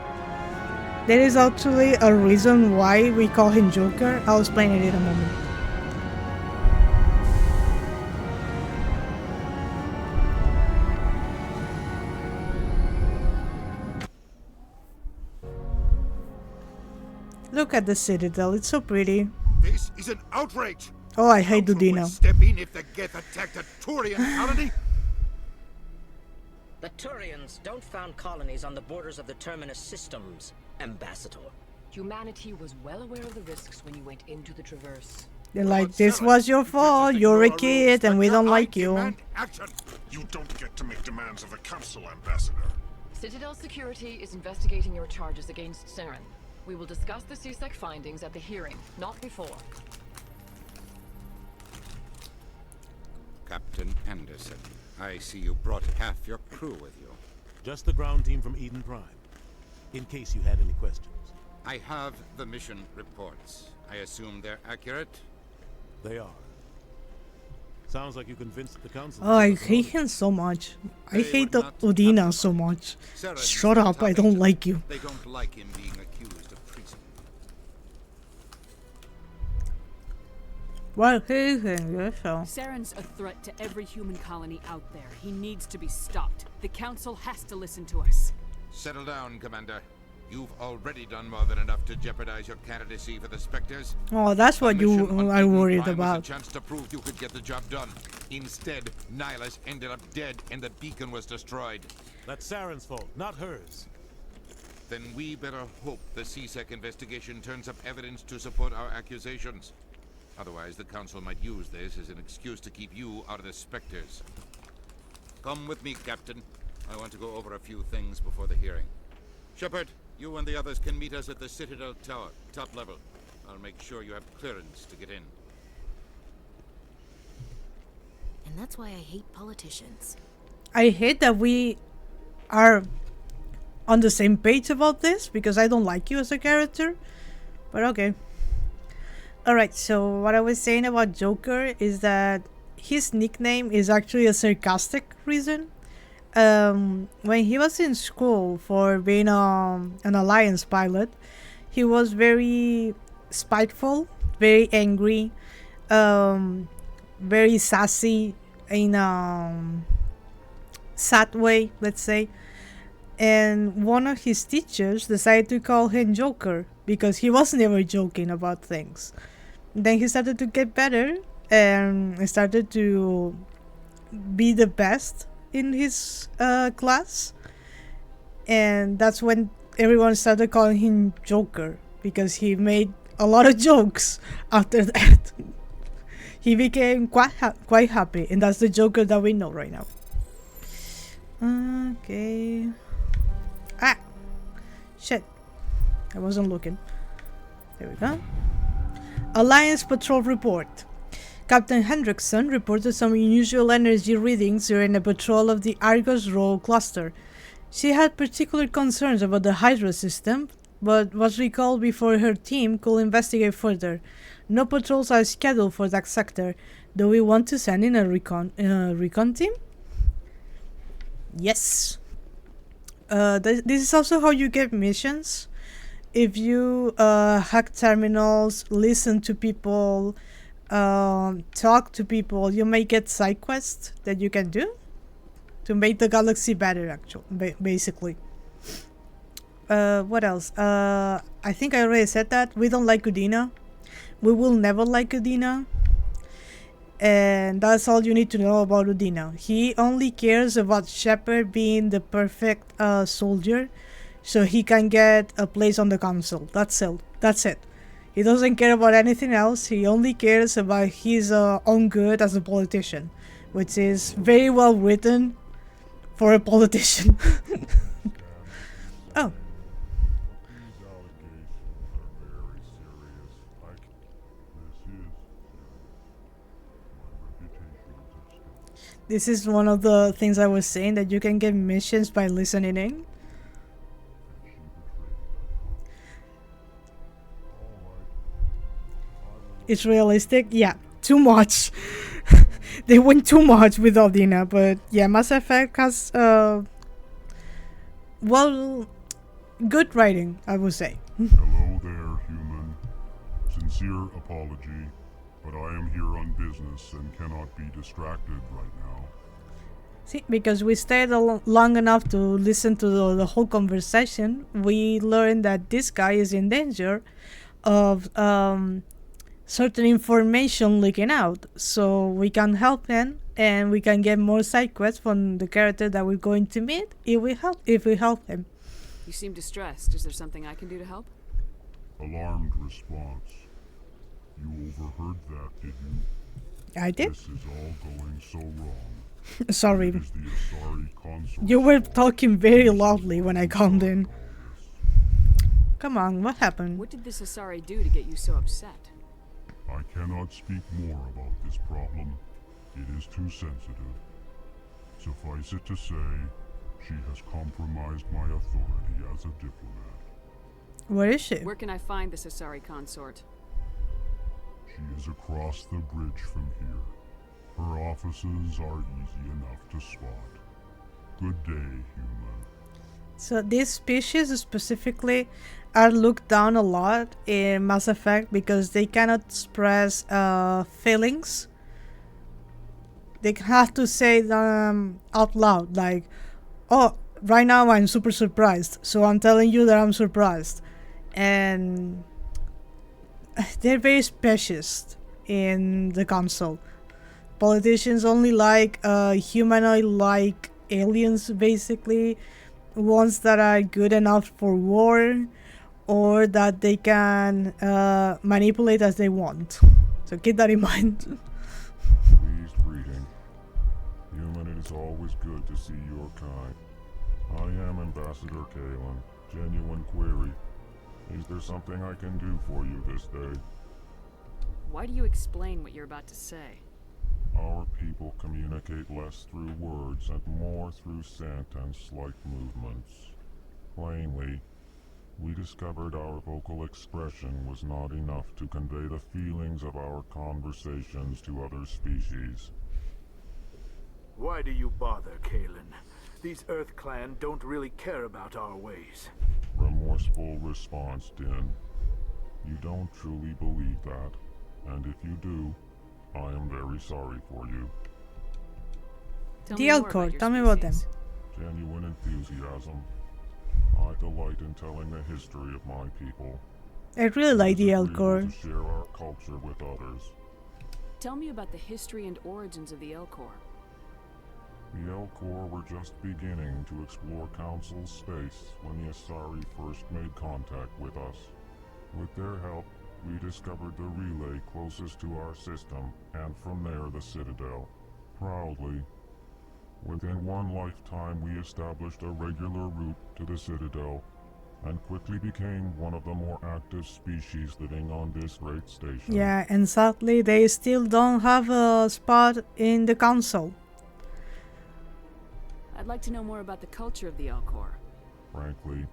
There is actually a reason why we call him Joker. I'll explain it in a moment. Look at the Citadel, it's so pretty. This is an outrage. Oh, I hate Udina. Step in if the Geth attacked a Turian colony. The Turians don't found colonies on the borders of the Terminus systems, Ambassador. Humanity was well aware of the risks when you went into the Traverse. They're like, this was your fault, you're a kid and we don't like you. You don't get to make demands of the Council, Ambassador. Citadel Security is investigating your charges against Saren. We will discuss the CSEC findings at the hearing, not before. Captain Anderson, I see you brought half your crew with you. Just the ground team from Eden Prime, in case you had any questions. I have the mission reports. I assume they're accurate? They are. Sounds like you convinced the council. Oh, I hate him so much. I hate the Udina so much. Shut up, I don't like you. They don't like him being accused of treason. Well, he's English, so. Saren's a threat to every human colony out there. He needs to be stopped. The Council has to listen to us. Settle down, Commander. You've already done more than enough to jeopardize your candidacy for the Spectres. Oh, that's what you are worried about. Was a chance to prove you could get the job done. Instead, Nihilus ended up dead and the beacon was destroyed. That's Saren's fault, not hers. Then we better hope the CSEC investigation turns up evidence to support our accusations. Otherwise, the Council might use this as an excuse to keep you out of the Spectres. Come with me, Captain. I want to go over a few things before the hearing. Shepard, you and the others can meet us at the Citadel Tower, top level. I'll make sure you have clearance to get in. And that's why I hate politicians. I hate that we are on the same page about this, because I don't like you as a character. But okay. Alright, so what I was saying about Joker is that his nickname is actually a sarcastic reason. When he was in school for being an Alliance pilot, he was very spiteful, very angry, very sassy in a sad way, let's say. And one of his teachers decided to call him Joker because he was never joking about things. Then he started to get better and started to be the best in his class, and that's when everyone started calling him Joker because he made a lot of jokes after that. He became quite happy, and that's the Joker that we know right now. Okay. Ah! Shit. I wasn't looking. There we go. Alliance Patrol Report. Captain Hendrickson reported some unusual energy readings during a patrol of the Argus Row cluster. She had particular concerns about the Hydra system, but was recalled before her team could investigate further. No patrols are scheduled for that sector. Do we want to send in a recon team? Yes. This is also how you get missions. If you hack terminals, listen to people, talk to people, you may get side quests that you can do to make the galaxy better, actually, basically. What else? I think I already said that. We don't like Udina. We will never like Udina. And that's all you need to know about Udina. He only cares about Shepard being the perfect soldier, so he can get a place on the council. That's it. That's it. He doesn't care about anything else. He only cares about his own good as a politician, which is very well written for a politician. Oh. This is one of the things I was saying, that you can get missions by listening in. it's realistic. Yeah, too much. They went too much with Odina, but yeah, Mass Effect has well, good writing, I would say. Hello there, human. Sincere apology, but I am here on business and cannot be distracted right now. See, because we stayed long enough to listen to the whole conversation, we learned that this guy is in danger of certain information leaking out. So we can help him, and we can get more side quests from the character that we're going to meet if we help him. You seem distressed. Is there something I can do to help? Alarmed response. You overheard that, did you? I did. This is all going so wrong. Sorry. It is the Asari consort. You were talking very loudly when I called in. Come on, what happened? What did this Asari do to get you so upset? I cannot speak more about this problem. It is too sensitive. Suffice it to say, she has compromised my authority as a diplomat. Where is she? Where can I find this Asari consort? She is across the bridge from here. Her offices are easy enough to spot. Good day, human. So these species specifically are looked down a lot in Mass Effect because they cannot express feelings. They have to say them out loud, like, oh, right now I'm super surprised, so I'm telling you that I'm surprised. And they're very specious in the console. Politicians only like humanoid-like aliens, basically. Ones that are good enough for war, or that they can manipulate as they want. So keep that in mind. Pleased greeting. Human, it is always good to see your kind. I am Ambassador Kalen. Genuine query. Is there something I can do for you this day? Why do you explain what you're about to say? Our people communicate less through words and more through scent and slight movements. Plainly, we discovered our vocal expression was not enough to convey the feelings of our conversations to other species. Why do you bother, Kalen? These Earth Clan don't really care about our ways. Remorseful response, Din. You don't truly believe that, and if you do, I am very sorry for you. The Elcor, tell me about them. Genuine enthusiasm. I delight in telling the history of my people. I really like the It is agreeable Elcor. to share our culture with others. Tell me about the history and origins of the Elcor. The Elcor were just beginning to explore Council space when the Asari first made contact with us. With their help, we discovered the relay closest to our system, and from there the Citadel. Proudly, within one lifetime we established a regular route to the Citadel, and quickly became one of the more active species living on this great station. Yeah, and sadly they still don't have a spot in the council. I'd like to know more about the culture of the Elcor. Frankly,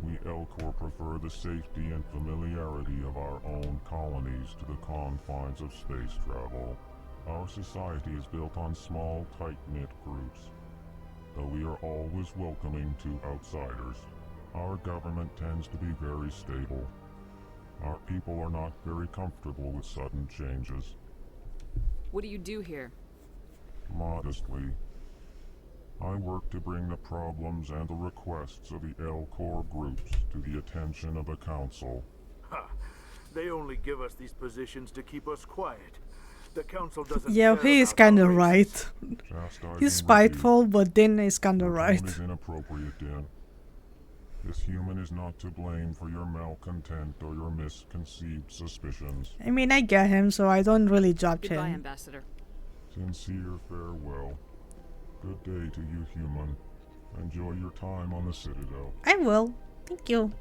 we Elcor prefer the safety and familiarity of our own colonies to the confines of space travel. Our society is built on small, tight-knit groups, though we are always welcoming to outsiders. Our government tends to be very stable. Our people are not very comfortable with sudden changes. What do you do here? Modestly, I work to bring the problems and the requests of the Elcor groups to the attention of the Council. Ha! They only give us these positions to keep us quiet. The Council doesn't Yeah, care he is about kinda our right. He's spiteful, but then he's kinda right. Is inappropriate, Din. This human is not to blame for your malcontent or your misconceived suspicions. I mean, I get him, so I don't really judge Goodbye, him. Ambassador. Sincere farewell. Good day to you, human. Enjoy your time on the Citadel. I will. Thank you.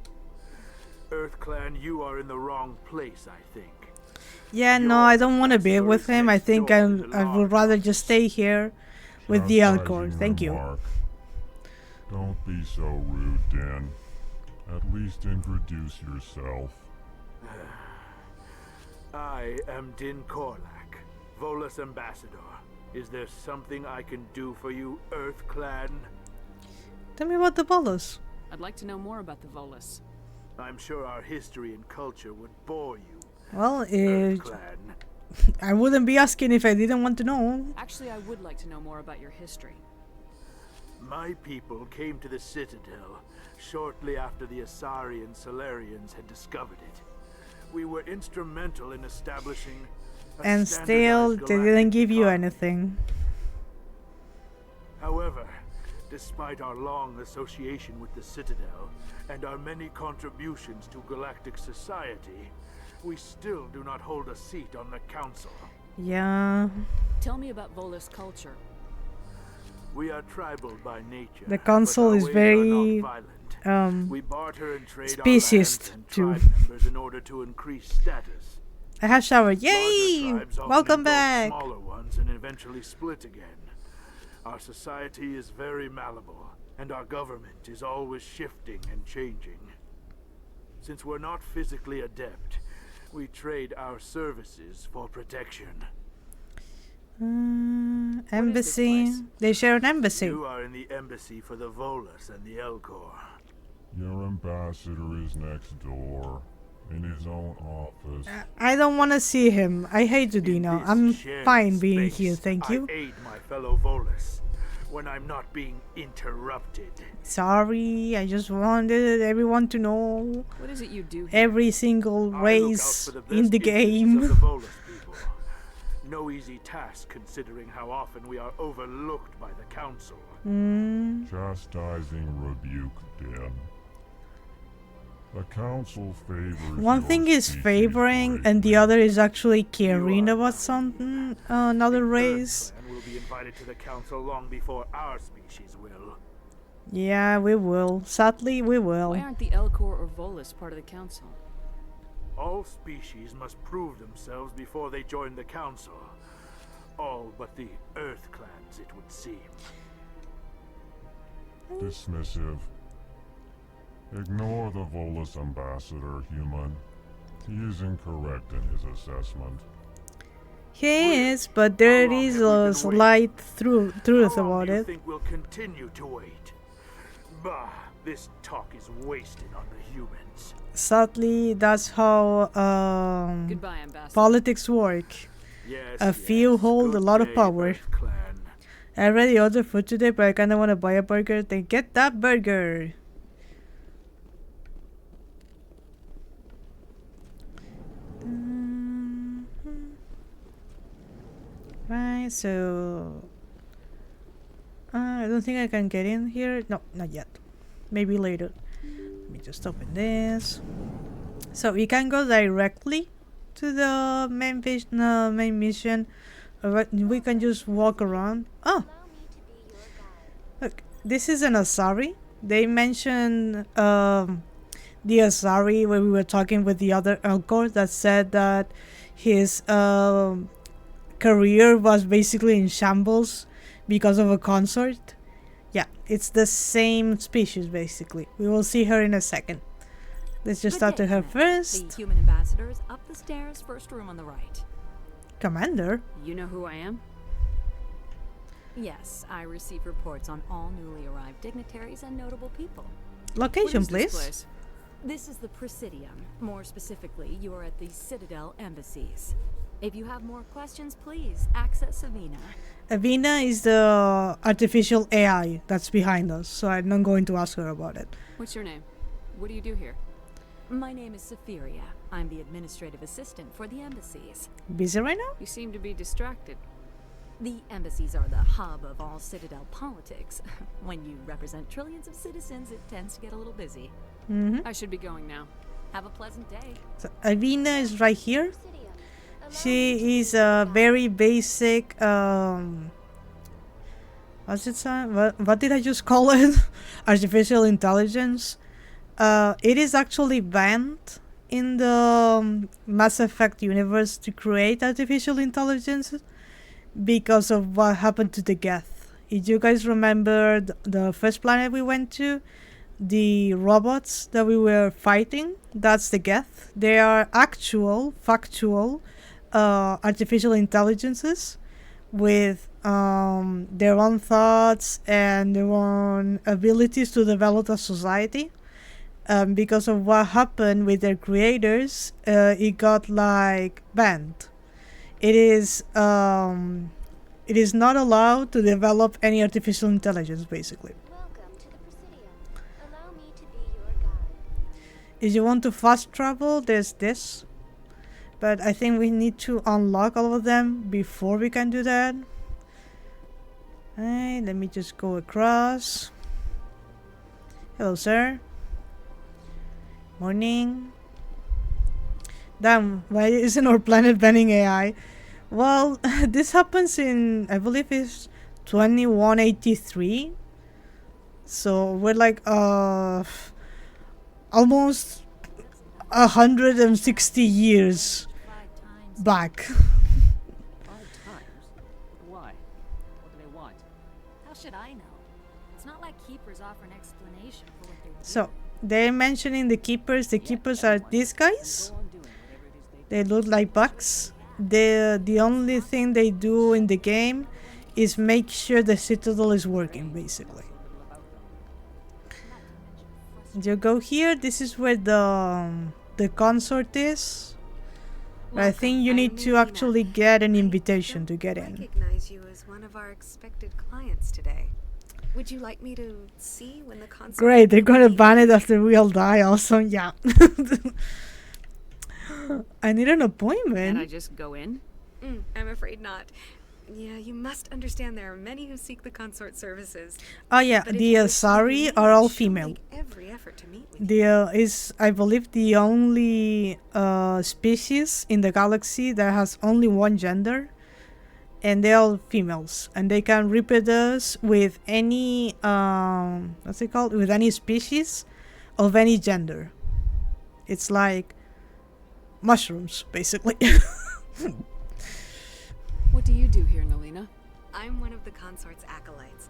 Earth Clan, you are in the wrong place, I think. Yeah, no, I don't want to be with him. I think I would rather just stay here with the Elcor. Thank you. Remark. Don't be so rude, Dan. At least introduce yourself. I am Din Korlak, Volus Ambassador. Is there something I can do for you, Earth Clan? Tell me about the Volus. I'd like to know more about the Volus. I'm sure our history and culture would bore you. Well, Earth Clan. I wouldn't be asking if I didn't want to know. Actually, I would like to know more about your history. My people came to the Citadel shortly after the Asari and Solarians had discovered it. We were instrumental in establishing a And still, standardized they didn't galactic give you economy. anything. However, despite our long association with the Citadel and our many contributions to galactic society, we still do not hold a seat on the Council. Yeah. Tell me about Volus culture. We are tribal by nature. The Council but our is ways are very not violent. We barter and trade our lands speciest and too. tribe members in order to increase status. I have showered. Larger Yay! tribes often Welcome engulf back. Smaller ones and eventually split again. Our society is very malleable, and our government is always shifting and changing. Since we're not physically adept, we trade our services for protection. Embassy. They share an embassy. You are in the embassy for the Volus and the Elcor. Your ambassador is next door, in his own office. I don't want to see him. I hate Udino. I'm shared fine being space, here, thank you. I aid my fellow Volus when I'm not being interrupted. Sorry, I just wanted everyone to know. What is it you do? Every single I look out race for the best in the interests game. of the Volus people. No easy task considering how often we are overlooked by the Council. Chastising rebuke, Dan. The Council favors One your thing is species favoring, and the other is actually caring about something, another race. And will be invited to the Council long before our species will. Yeah, we will. Sadly, we will. Why aren't the Elcor or Volus part of the Council? All species must prove themselves before they join the Council. All but the Earth clans, it would seem. Dismissive. Ignore the Volus ambassador, human. He is incorrect in his assessment. He is, but there is a slight truth How long about do you it. think we'll continue to wait? Bah, this talk is wasted on the humans. Sadly, that's how Goodbye, Ambassador. politics work. Yes, A few hold a lot of power. I already ordered food today, but I kinda wanna buy a burger. Then get that burger. Right, so I don't think I can get in here. No, not yet. Maybe later. Let me just open this. So we can go directly to the main mission, or we can just walk around. Oh, look, this is an Asari. They mentioned the Asari when we were talking with the other Elcor that said that his career was basically in shambles because of a consort. Yeah, it's the same species basically. We will see her in a second. Let's just talk to her first. The human ambassador is up the stairs, first room on the right. Commander? You know who I am? Yes, I receive reports on all newly arrived dignitaries and notable people. Location, What is this please. place? This is the Presidium. More specifically, you are at the Citadel embassies. If you have more questions, please access Avina. Avina is the artificial AI that's behind us, so I'm not going to ask her about it. What's your name? What do you do here? My name is Safiria. I'm the administrative assistant for the embassies. Busy right now? You seem to be distracted. The embassies are the hub of all Citadel politics. When you represent trillions of citizens, it tends to get a little busy. I should be going now. Have a pleasant day. So Avina is right here. She is a very basic what's it say? What did I just call it? Artificial intelligence. It is actually banned in the Mass Effect universe to create artificial intelligence because of what happened to the Geth. If you guys remember the first planet we went to, the robots that we were fighting, that's the Geth. They are actual, factual artificial intelligences with their own thoughts and their own abilities to develop a society. Because of what happened with their creators, it got like banned. It is not allowed to develop any artificial intelligence, basically. If you want to fast travel, there's this. But I think we need to unlock all of them before we can do that. Alright, let me just go across. Hello, sir. Morning. Damn, why isn't our planet banning AI? Well, this happens in, I believe it's 2183. So we're like almost 160 years back. 5 times? Why? What do they want? How should I know? It's not like keepers offer an explanation for what they do. So they're mentioning the keepers. The keepers are these guys. They look like bugs. The only thing they do in the game is make sure the citadel is working, basically. You go here. This is where the consort is. But I think you need to actually get an invitation to get in. Recognize you as one of our expected clients today. Would you like me to see when the consort? Great, they're gonna ban it after we all die. Awesome, yeah. I need an appointment. Can I just go in? I'm afraid not. Yeah, you must understand there are many who seek the consort services. Oh yeah, the Asari are all female. Every effort to meet with The is, I believe, the only species in the galaxy that has only one gender, and they're all females, and they can reproduce with any what's it called? With any species of any gender. It's like mushrooms, basically. What do you do here, Nalina? I'm one of the consort's acolytes.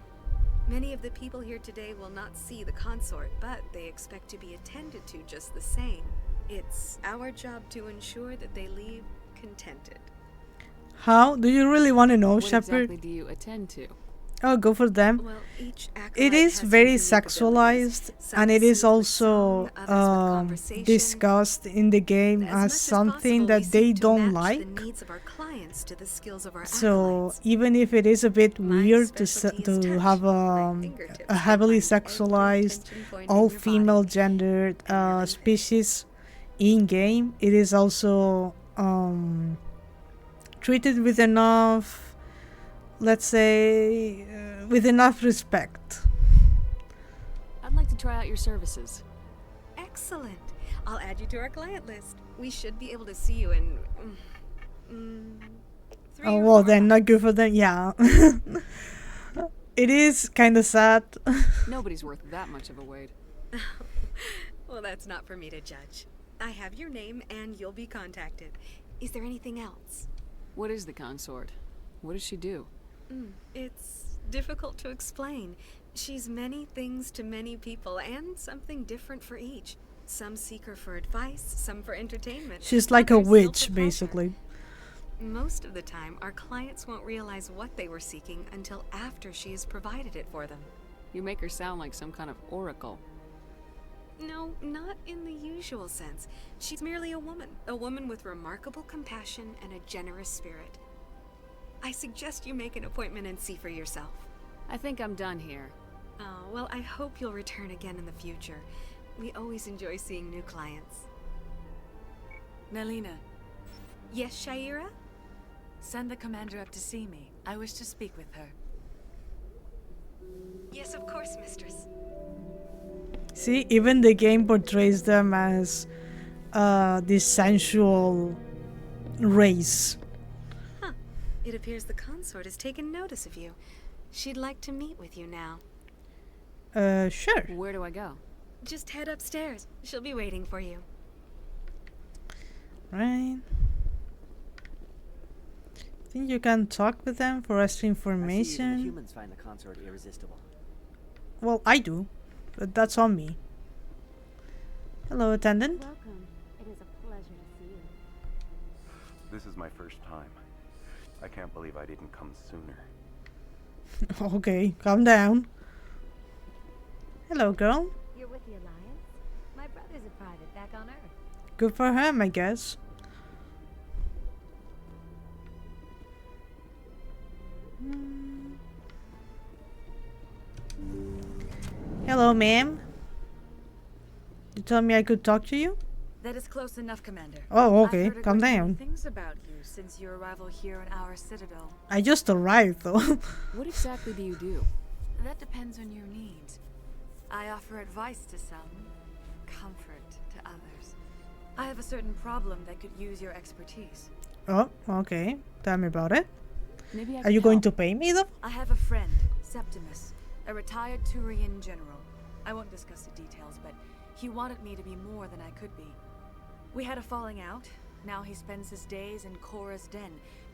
Many of the people here today will not see the consort, but they expect to be attended to just the same. It's our job to ensure that they leave contented. How? Do you really want to know, What Shepard? exactly do you attend to? Oh, go for them. Well, each It is very sexualized, and it is also discussed in the game as something that they don't like. So even if it is a bit weird to have a heavily sexualized, all-female gendered species in game, it is also treated with enough, let's say, with enough respect. I'd like to try out your services. Excellent. I'll add you to our client list. We should be able to see you in 3 Oh or well, 4 then not good for them. Yeah, it is kind of sad. Nobody's worth that much of a wait. Well, that's not for me to judge. I have your name and you'll be contacted. Is there anything else? What is the consort? What does she do? It's difficult to explain. She's many things to many people and something different for each. Some seek her for advice, some for entertainment. She's like a others witch, still for basically. Most of the time, our clients won't realize what they were seeking until after she has provided it for them. You make her sound like some kind of oracle. No, not in the usual sense. She's merely a woman with remarkable compassion and a generous spirit. I suggest you make an appointment and see for yourself. I think I'm done here. Oh, well, I hope you'll return again in the future. We always enjoy seeing new clients. Nalina. Yes, Shaira? Send the commander up to see me. I wish to speak with her. Yes, of course, mistress. See, even the game portrays them as this sensual race. Huh. It appears the consort has taken notice of you. She'd like to meet with you now. Sure. Where do I go? Just head upstairs. She'll be waiting for you. Right. I think you can talk with them for extra I see even the information. humans find the consort irresistible. Well, I do. but that's on me. Hello, attendant. Welcome. It is a pleasure to see you. This is my first time. I can't believe I didn't come sooner. Okay, calm down. Hello, girl. You're with the Alliance? My brother's a private back on Earth. Good for him, I guess. Hello, ma'am. You told me I could talk to you? That is close enough, Commander. Oh, okay. I've heard a Calm great many down. things about you since your arrival here in our citadel. I just arrived, though. What exactly do you do? That depends on your needs. I offer advice to some, comfort to others. I have a certain problem that could use your expertise. Oh, okay. Tell me about it. Maybe I Are you going to pay me, though? I have a friend, Septimus, a retired Turian general. I won't discuss the details, but he wanted me to be more than I could be. We had a falling out. Now he spends his days in Korra's den,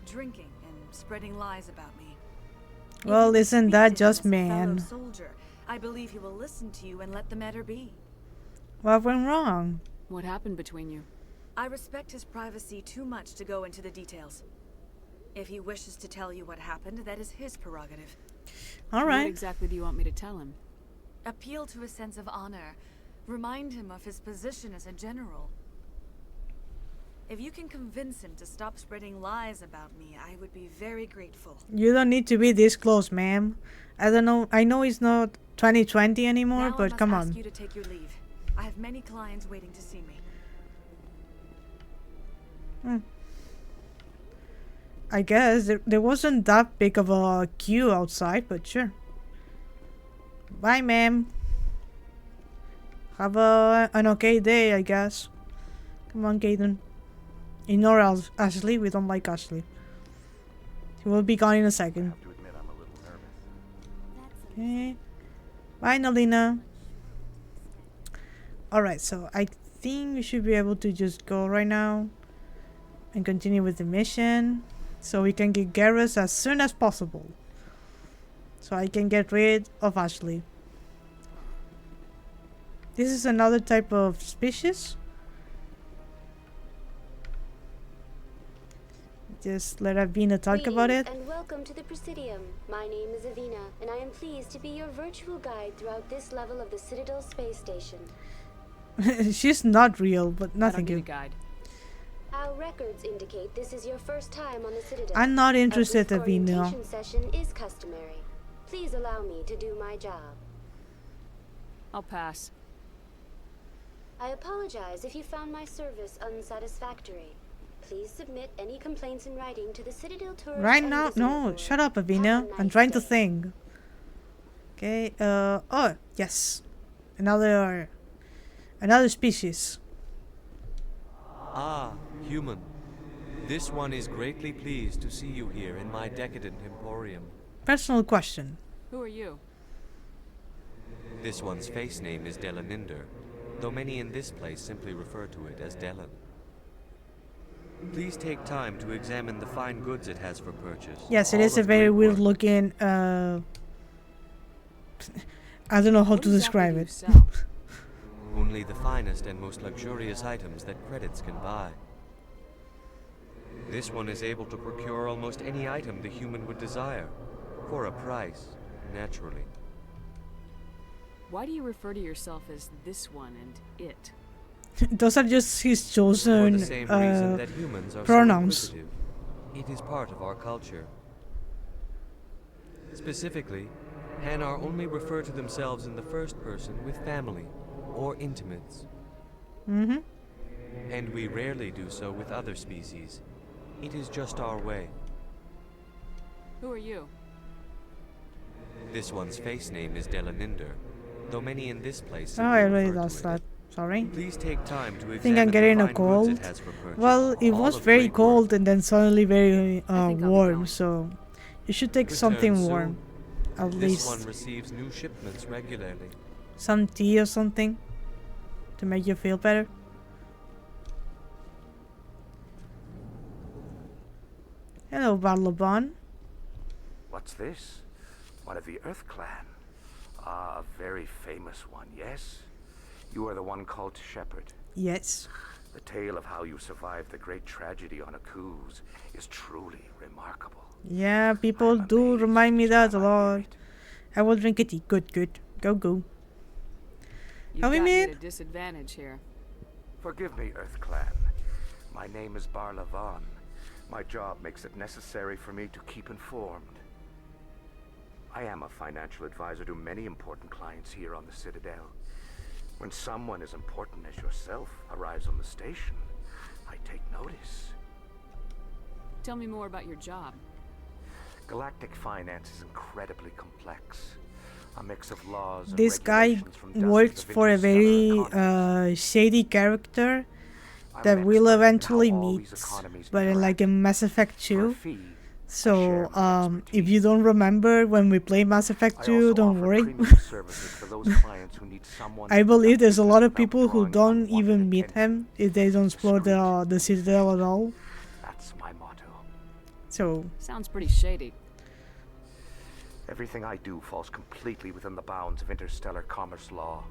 drinking and spreading lies about me. Well, isn't that just Fellow man? soldier, I believe he will listen to you and let the matter be. What went wrong? What happened between you? I respect his privacy too much to go into the details. If he wishes to tell you what happened, that is his prerogative. All right. What exactly do you want me to tell him? Appeal to his sense of honor. Remind him of his position as a general. If you can convince him to stop spreading lies about me, I would be very grateful. You don't need to be this close, ma'am. I don't know. I know it's not 2020 anymore, Now I but must come ask on. you to take your leave. I have many clients waiting to see me. I guess there wasn't that big of a queue outside, but sure. Bye, ma'am. Have an okay day, I guess. Come on, Caden. Ignore Ashley. We don't like Ashley. He will be gone in a second. Okay. Bye, Nalina. Alright, so I think we should be able to just go right now and continue with the mission so we can get GARRUS as soon as possible. So I can get rid of Ashley. This is another type of species. Just let Avina talk about it. And welcome to the Presidium. My name is Avina, and I am pleased to be your virtual guide throughout this level of the Citadel space station. She's not real, but nothing good. Guide. Our records indicate this is your first time on the Citadel. I'm not interested, A brief Avina. orientation session is customary. Please allow me to do my job. I'll pass. I apologize if you found my service unsatisfactory. Please submit any complaints in writing to the Citadel Tourist Right and now? Visitor No, Board. shut up, Avina. I'm trying to think. Okay, oh, yes. Another species. Ah, human. This one is greatly pleased to see you here in my decadent emporium. Personal question. Who are you? This one's face name is Delaninder, though many in this place simply refer to it as Delan. Please take time to examine the fine goods it has for purchase. Yes, it All is a of very great weird work. looking, I don't know how to describe it. Only the finest and most luxurious items that credits can buy. This one is able to procure almost any item the human would desire, for a price, naturally. Why do you refer to yourself as this one and it? Those are just his For chosen the same reason that humans are pronouns. so inquisitive. It is part of our culture. Specifically, Hanar only refer to themselves in the first person with family or intimates. Mm-hmm. And we rarely do so with other species. It is just our way. Who are you? This one's face name is Delaninder, though many in this place Oh, I simply really refer to lost it. that. Sorry. Please take time to I think examine I'm getting the a fine goods it cold. has for purchase. Well, it All was of very great cold and then suddenly very warm, so you should take Return something soon. warm. At This least one receives new shipments regularly. some tea or something to make you feel better. Hello, Barlobon. What's this? One of the Earth Clan. Ah, a very famous one, yes? You are the one called Shepard. Yes. The tale of how you survived the great tragedy on Akuz is truly remarkable. Yeah, people do remind me that a lot. I will drink a tea. Good, good. Go, go. You've Are we got me made? at a disadvantage here. Forgive me, Earth Clan. My name is Barla Vaughn. My job makes it necessary for me to keep informed. I am a financial advisor to many important clients here on the Citadel. When someone as important as yourself arrives on the station, I take notice. Tell me more about your job. Galactic finance is incredibly complex. A mix of laws and This guy regulations from dozens works of for a interstellar very shady character that we'll eventually meet, but in like in Mass Effect 2. So, if you don't remember when we play Mass Effect 2, don't worry. I believe there's a lot of people who don't even meet him if they don't explore the Citadel at all. That's my motto. So sounds pretty shady. Everything I do falls completely within the bounds of interstellar commerce law.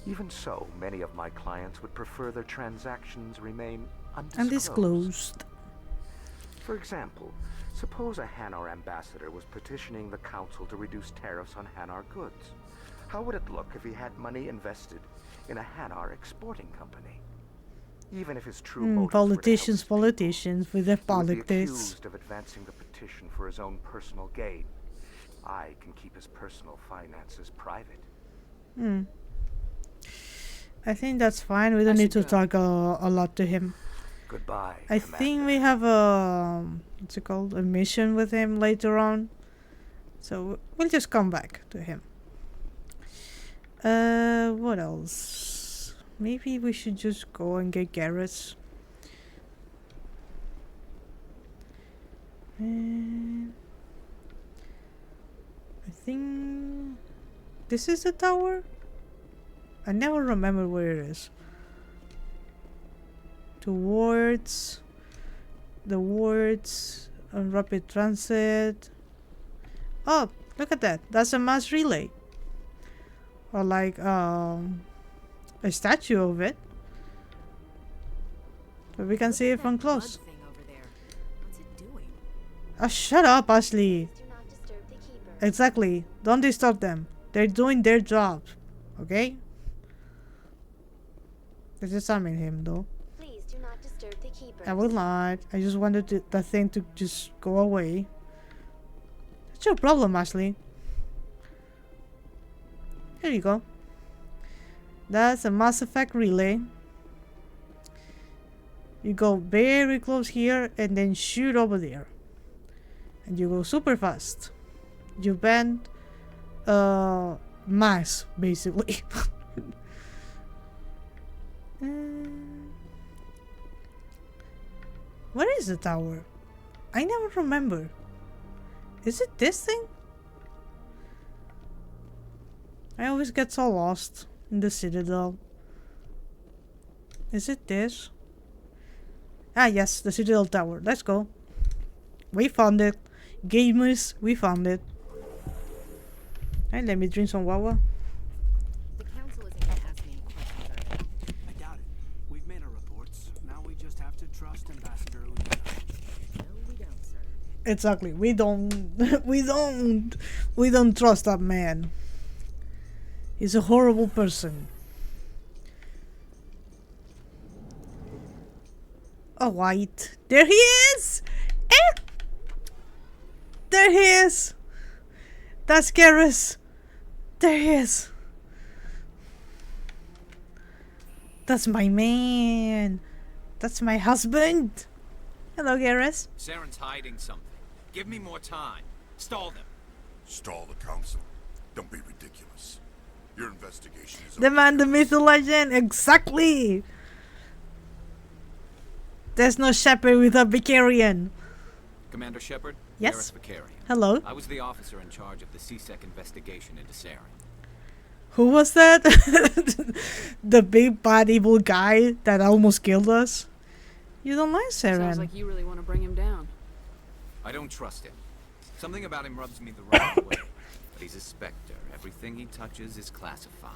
Even so, many of my clients would prefer their transactions remain undisclosed. For example, suppose a Hanar ambassador was petitioning the council to reduce tariffs on Hanar goods. How would it look if he had money invested in a Hanar exporting company? Even if his true motives Politicians with their were to be politics. accused of advancing the petition for his own personal gain, I can keep his personal finances private. I think that's fine. We don't need to talk a lot to him. Goodbye, I think we have a what's it called, a mission with him later on, so we'll just come back to him. What else? Maybe we should just go and get GARRUS. And I think this is the tower. I never remember where it is. Towards the wards on rapid transit. Oh, look at that. That's a mass relay. Or like a statue of it. So we can see it from close. Oh, shut up, Ashley. Exactly. Don't disturb them. They're doing their job. Okay? Let's examine him though. Please do not disturb the keepers. I will not. I just wanted the thing to just go away. What's your problem, Ashley? Here you go. That's a Mass Effect relay. You go very close here and then shoot over there. And you go super fast. You bend mass, basically. Where is the tower? I never remember. Is it this thing? I always get so lost in the Citadel. Is it this? Ah yes, the Citadel Tower. Let's go. We found it. Gamers, we found it. Hey, let me drink some water. The council isn't going to ask me any questions, are they? I doubt it. We've made our reports. Now we just have to trust Ambassador Luna. No, we don't, sir. Exactly. We don't we don't trust that man. He's a horrible person. Oh, White. There he is! Eh! There he is! That's GARRUS. There he is. That's my man. That's my husband. Hello, GARRUS. Saren's hiding something. Give me more time. Stall them. Stall the council? Don't be ridiculous. Your investigation is The man, the myth, the legend. Exactly. There's no Shepard without VAKARIAN. Commander Shepard? Yes? VAKARIAN. Hello? I was the officer in charge of the CSEC investigation into Saren. Who was that? The big bad evil guy that almost killed us? You don't like Saren. Sounds like you really want to bring him down. I don't trust him. Something about him rubs me the wrong way. But he's a Spectre. Everything he touches is classified.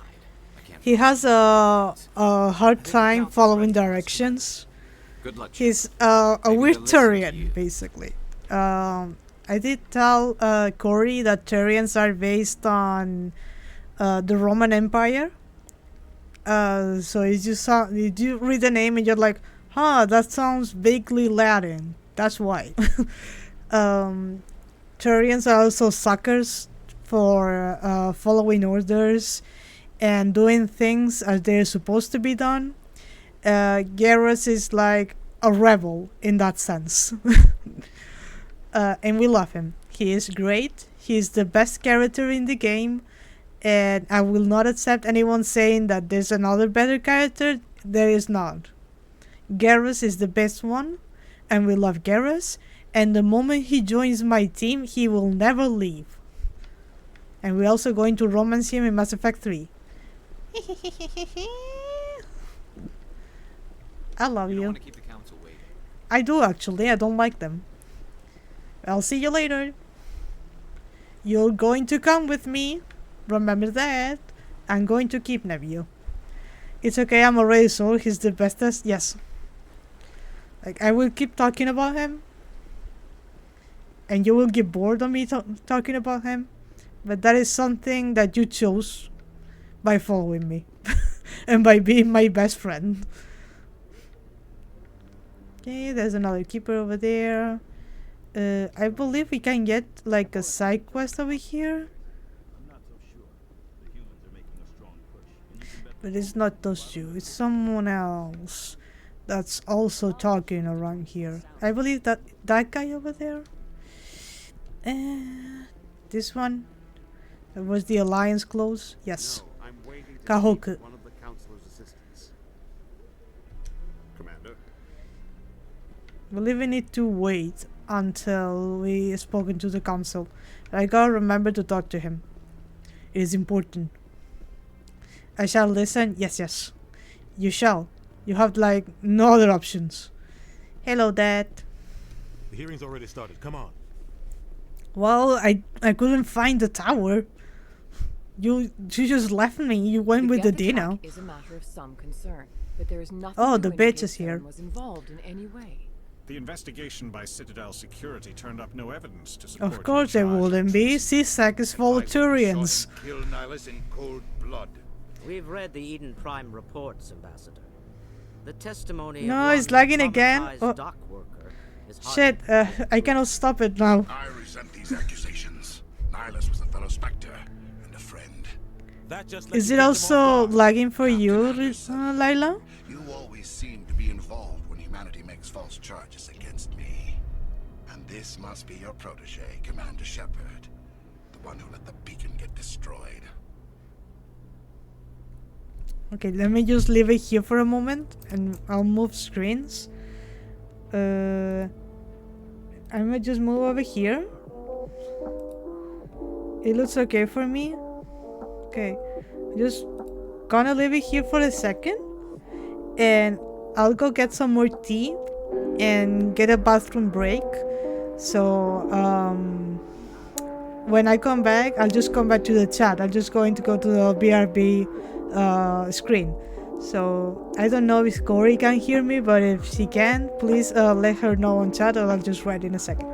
I can't. He has a hard time following directions. Good luck. He's a weird Turian, basically. I did tell Corey that Turians are based on the Roman Empire. So you do read the name and you're like, huh, that sounds vaguely Latin. That's why. Turians are also suckers for following orders and doing things as they're supposed to be done. GARRUS is like a rebel in that sense. And we love him. He is great. He's the best character in the game. And I will not accept anyone saying that there's another better character. There is not. GARRUS is the best one. And we love GARRUS. And the moment he joins my team, he will never leave. And we're also going to romance him in Mass Effect 3. I love you. Want to keep the council waiting. I do actually. I don't like them. I'll see you later. You're going to come with me. Remember that. I'm going to kidnap you. It's okay, I'm already sold. He's the bestest. Yes. Like, I will keep talking about him. And you will get bored of me talking about him. But that is something that you chose by following me. And by being my best friend. Okay, there's another keeper over there. I believe we can get like a side quest over here. But it's not those two, it's someone else that's also talking around here. I believe that guy over there. This one. Was the alliance close? Yes. No, I'm waiting to Kahoku. see one of the counselor's assistants. Commander. We really need to wait until we spoken to the council. I gotta remember to talk to him. It is important. I shall listen. Yes, yes. You shall. You have like no other options. Hello, Dad. The hearing's already started. Come on. Well, I couldn't find the tower. You just left me. You went with the Dino. Is a matter of some concern, but there is nothing. Oh, to the bitch indicate is here. Saren was involved in any way. The investigation by Citadel Security turned up no evidence to support Of course there wouldn't be. CSEC is full of Turians. Kill Nihilus in cold blood. We've read the Eden Prime reports, Ambassador. The testimony No, of it's one lagging again. traumatized Oh. dock worker is Shit, I cannot stop it now. I resent these accusations. Nihilus was a fellow Spectre and a friend. That just Is it also lagging for you, Lila? You always seem to be involved when humanity makes false charges against me. And this must be your protege, Commander Shepard. The one who let the beacon get destroyed. Okay, let me just leave it here for a moment and I'll move screens. I might just move over here. It looks okay for me. Okay, just gonna leave it here for a second and I'll go get some more tea and get a bathroom break. So when I come back, I'll just come back to the chat. I'm just going to go to the BRB screen. So I don't know if Corey can hear me, but if she can, please let her know on chat or I'll just write in a second.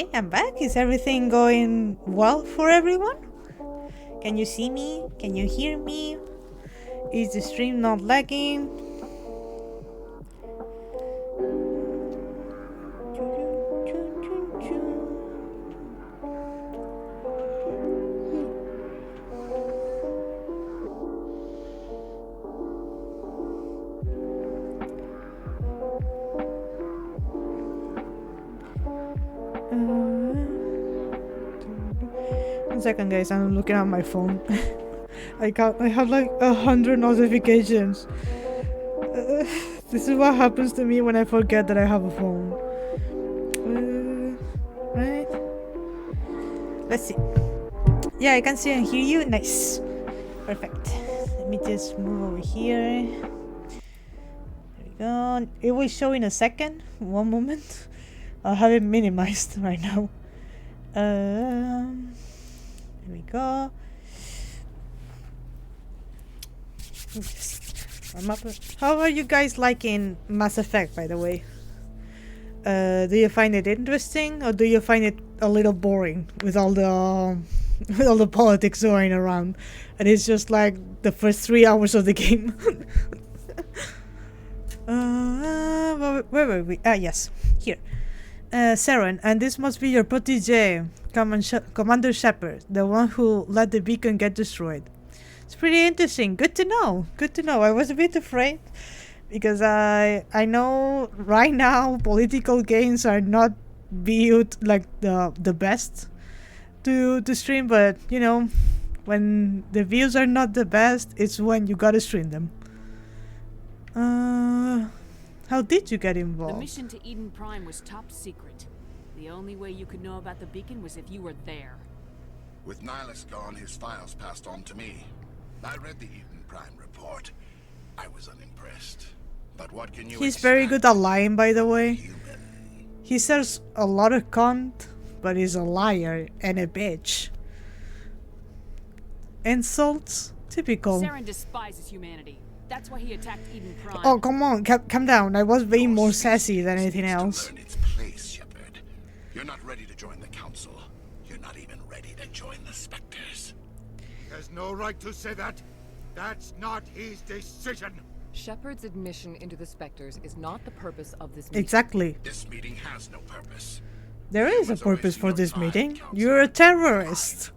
Okay, I'm back. Is everything going well for everyone? Can you see me? Can you hear me? Is the stream not lagging? One second, guys. I'm looking at my phone. I have like 100 notifications. This is what happens to me when I forget that I have a phone. Right? Let's see. Yeah, I can see and hear you. Nice. Perfect. Let me just move over here. There we go. It will show in a second. One moment. I'll have it minimized right now. There we go. How are you guys liking Mass Effect, by the way? Do you find it interesting, or do you find it a little boring with all the politics going around, and it's just like the first 3 hours of the game? Where were we? Ah, yes, here. Saren, and this must be your protege, Commander Shepard, the one who let the beacon get destroyed. It's pretty interesting. Good to know. Good to know. I was a bit afraid because I know right now political games are not viewed like the best to stream, but you know, when the views are not the best, it's when you gotta stream them. How did you get involved? The mission to Eden Prime was top secret. The only way you could know about the beacon was if you were there. With Nihilus gone, his files passed on to me. I read the Eden Prime report. I was unimpressed. But what can you He's very good at lying, by the way. He says a lot of cunt, but he's a liar and a bitch. Insults? Typical. Saren despises humanity. That's why he attacked Eden Prime. Oh, come on, calm down. I was being more sassy than anything else. Its place, Shepard. You're not ready to join the Council. You're not even ready to join the Spectres. He has no right to say that. That's not his decision. Shepard's admission into the Spectres is not the purpose of this meeting. Exactly. This meeting has no purpose. There is a purpose for this meeting. You're a terrorist.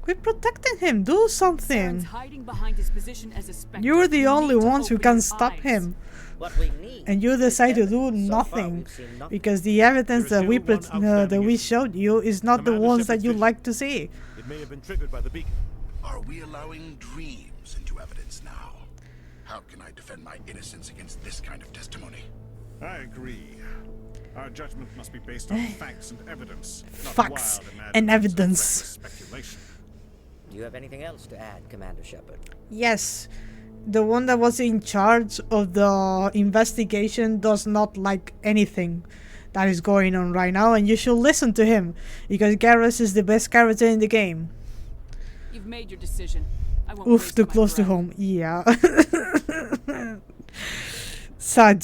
Quit protecting him. Do something. Saren's hiding behind his position as a Spectre. You're the only ones who can his stop eyes. him. What we need. And you decide to do nothing because the evidence that we showed you is not the ones that you like to see. It may have been triggered by the beacon. Are we allowing dreams into evidence now? How can I defend my innocence against this kind of testimony? I agree. Our judgment must be based on facts and evidence. Facts and evidence. Speculation. Do you have anything else to add, Commander Shepard? Yes. The one that was in charge of the investigation does not like anything that is going on right now, and you should listen to him because Garrus is the best character in the game. You've made your decision. I won't Oof, too close to home. Yeah. Sad.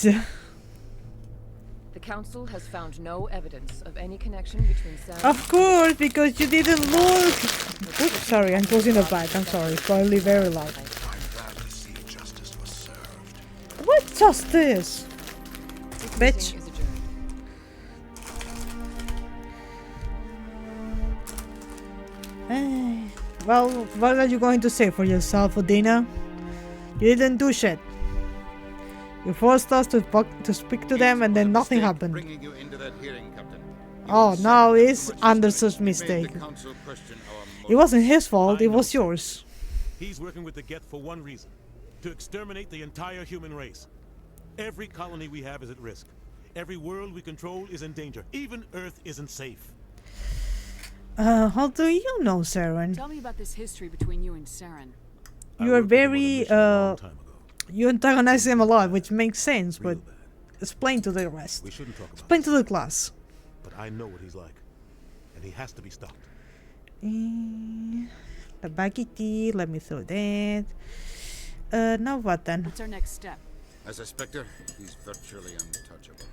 The Council has found no evidence of any connection between Saren... Of course, because you didn't look. Oops, sorry, I'm closing the back. I'm sorry. It's probably very loud. What justice? Bitch. Well, what are you going to say for yourself, Odina? You didn't do shit. You forced us to speak to them and then nothing happened. Oh, now it's Anderson's mistake. It wasn't his fault, it was yours. He's working with the Geth for one reason. To exterminate the entire human race. Every colony we have is at risk. Every world we control is in danger. Even Earth isn't safe. How do you know, Saren? Tell me about this history between you and Saren. You are very, you antagonize him a lot, which makes sense, but explain to the rest. We shouldn't talk about explain to the class. But I know what he's like. And he has to be stopped. The baggy tea, let me throw that. Now what then? What's our next step? As a Spectre, he's virtually untouchable.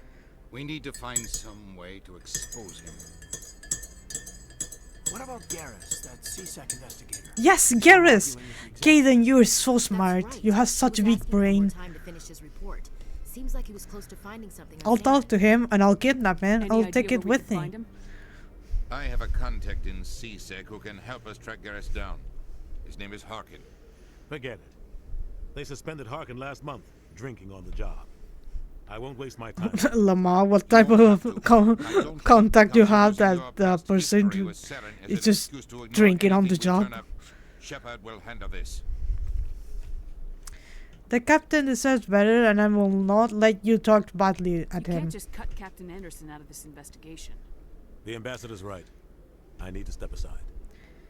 We need to find some way to expose him. What about Garrus, that CSEC investigator? Yes, Garrus! Caden, you're so smart. You have such a big brain. Time to finish his report. Seems like he was close to finding something. I'll talk to him and I'll kidnap him. I'll take it with me. I have a contact in CSEC who can help us track Garrus down. His name is Harkin. Forget it. They suspended Harkin last month, drinking on the job. I won't waste my time. Lamar, what type of contact you have that the person is just drinking on the job? Shepard will handle this. The captain deserves better, and I will not let you talk badly at him. You can't just cut Captain Anderson out of this investigation. The ambassador's right. I need to step aside.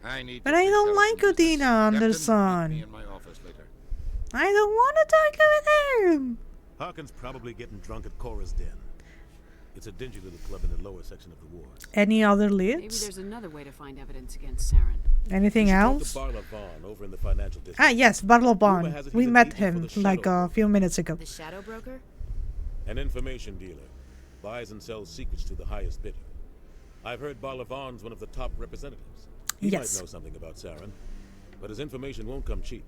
But I don't like Odina Anderson. I don't want to talk with him. Harkin's probably getting drunk at Cora's Den. It's a dingy little club in the lower section of the wards. Any other leads? Maybe there's another way to find evidence against Saren. Anything else? Over in the financial district. Ah, yes, Barloban. We met him like a few minutes ago. The shadow broker? An information dealer. Buys and sells secrets to the highest bidder. I've heard Barlavan's one of the top representatives. He might know something about Saren, but his information won't come cheap.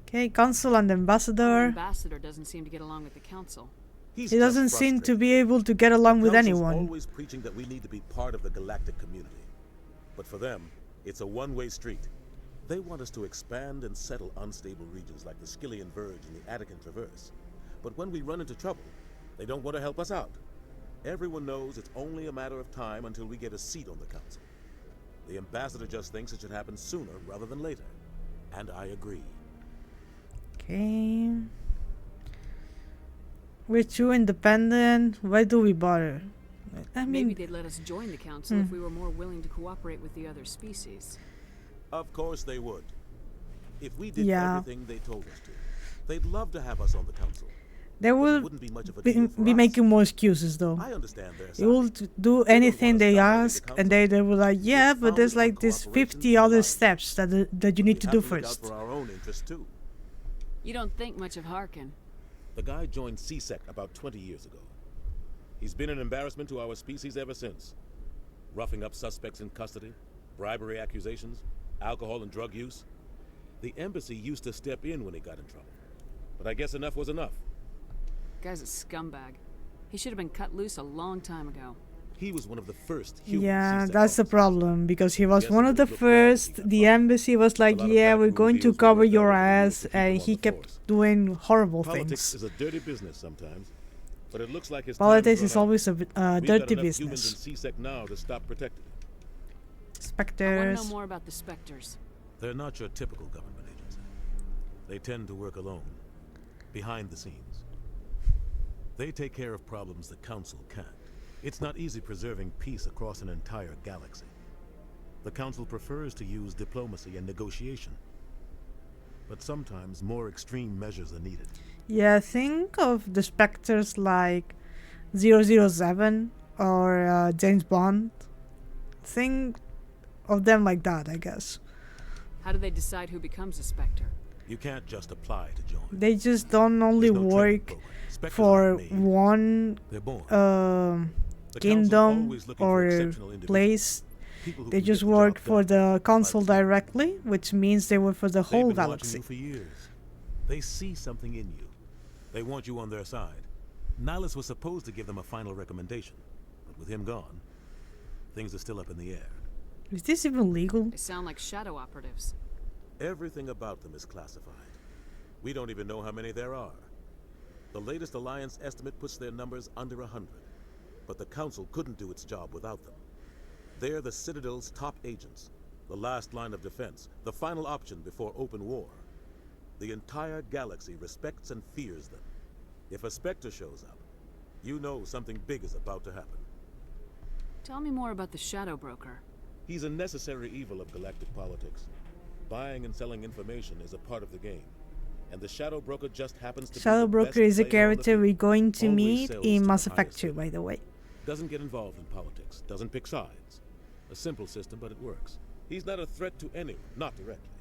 Okay, consul and ambassador. The ambassador doesn't seem to get along with the council. He doesn't seem to be able to get along with anyone. Always preaching that we need to be part of the galactic community. But for them, it's a one-way street. They want us to expand and settle unstable regions like the Skillian Verge and the Attican Traverse. But when we run into trouble, they don't want to help us out. Everyone knows it's only a matter of time until we get a seat on the council. The ambassador just thinks it should happen sooner rather than later. And I agree. Okay. We're too independent. Why do we bother? I mean, maybe they'd let us join the council if we were more willing to cooperate with the other species. Of course they would. If we did everything they told us to, they'd love to have us on the council. They will be making more excuses, though. I understand their they will do anything they ask, and they were like, yeah, but there's like this 50 other steps that you need to do first. For our own interest too. You don't think much of Harkin. The guy joined CSEC about 20 years ago. He's been an embarrassment to our species ever since. Roughing up suspects in custody, bribery accusations, alcohol and drug use. The embassy used to step in when he got in trouble. But I guess enough was enough. Guy's a scumbag. He should have been cut loose a long time ago. He was one of the first human Yeah, that's the problem, because he was one of the first. The embassy was like, yeah, we're going to cover your ass, and he kept doing horrible Politics things. is a dirty business sometimes, but it looks like his Politics time's is run out. always a We've got dirty enough business. humans in CSEC now to stop protecting it. I want to Spectres. know more about the Spectres. They're not your typical government agency. They tend to work alone, behind the scenes. They take care of problems the Council can't. It's not easy preserving peace across an entire galaxy. The Council prefers to use diplomacy and negotiation. But sometimes more extreme measures are needed. Yeah, think of the Spectres like 007 or James Bond. Think of them like that, I guess. How do they decide who becomes a Spectre? You can't just apply to join. They just don't only work for one kingdom or place. They just work for the council directly, which means they work for the whole galaxy. For years. They see something in you. They want you on their side. Nihilus was supposed to give them a final recommendation, but with him gone, things are still up in the air. Is this even legal? They sound like shadow operatives. Everything about them is classified. We don't even know how many there are. The latest Alliance estimate puts their numbers under 100, but the Council couldn't do its job without them. They're the Citadel's top agents, the last line of defense, the final option before open war. The entire galaxy respects and fears them. If a Spectre shows up, you know something big is about to happen. Tell me more about the Shadow Broker. He's a necessary evil of galactic politics. Buying and selling information is a part of the game. And the Shadow Broker just happens to Shadow be the Broker best is a player on the character field. we're going to Always meet sells in to Mass the Effect highest 2, bidder. by the way. Doesn't get involved in politics, doesn't pick sides. A simple system, but it works. He's not a threat to anyone, not directly.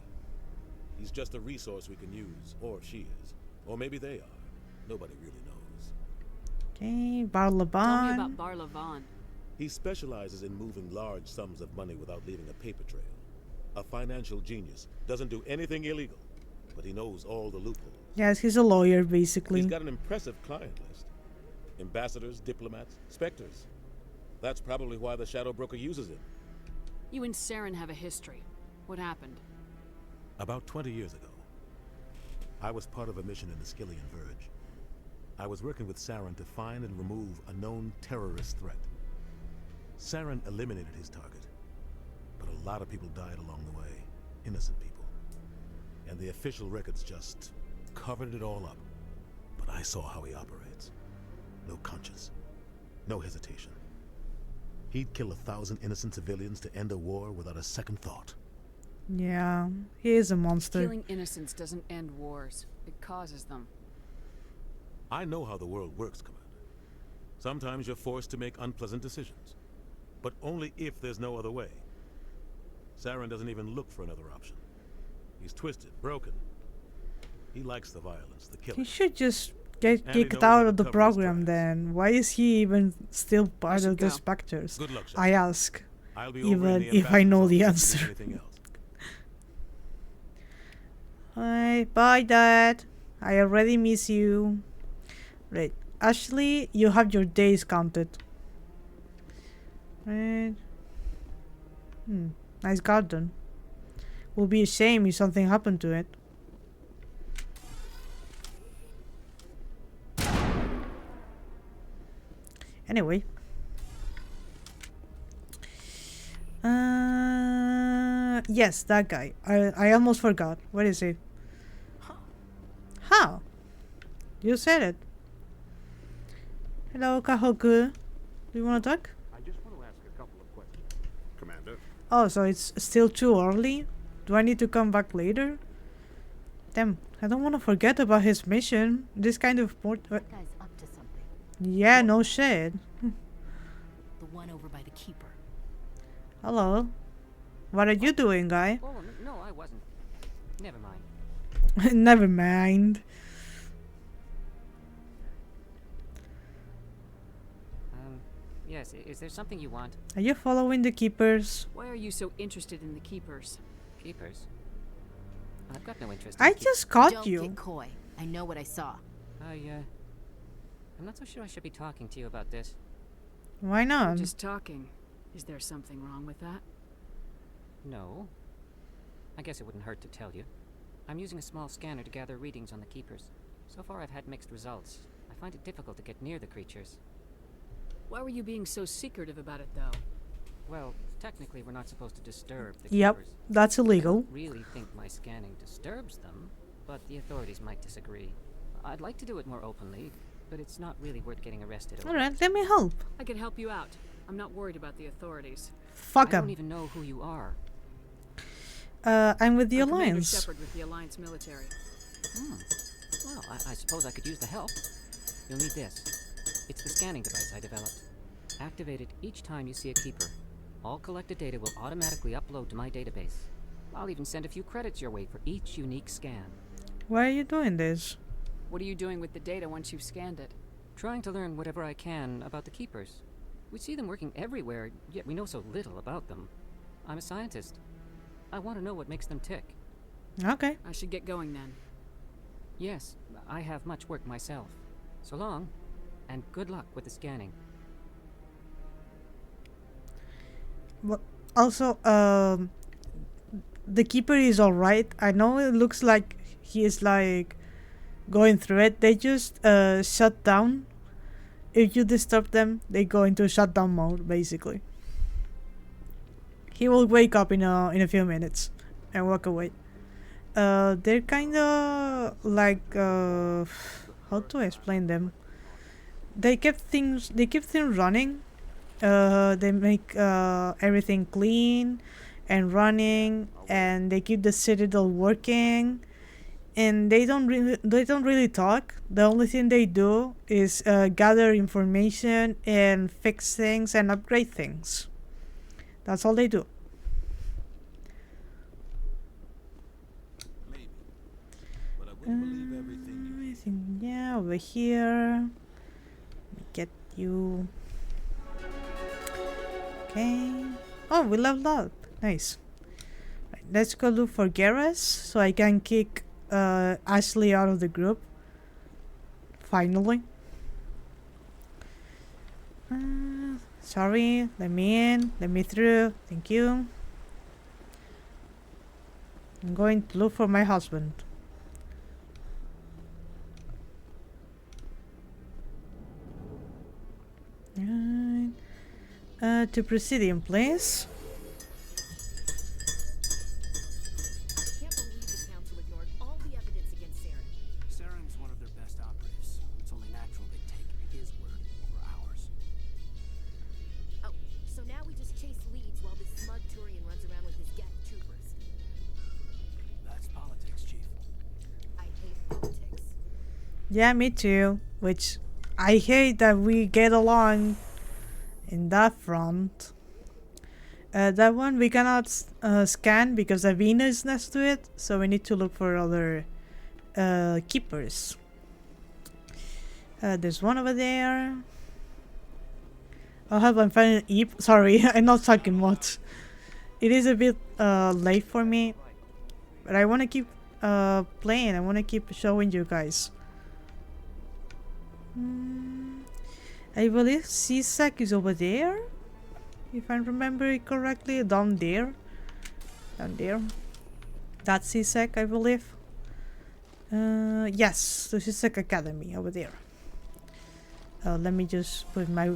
He's just a resource we can use, or she is. Or maybe they are. Nobody really knows. Okay, Tell me Barlaban. about Barlavan. He specializes in moving large sums of money without leaving a paper trail. A financial genius. Doesn't do anything illegal, but he knows all the loopholes. Yes, he's a lawyer, basically. He's got an impressive client list. Ambassadors, diplomats, specters. That's probably why the Shadow Broker uses him. You and Saren have a history. What happened? About 20 years ago, I was part of a mission in the Skillian Verge. I was working with Saren to find and remove a known terrorist threat. Saren eliminated his target, but a lot of people died along the way. Innocent people. And the official records just covered it all up. But I saw how he operates. No conscience. No hesitation. He'd kill 1,000 innocent civilians to end a war without a second thought. Yeah, he is a monster. Killing innocents doesn't end wars. It causes them. I know how the world works, Commander. Sometimes you're forced to make unpleasant decisions. But only if there's no other way. Saren doesn't even look for another option. He's twisted, broken. He likes the violence, the killing. He should just get And he kicked knows out how to of the cover his program then. Why is he even still part of the go. Spectres? Good luck, I ask. I'll be over in Even the if I know the ambassador's office if answer. there's anything else. Hi, bye Dad. I already miss you. Right. Ashley, you have your days counted. Right. Nice garden. Will be a shame if something happened to it. Anyway. Yes, that guy. I almost forgot. Where is he? How? You said it. Hello, Kahoku. Do you want to talk? I just want to ask a couple of questions. Commander? Oh, so it's still too early? Do I need to come back later? Damn, I don't want to forget about his mission. This kind of That guy's up to something. yeah, no shit. The one over by the keeper. Hello. What are you doing, guy? Oh, no, I wasn't. Never mind. Never mind. Yes, is there something you want? Are you following the keepers? Why are you so interested in the keepers? Keepers? I've got no interest I in just caught Don't you. get coy. I know what I saw. I'm not so sure I should be talking to you about this. Why We're not? just talking. Is there something wrong with that? No. I guess it wouldn't hurt to tell you. I'm using a small scanner to gather readings on the keepers. So far I've had mixed results. I find it difficult to get near the creatures. Why were you being so secretive about it, though? Well, technically we're not supposed to disturb the Yep, keepers. that's I illegal. don't really think my scanning disturbs them, but the authorities might disagree. I'd like to do it more openly, but it's not really worth getting arrested over. Alright, let me help. I can help you out. I'm not worried about the authorities. Fuck I don't 'em. even know who you are. I'm with the I'm Commander Alliance. Shepard with the Alliance military. Well, I suppose I could use the help. You'll need this. It's the scanning device I developed. Activate it each time you see a keeper. All collected data will automatically upload to my database. I'll even send a few credits your way for each unique scan. Why are you doing this? What are you doing with the data once you've scanned it? Trying to learn whatever I can about the keepers. We see them working everywhere, yet we know so little about them. I'm a scientist. I want to know what makes them tick. Okay. I should get going then. Yes, I have much work myself. So long, and good luck with the scanning. Well, also, the keeper is alright. I know it looks like he is like going through it. They just shut down. If you disturb them, they go into shutdown mode, basically. He will wake up in a few minutes and walk away. They're kind of like how to explain them? They keep things running. They make everything clean and running, and they keep the citadel working. And they don't really talk. The only thing they do is gather information and fix things and upgrade things. That's all they do. Maybe. But I wouldn't believe everything you Yeah, over here. you. Okay. Oh, we leveled up. Nice. Right, let's go look for GARRUS so I can kick Ashley out of the group. Finally. Sorry, let me in. Let me through. Thank you. I'm going to look for my husband. Right. To Presidium, please. Can't believe the council ignored all the evidence against Saren. Saren's one of their best operatives. It's only natural they take his word over ours. Oh, so now we just chase leads while this smug Turian runs around with his gang of troopers. That's politics, Chief. I hate politics. Yeah, me too. Which I hate that we get along in that front. That one we cannot scan because Avina is next to it, so we need to look for other keepers. There's one over there. I'll help I'm finding Eve. Sorry, I'm not talking much. It is a bit late for me, but I want to keep playing. I want to keep showing you guys. I believe CSEC is over there, if I remember it correctly, down there. That's CSEC, I believe. Yes, the CSEC Academy over there. Let me just put my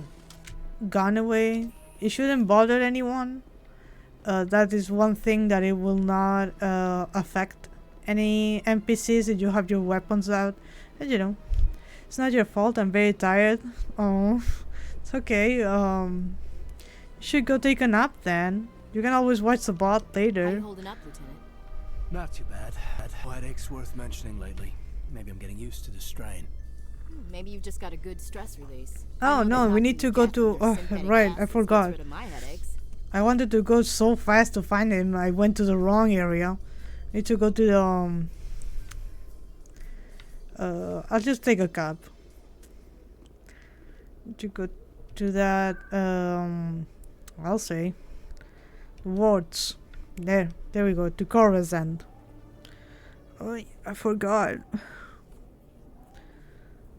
gun away. It shouldn't bother anyone. That is one thing that it will not affect any NPCs if you have your weapons out. And you know, it's not your fault. I'm very tired. Oh, it's okay. You should go take a nap then. You can always watch the bot later. How you holding up, Lieutenant? Not too bad. No headaches worth mentioning lately. Maybe I'm getting used to the strain. Maybe you've just got a good stress release. Oh no, we need to go to. Oh, right, I forgot. I wanted to go so fast to find him. I went to the wrong area. Need to go to the. I'll just take a cab. To go to that. I'll say. Wards. There we go. To Coruscant. Oh, I forgot.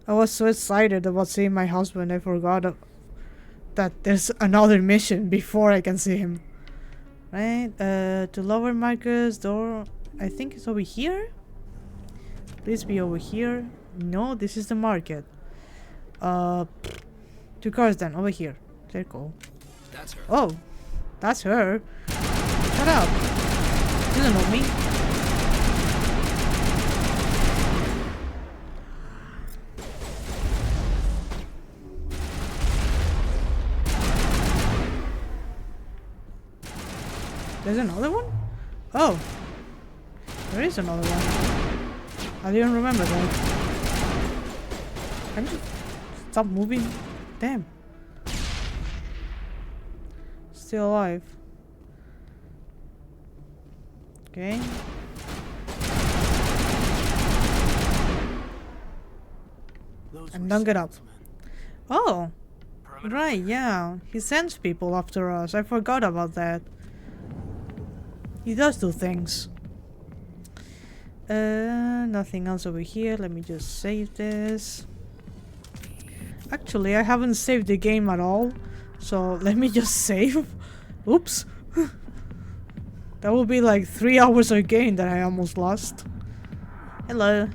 I was so excited about seeing my husband. I forgot that there's another mission before I can see him. Right? To lower Marcus door. I think it's over here. Please be over here. No, this is the market. To Coruscant over here. There you go. That's her. Oh, that's her. Shut up. You don't know me. There's another one? Oh. There is another one. I didn't remember that. Can you stop moving? Damn. Still alive. Okay. And don't get up. Oh. Right, yeah. He sends people after us. I forgot about that. He does do things. Nothing else over here. Let me just save this. Actually, I haven't saved the game at all. So let me just save. Oops. That will be like 3 hours of game that I almost lost. Hello.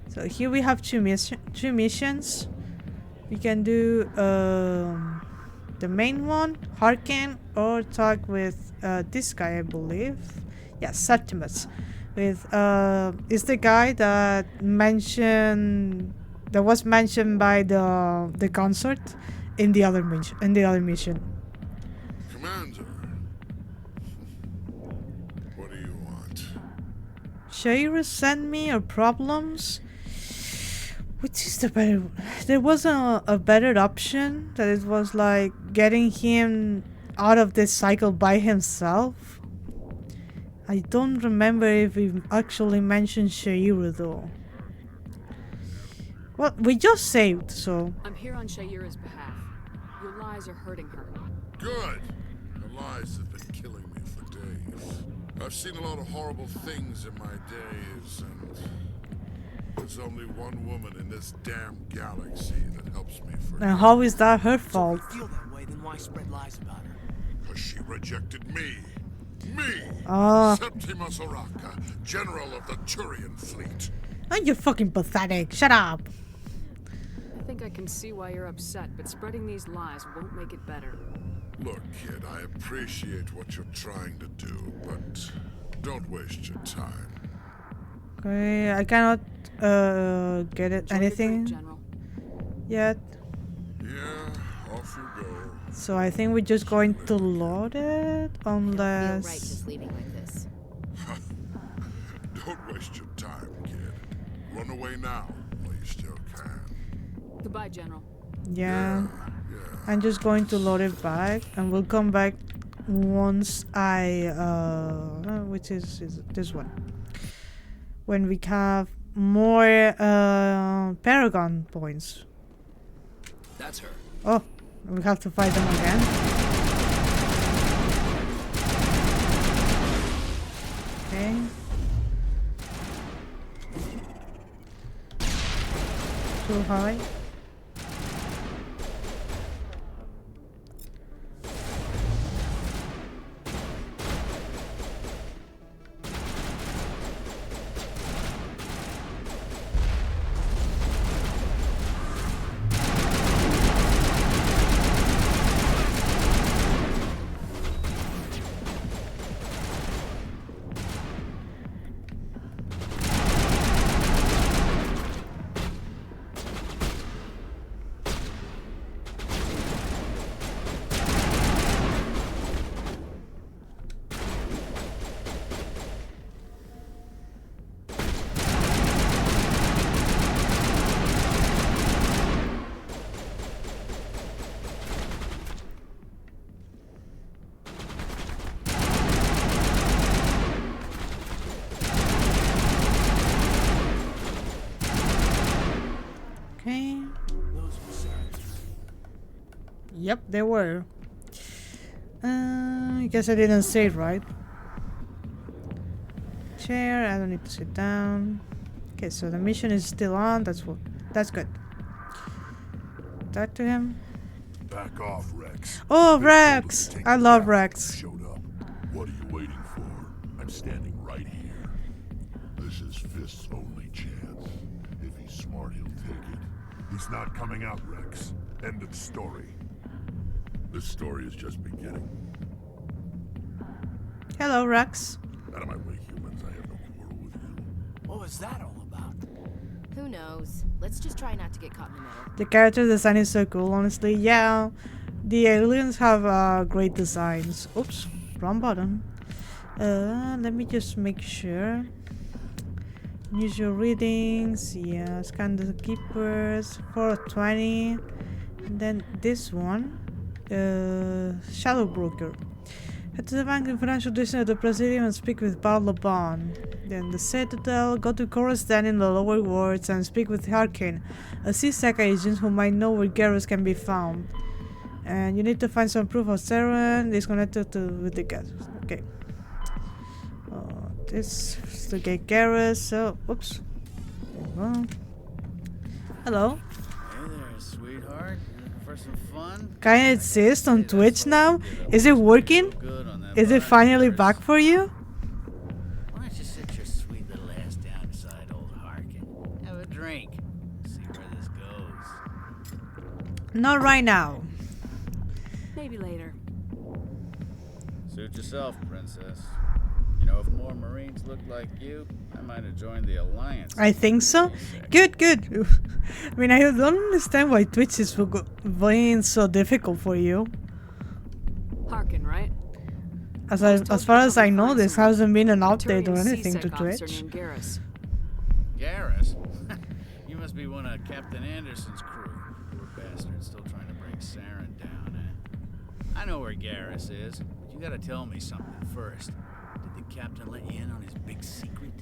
So here we have two missions. We can do the main one, Harkin, or talk with this guy, I believe. Yes, Septimus. With is the guy that was mentioned by the consort in the other mission. Commander, what do you want? Shaira sent me her problems. Which is the better? There was a better option that it was like getting him out of this cycle by himself. I don't remember if we actually mentioned Shaira though. Well, we just saved, so... I'm here on Shayura's behalf. Your lies are hurting her. Good. The lies have been killing me for days. I've seen a lot of horrible things in my days, and there's only one woman in this damn galaxy that helps me forget. And how is that her fault? If you feel that way, then why spread lies about her? Because she rejected me. Me! Oh. Septimus Oraka, General of the Turian Fleet. Oh, you're fucking pathetic. Shut up. I think I can see why you're upset, but spreading these lies won't make it better. Look, kid, I appreciate what you're trying to do, but don't waste your time. Okay, I cannot get it anything yet. Yeah, off you go. So I think we're just going to load it, unless... Feel right just leaving like this. Don't waste your time, kid. Run away now, while you still can. Goodbye, General. Yeah. I'm just going to load it back, and we'll come back once I, which is this one. When we have more, Paragon points. That's her. Oh, we have to fight them again. Okay. Too high. Okay. Yep, they were. I guess I didn't say it right. Chair, I don't need to sit down. Okay, so the mission is still on. That's good. Talk to him. Back off, Rex. Oh, Rex! I love Rex. Showed up. What are you waiting for? I'm standing right here. This is Fist's only chance. If he's smart, he'll take it. He's not coming out, Rex. End of story. This story is just beginning. Hello, Rex. Out of my way, humans. I have no quarrel with you. What was that all about? Who knows? Let's just try not to get caught in the middle. The character design is so cool, honestly. Yeah, the aliens have great designs. Oops, wrong button. Let me just make sure. Use your readings. Yeah, scan the keepers. 420. And then this one. Shadow Broker. Head to the bank in financial district of the Presidium and speak with Barlaban. Then the Citadel, go to Coruscant in the lower wards and speak with Harkin, a CSEC agent who might know where GARRUS can be found. And you need to find some proof of Saren is connected with the gas. Okay. This is to get GARRUS, so oops. Hello. Hey there, sweetheart. You looking for some fun? Can I exist on Twitch now? Is it working? Is it finally back for you? Why don't you sit your sweet little ass down beside old Harkin? Have a drink. See where this goes. Not right now. Maybe later. Suit yourself, princess. You know, if more Marines looked like you, I might have joined the Alliance. I think so. Good, good. I mean, I don't understand why Twitch is being so difficult for you. Harkin, right? As far as I know, this hasn't been an update or anything to Twitch. GARRUS? GARRUS? You must be one of Captain Anderson's crew. Poor bastard, still trying to bring Saren down, eh? I know where GARRUS is, but you gotta tell me something first. Did the captain let you in on his big secret?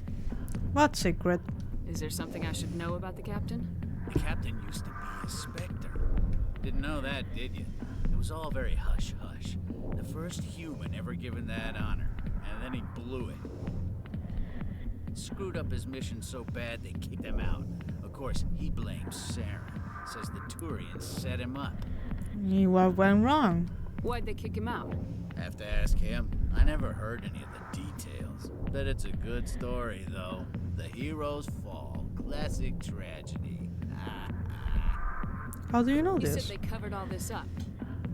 What secret? Is there something I should know about the captain? The captain used to be a Spectre. Didn't know that, did you? It was all very hush-hush. The first human ever given that honor, and then he blew it. Screwed up his mission so bad they kicked him out. Of course, he blames Saren. Says the Turians set him up. What went wrong? Why'd they kick him out? Have to ask him. I never heard any of the details. Bet it's a good story, though. The hero's fall. Classic tragedy. How do you know You this? said they covered all this up.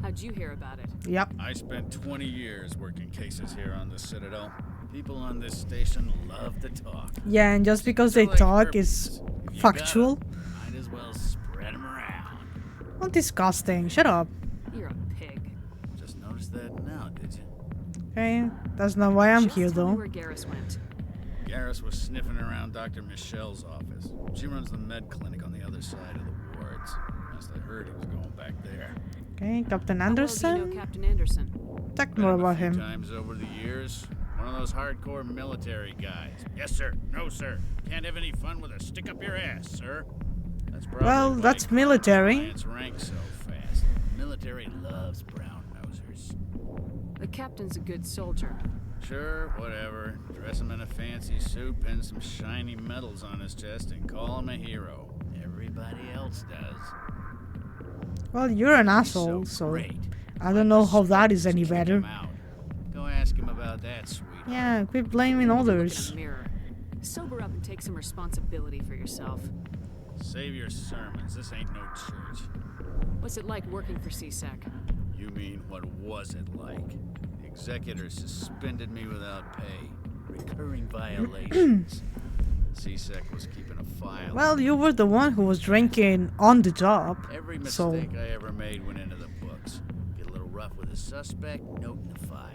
How'd you hear about it? Yep. I spent 20 years working cases here on the Citadel. People on this station love to talk. Yeah, and just because they talk is factual. Might as well spread them around. Oh, disgusting. Shut up. You're a pig. Just noticed that now, did you? Okay, that's not why I'm Just here tell me though. where Garrus went. Garrus was sniffing around Dr. Michelle's office. She runs the med clinic on the other side of the wards. Last I heard, he was going back there. Okay, Captain How well do you Anderson. know Captain Anderson? Talk more about him. Times over the years. One of those hardcore military guys. Yes, sir. No, sir. Can't have any fun with a stick up your ass, sir. That's probably Well, why that's military. Alliance ranks so fast. Military loves brown nosers. The captain's a good soldier. Sure, whatever. Dress him in a fancy suit, pin some shiny medals on his chest, and call him a hero. Everybody else does. Well, you're an asshole, so I don't know how that is any better. Go ask him about that, sweetheart. Yeah, quit blaming Look others. in a mirror. Sober up and take some responsibility for yourself. Save your sermons. This ain't no church. What's it like working for CSEC? You mean, what was it like? The executor suspended me without pay. Recurring violations. CSEC was keeping a file. Well, you were the one who was drinking on the job, Every so mistake I ever made went into the books. Get a little rough with a suspect, note in the file.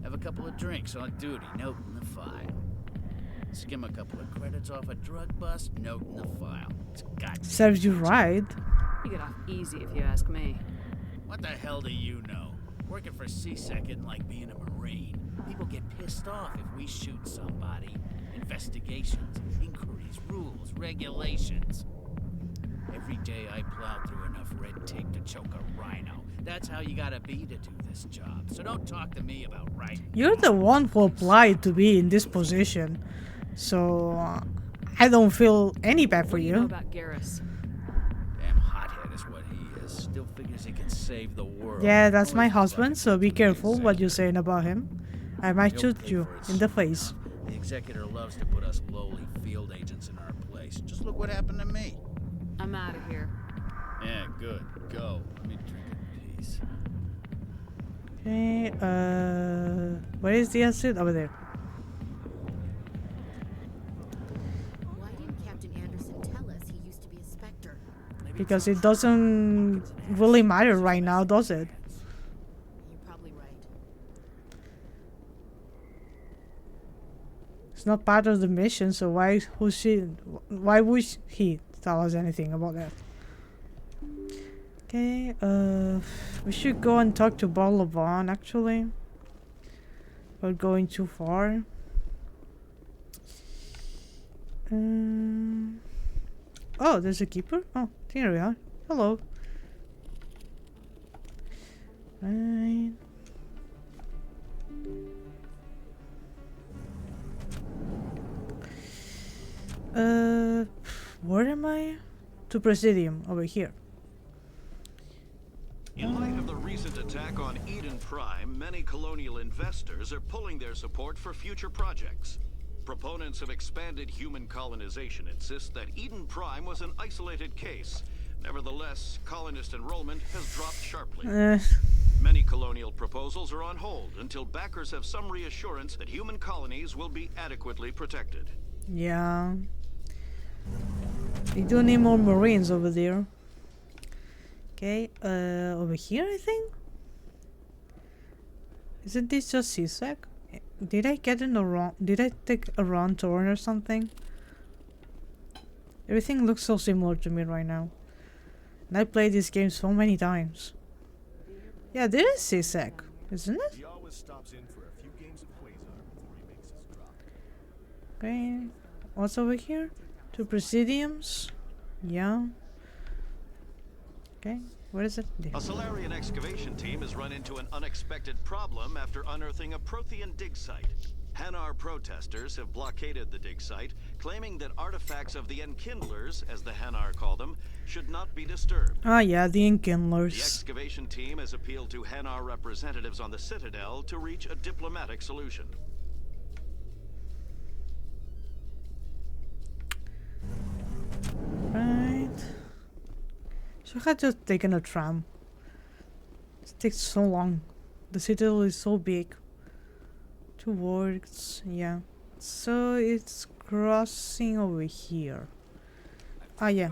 Have a couple of drinks on duty, note in the file. Skim a couple of credits off a drug bust, note in the file. It's goddamn serves you right. You get off easy if you ask me. What the hell do you know? Working for CSEC isn't like being a Marine. People get pissed off if we shoot somebody. Investigations, inquiries, rules, regulations. Every day I plow through enough red tape to choke a rhino. That's how you gotta be to do this job. So don't talk to me about writing. You're the one who applied to be in this position, so I don't feel any bad for What do you know you. about Garrus? Damn hothead is what he is. Still figures he can save the world. Yeah, that's my husband, so be careful what you're saying about him. I might shoot you in the face. The executor loves to put us lowly field agents in our place. Just look what happened to me. I'm out of here. Yeah, good. Go. Let me drink in peace. Okay, where is the exit? Over there. Why didn't Captain Anderson tell us he used to be a Spectre? Because it doesn't really matter right now, does it? You're probably right. It's not part of the mission, so why would he tell us anything about that? Okay, we should go and talk to Barlavan actually. We're going too far. Oh, there's a keeper? Oh, here we are. Hello. Right. Where am I? To Presidium, over here. In light of the recent attack on Eden Prime, many colonial investors are pulling their support for future projects. Proponents of expanded human colonization insist that Eden Prime was an isolated case. Nevertheless, colonist enrollment has dropped sharply. Many colonial proposals are on hold until backers have some reassurance that human colonies will be adequately protected. Yeah. We do need more Marines over there. Okay, over here I think? Isn't this just CSEC? Did I get in the wrong... Did I take a wrong turn or something? Everything looks so similar to me right now. And I played this game so many times. Yeah, this is CSEC, isn't it? He always stops in for a few games of Quasar before he makes his drop. Okay, what's over here? Two Presidiums. Yeah. Okay, what is it? There. A Solarian excavation team has run into an unexpected problem after unearthing a Prothean dig site. Hanar protesters have blockaded the dig site, claiming that artifacts of the Enkindlers, as the Hanar call them, should not be disturbed. Ah, yeah, the The Enkindlers. excavation team has appealed to Hanar representatives on the Citadel to reach a diplomatic solution. Right. So I had just taken a tram. It takes so long. The citadel is so big. 2 words, yeah. So it's crossing over here. Ah, yeah.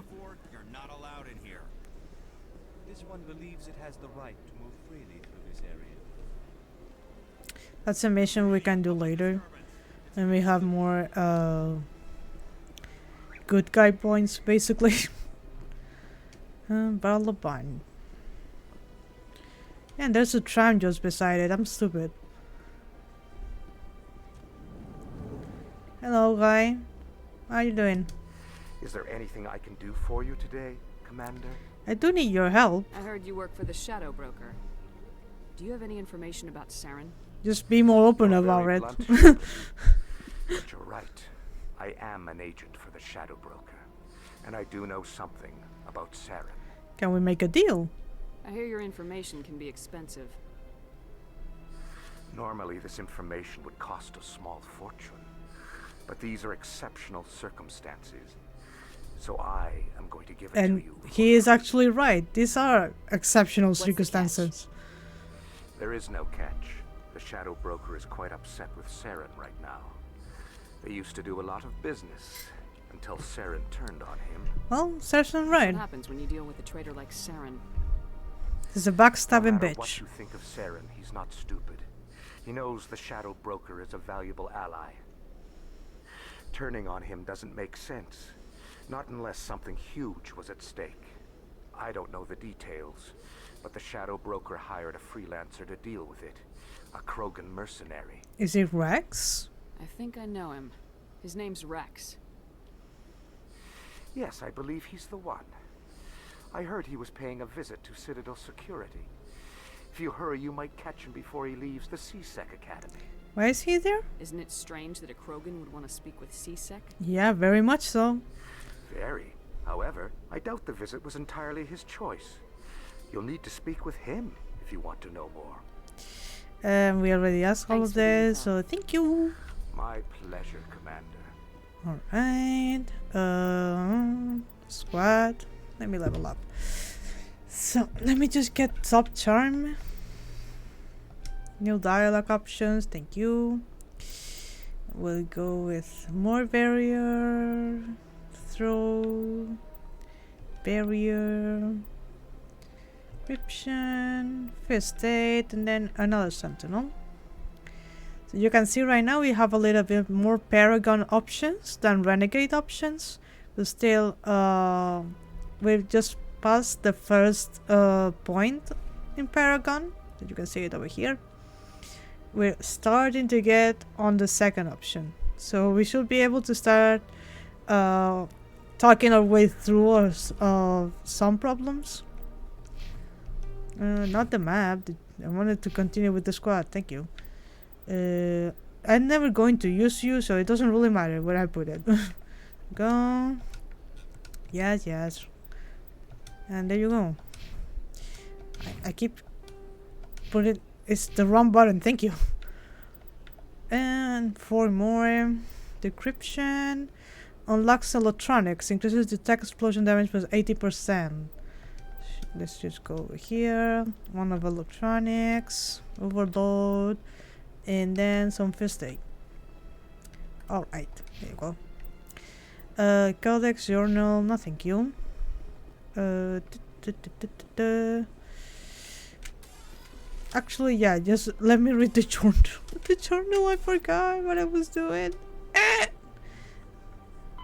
You're not allowed in here. This one believes it has the right to move freely through this area. That's a mission we can do later. And we have more good guy points, basically. Balaban. Yeah, and there's a tram just beside it. I'm stupid. Hello, guy. How you doing? Is there anything I can do for you today, Commander? I do need your help. I heard you work for the Shadow Broker. Do you have any information about Saren? Just be more open You're about very it. blunt, but you're right. I am an agent for the Shadow Broker, and I do know something about Saren. Can we make a deal? I hear your information can be expensive. Normally, this information would cost a small fortune. But these are exceptional circumstances. So I am going to give it to And you. he is actually right. These are exceptional circumstances. There is no catch. The Shadow Broker is quite upset with Saren right now. They used to do a lot of business until Saren turned on him. Well, Saren's right. What happens when you deal with a traitor like Saren? He's a backstabbing No matter bitch. what you think of Saren, he's not stupid. He knows the Shadow Broker is a valuable ally. Turning on him doesn't make sense. Not unless something huge was at stake. I don't know the details, but the Shadow Broker hired a freelancer to deal with it. A Krogan mercenary. Is it Rex? I think I know him. His name's Rex. Yes, I believe he's the one. I heard he was paying a visit to Citadel security. If you hurry, you might catch him before he leaves the C-Sec Academy. Why is he there? Isn't it strange that a Krogan would want to speak with C-Sec? Yeah, very much so. Very. However, I doubt the visit was entirely his choice. You'll need to speak with him if you want to know more. We already asked all of this, so thank you. My pleasure, Commander. Alright. Squad. Let me level up. So, let me just get top charm. New dialogue options, thank you. We'll go with more barrier. Throw. Barrier. Encryption. First aid, and then another sentinel. So you can see right now we have a little bit more Paragon options than Renegade options. But still, we've just passed the first point in Paragon. You can see it over here. We're starting to get on the second option. So we should be able to start talking our way through some problems. Not the map. I wanted to continue with the squad. Thank you. I'm never going to use you, so it doesn't really matter where I put it. Go. Yes, yes. And there you go. I keep putting... It's the wrong button. Thank you. And 4 more. Decryption. Unlocks electronics. Increases detect explosion damage plus 80%. Let's just go over here. One of electronics. Overload. And then some first aid. Alright. There you go. Codex journal. No, thank you. Actually, yeah, just let me read the journal. The journal, I forgot what I was doing.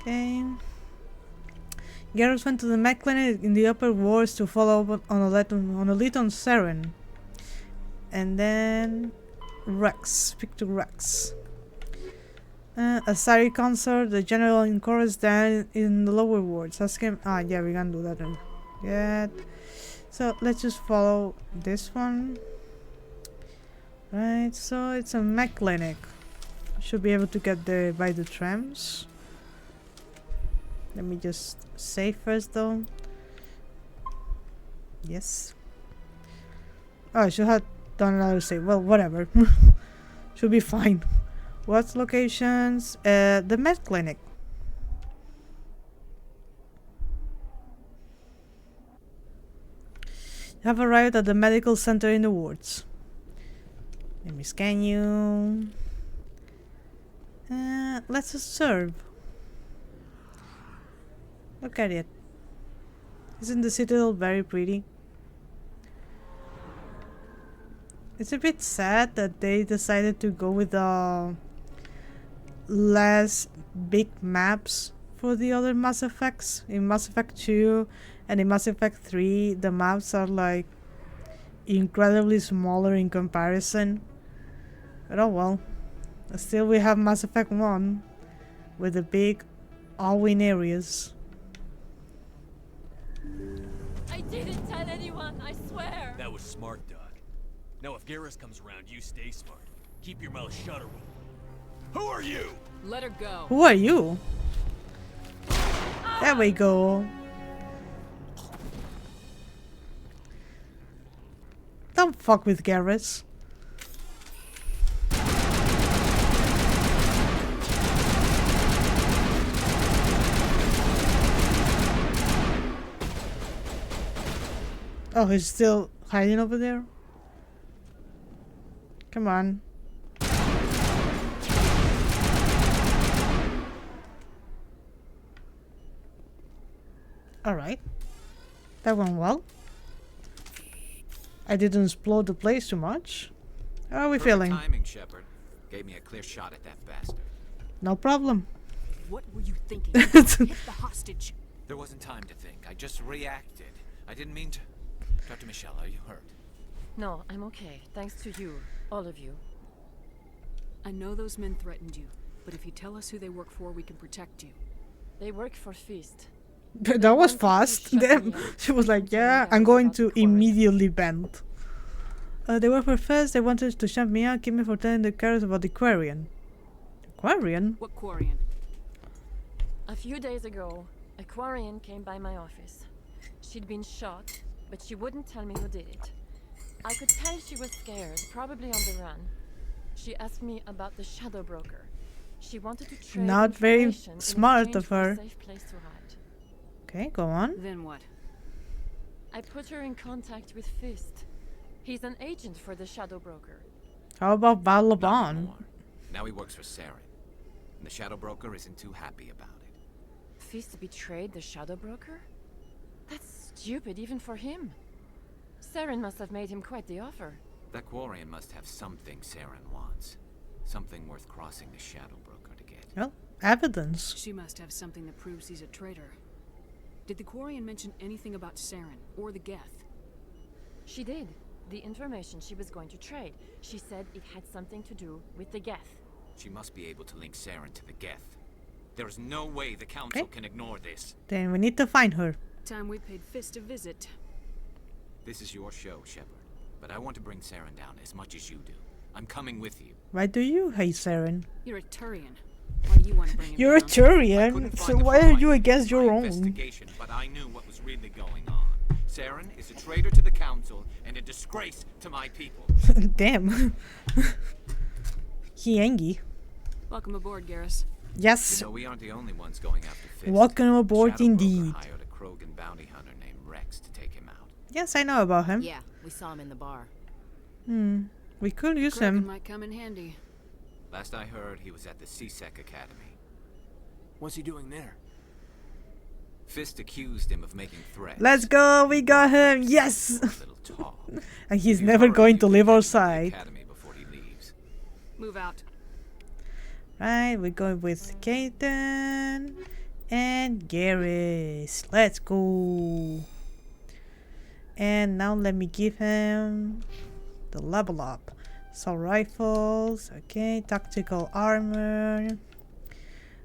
Okay. Garrus went to the Mech Clinic in the upper wards to follow up on a lead on Saren. And then Rex. Speak to Rex. A Sari concert, the general in chorus down in the lower wards. Ask him. Ah, yeah, we can do that then. Yeah. So let's just follow this one. Right, so it's a mech clinic. Should be able to get there by the trams. Let me just save first though. Yes. Oh, I should have done another save. Well, whatever. Should be fine. What locations? The med clinic. You have arrived at the medical center in the wards. Let me scan you. Let's observe. Look at it. Isn't the citadel very pretty? It's a bit sad that they decided to go with less big maps for the other Mass Effects. In Mass Effect 2 and in Mass Effect 3, the maps are like incredibly smaller in comparison. But oh well. Still we have Mass Effect 1 with the big all-win areas. I didn't tell anyone, I swear. That was smart, Doc. Now if Garrus comes around, you stay smart. Keep your mouth shut or we'll... Who are you? Let her go. Who are you? There we go. Don't fuck with Garrus. Oh, he's still hiding over there? Come on. Alright. That went well. I didn't explode the place too much. How are we feeling? Timing, Shepard. Gave me a clear shot at that bastard. No problem. What were you thinking? Hit the hostage. There wasn't time to think. I just reacted. I didn't mean to... Dr. Michelle, are you hurt? No, I'm okay. Thanks to you. All of you. I know those men threatened you, but if you tell us who they work for, we can protect you. They work for Feast. That was fast. Then she was like, yeah, I'm going to immediately bend. They were for first, they wanted to shut me out, keep me for telling the carrots about the Quarian. Quarian? What Quarian? A few days ago, a Quarian came by my office. She'd been shot, but she wouldn't tell me who did it. I could tell she was scared, probably on the run. She asked me about the Shadow Broker. She wanted to trade Not very information in smart exchange of for a her. safe place to hide. Okay, go on. Then what? I put her in contact with Fist. He's an agent for the Shadow Broker. How about Balaban? Now he works for Saren. And the Shadow Broker isn't too happy about it. Fist betrayed the Shadow Broker? That's stupid even for him. Saren must have made him quite the offer. That Quarian must have something Saren wants. Something worth crossing the Shadow Broker to get. Well, evidence. She must have something that proves he's a traitor. Did the Quarian mention anything about Saren or the Geth? She did. The information she was going to trade. She said it had something to do with the Geth. She must be able to link Saren to the Geth. There is no way the Council can ignore this. Then we need to find her. Time we paid Fist a visit. This is your show, Shepard. But I want to bring Saren down as much as you do. I'm coming with you. Why do you hate Saren? You're a Turian. Why do you want to bring him You're a down? Turian, so why are you against your own? Investigation, but I knew what was really going on. Saren is a traitor to the Council and a disgrace to my people. Damn. He angry. Welcome aboard, Garrus. Yes. You know, we aren't the only ones going after Fist. Welcome aboard Shadow Broker indeed. hired a Krogan bounty hunter named Rex to take him out. Yes, I know about him. Yeah, we saw him in the bar. We could use Krogan him. might come in handy. Last I heard, he was at the CSEC Academy. What's he doing there? Fist accused him of making threats. Let's go, we got him, yes! And he's never going to leave our side. Move out. Right, we're going with Kaiten and Garrus. Let's go. And now let me give him the level up. So rifles, okay, tactical armor.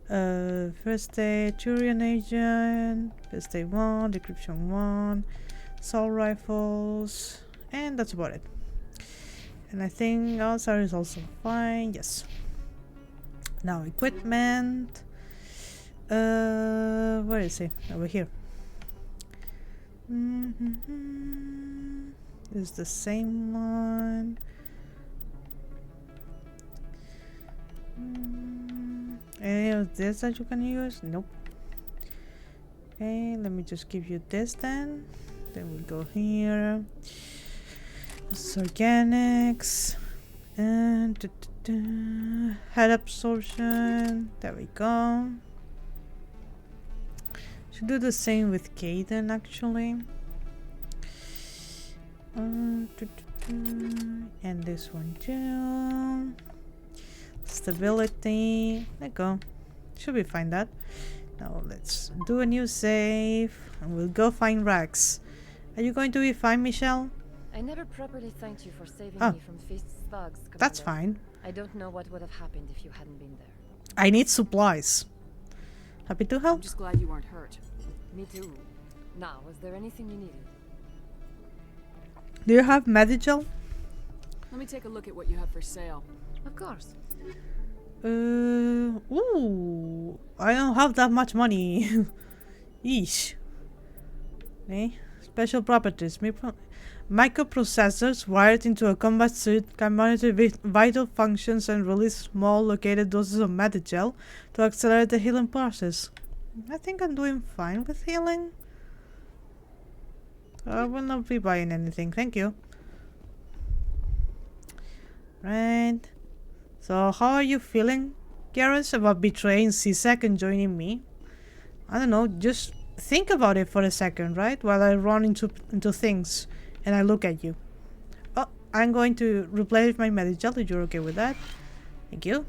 First aid, Turian agent, first aid 1, decryption 1, assault rifles, and that's about it. And I think outside is also fine. Yes. Now equipment. Where is he? Over here. Is the same one. Any of this that you can use? Nope. Okay, let me just give you this then. Then we go here. This is organics. And head absorption. There we go. Should do the same with Kaden actually. And this one too. Stability. There you go. Should be fine that. Now let's do a new save and we'll go find Rex. Are you going to be fine, Michelle? I never properly thanked you for saving me from Fist's thugs, Commander. That's fine. I don't know what would have happened if you hadn't been there. I need supplies. Happy to help? I'm just glad you weren't hurt. Me too. Now, was there anything you needed? Do you have Medigel? Let me take a look at what you have for sale. Of course. Ooh, I don't have that much money. Yeesh. Okay. Special properties. Microprocessors wired into a combat suit can monitor vital functions and release small located doses of Medigel to accelerate the healing process. I think I'm doing fine with healing. I will not be buying anything, thank you. Right. So how are you feeling, Garrus, about betraying CSEC and joining me? I don't know, just think about it for a second, right? While I run into things and I look at you. Oh, I'm going to replenish my Medigel if you're okay with that. Thank you.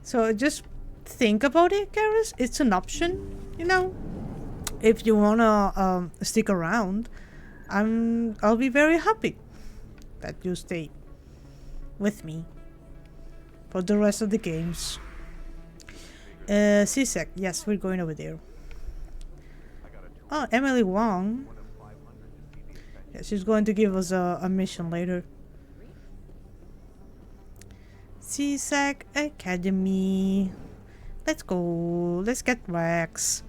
So just think about it, Garrus. It's an option, you know. If you wanna stick around, I'll be very happy that you stay with me for the rest of the games. CSEC, yes, we're going over there. Oh, Emily Wong. Yeah, she's going to give us a mission later. CSEC Academy. Let's go. Let's get Rex.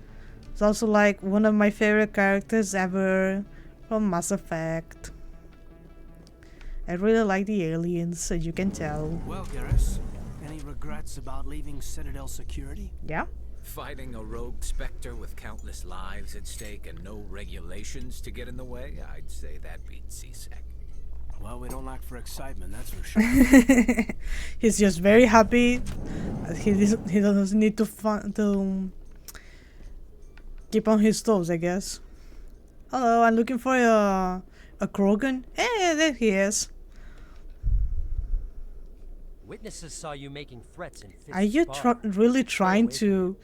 It's also like one of my favorite characters ever from Mass Effect. I really like the aliens, as you can tell. Well, Garrus, any regrets about leaving Citadel Security? Yeah. Fighting a rogue Spectre with countless lives at stake and no regulations to get in the way? I'd say that beats CSEC. Well, we don't lack for excitement, that's for sure. He's just very happy. He doesn't need to keep on his toes, I guess. Hello, I'm looking for a Krogan. Eh, there he is. Witnesses saw you making threats in Fist's Are you really trying to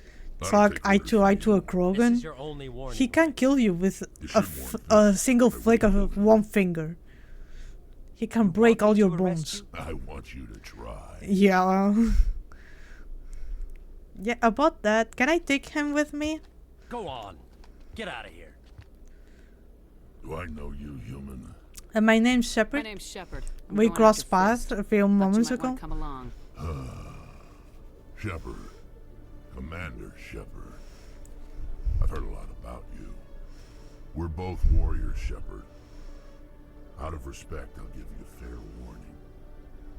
talk eye to eye to a Krogan? He can kill you with a single flick of one finger. He can break all your bones. I want you to try. Yeah. Yeah, about that, can I take him with me? Go on. Get out of here. Do I know you, human? My name's Shepard. My name's Shepard. We crossed paths a few moments ago. Come along. Shepard. Commander Shepard. I've heard a lot about you. We're both warriors, Shepard. Out of respect, I'll give you fair warning.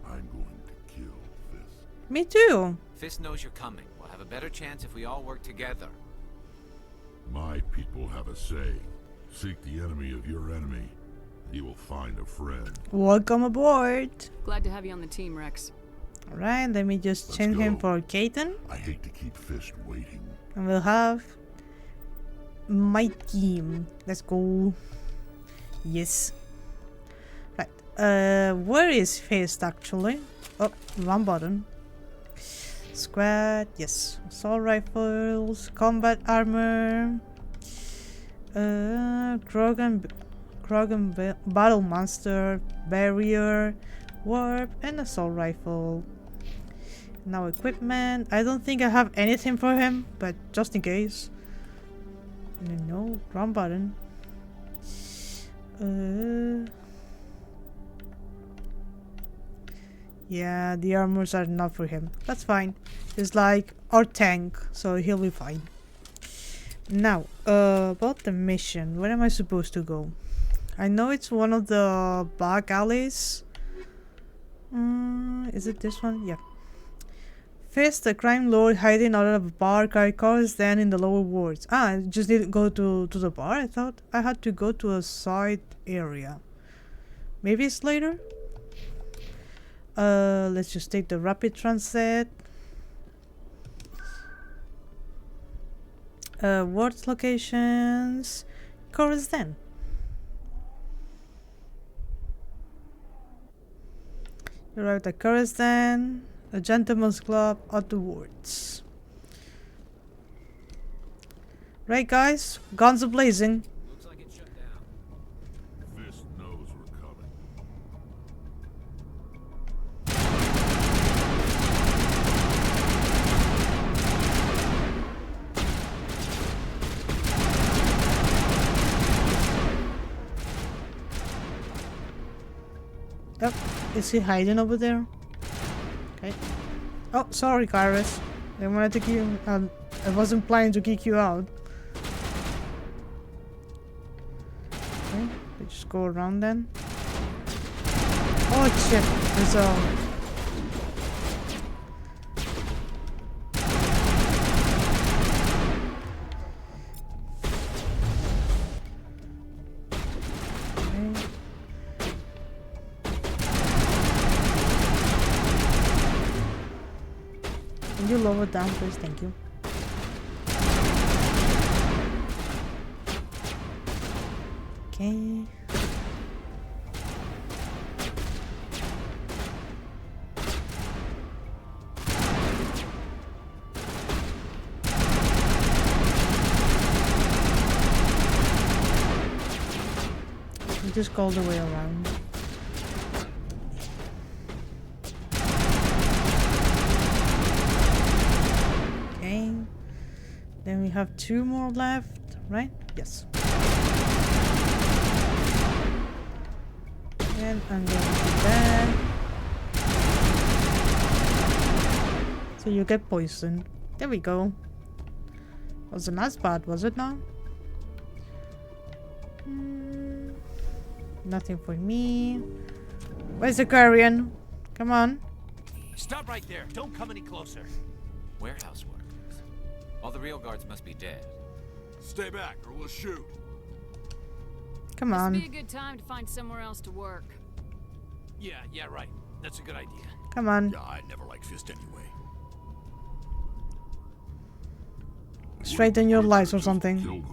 I'm going to kill Fist. Me too. Fist knows you're coming. We'll have a better chance if we all work together. My people have a saying. Seek the enemy of your enemy. You will find a friend. Welcome aboard. Glad to have you on the team, Rex. Alright, let me just change him for Kaiten. I hate to keep Fist waiting. And we'll have my team. Let's go. Yes. Right. Where is Fist actually? Oh, wrong button. Squad, yes. Assault rifles, combat armor. Krogan battle monster, barrier, warp, and assault rifle. Now equipment. I don't think I have anything for him, but just in case. No, wrong button. Yeah, the armors are not for him. That's fine. He's like our tank, so he'll be fine. Now, about the mission. Where am I supposed to go? I know it's one of the back alleys. Is it this one? Yeah. Fist, a crime lord hiding out of a bar, carry cars then in the lower wards. Ah, I just didn't go to the bar. I thought I had to go to a side area. Maybe it's later? Let's just take the rapid transit. Wards locations. Chorus then. You arrived at Chorus then. A gentleman's club at the wards. Right, guys? Guns are blazing. Looks like it's shut down. Fist knows we're coming. Oh, is he hiding over there? Okay. Oh, sorry, GARRUS. I wanted to kick you. I wasn't planning to kick you out. Okay, let's just go around then. Oh shit! There's a. Can you lower down, please? Thank you. Okay. We just go the way around. Then we have 2 more left, right? Yes. And I'm going to do that. So you get poisoned. There we go. Wasn't as bad, was it now? Nothing for me. Where's the VAKARIAN? Come on. Stop right there. Don't come any closer. Warehouse workers. All the real guards must be dead. Stay back or we'll shoot. Come on. This would be a good time to find somewhere else to work. Yeah, right. That's a good idea. Come on. Yeah, I never liked Fist anyway. Straighten your lives or something.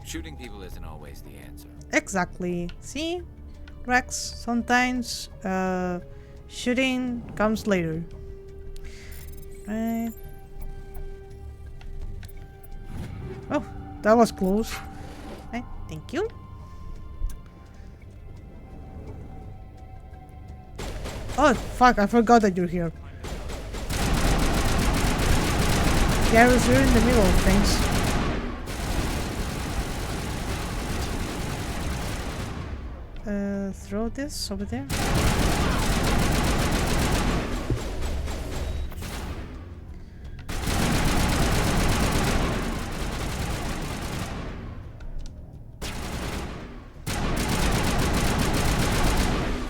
Shooting people isn't always the answer. Exactly. See? Rex, sometimes shooting comes later. Right. Oh, that was close. Right, thank you. Oh, fuck, I forgot that you're here. GARRUS, you're in the middle of things. Throw this over there.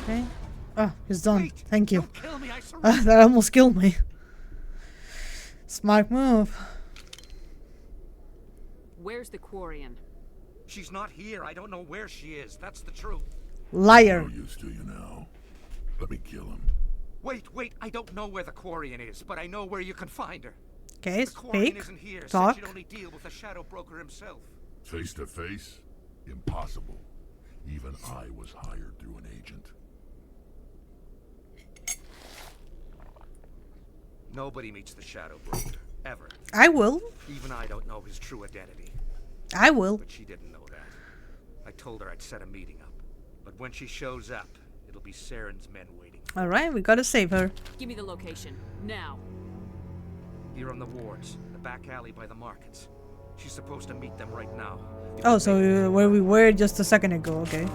Okay. Oh, he's done. Wait, thank you. Don't kill me, I surrender. That almost killed me. Smart move. Where's the VAKARIAN? She's not here. I don't know where she is. That's the truth. Liar. No use to you now. Let me kill him. Wait. I don't know where the VAKARIAN is, but I know where you can find her. Okay, the VAKARIAN speak. isn't here. Talk. Said she'd only deal with the Shadow Broker himself. Face to face? Impossible. Even I was hired through an agent. Nobody meets the Shadow Broker. Ever. I will. Even I don't know his true identity. I will. But she didn't know that. I told her I'd set a meeting up. But when she shows up, it'll be Saren's men waiting. Alright, we gotta save her. Give me the location. Now. Here on the wards, the back alley by the markets. She's supposed to meet them right now. Oh, so where we were just a second ago, okay.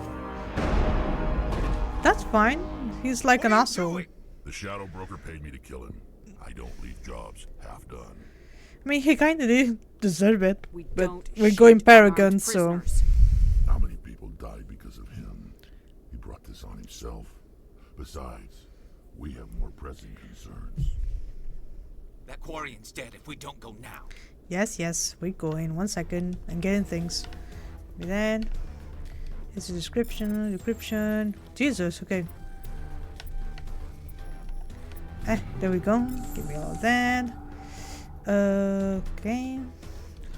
That's fine. He's like an asshole. The Shadow Broker paid me to kill him. I don't leave jobs half done. I mean, he kinda did deserve it, but don't we're shoot going unarmed Paragon, so... prisoners. How many people died because of him? He brought this on himself. Besides, we have more pressing concerns. That Quarian's dead if we don't go now. Yes, yes, we're going. 1 second. I'm getting things. And then... It's a description. Jesus, okay. There we go. Give me all that. Okay.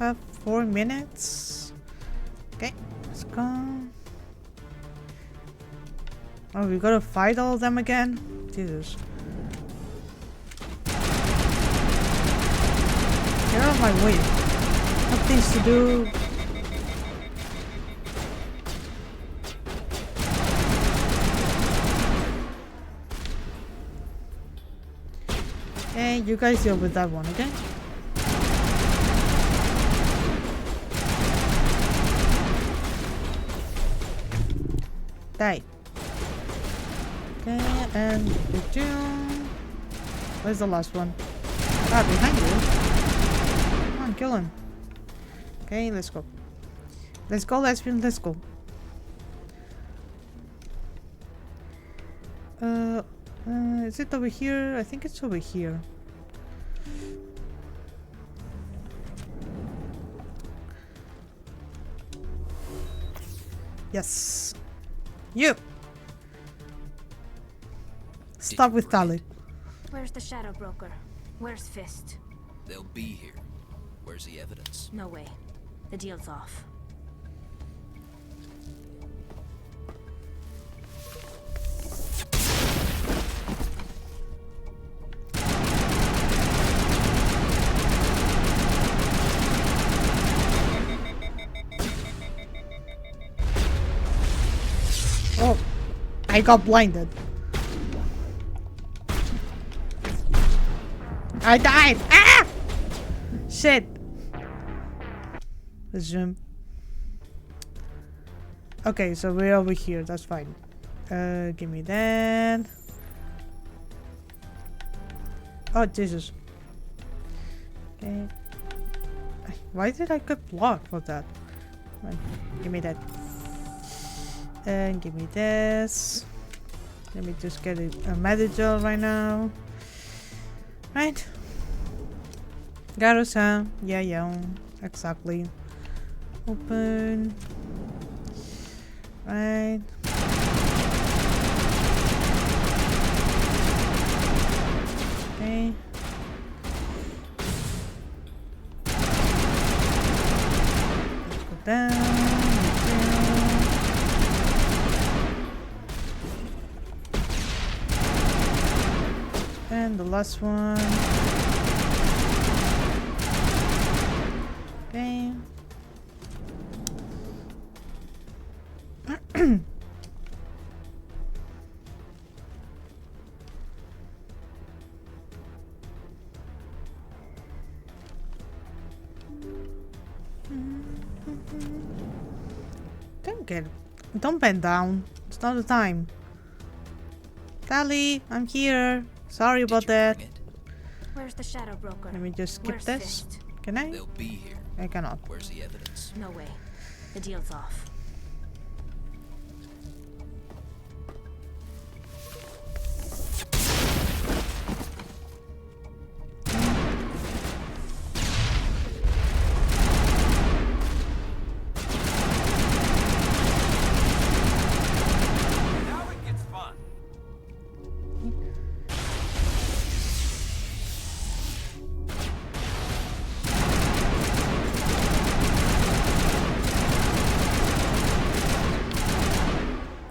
Have 4 minutes. Okay, let's go. Oh, we gotta fight all of them again? Jesus. Get out of my way. I have things to do. Hey, you guys deal with that one, okay? Die. Okay, and the two. Where's the last one? Ah, behind you. Come on, kill him. Okay, let's go. Let's go, lesbian, let's go. Is it over here? I think it's over here. Yes. You! Stop with Tali. Where's the Shadow Broker? Where's Fist? They'll be here. Where's the evidence? No way. The deal's off. Oh, I got blinded. I died. Ah! Shit. Let's zoom. Okay, so we're over here. That's fine. Give me that. Oh, Jesus. Okay. Why did I get blocked for that? Come on, give me that. And give me this. Let me just get a Medigel right now. Right. GARRUS, huh? Yeah, exactly. Open. Right. Okay. Let's go down. And the last one. Okay. Don't bend down. It's not the time. Tali, I'm here. Sorry about that. Where's the Shadow Broker? Let me just skip Where's this. Fist? Can I? They'll be here. I cannot. Where's the evidence? No way. The deal's off. Now it gets fun.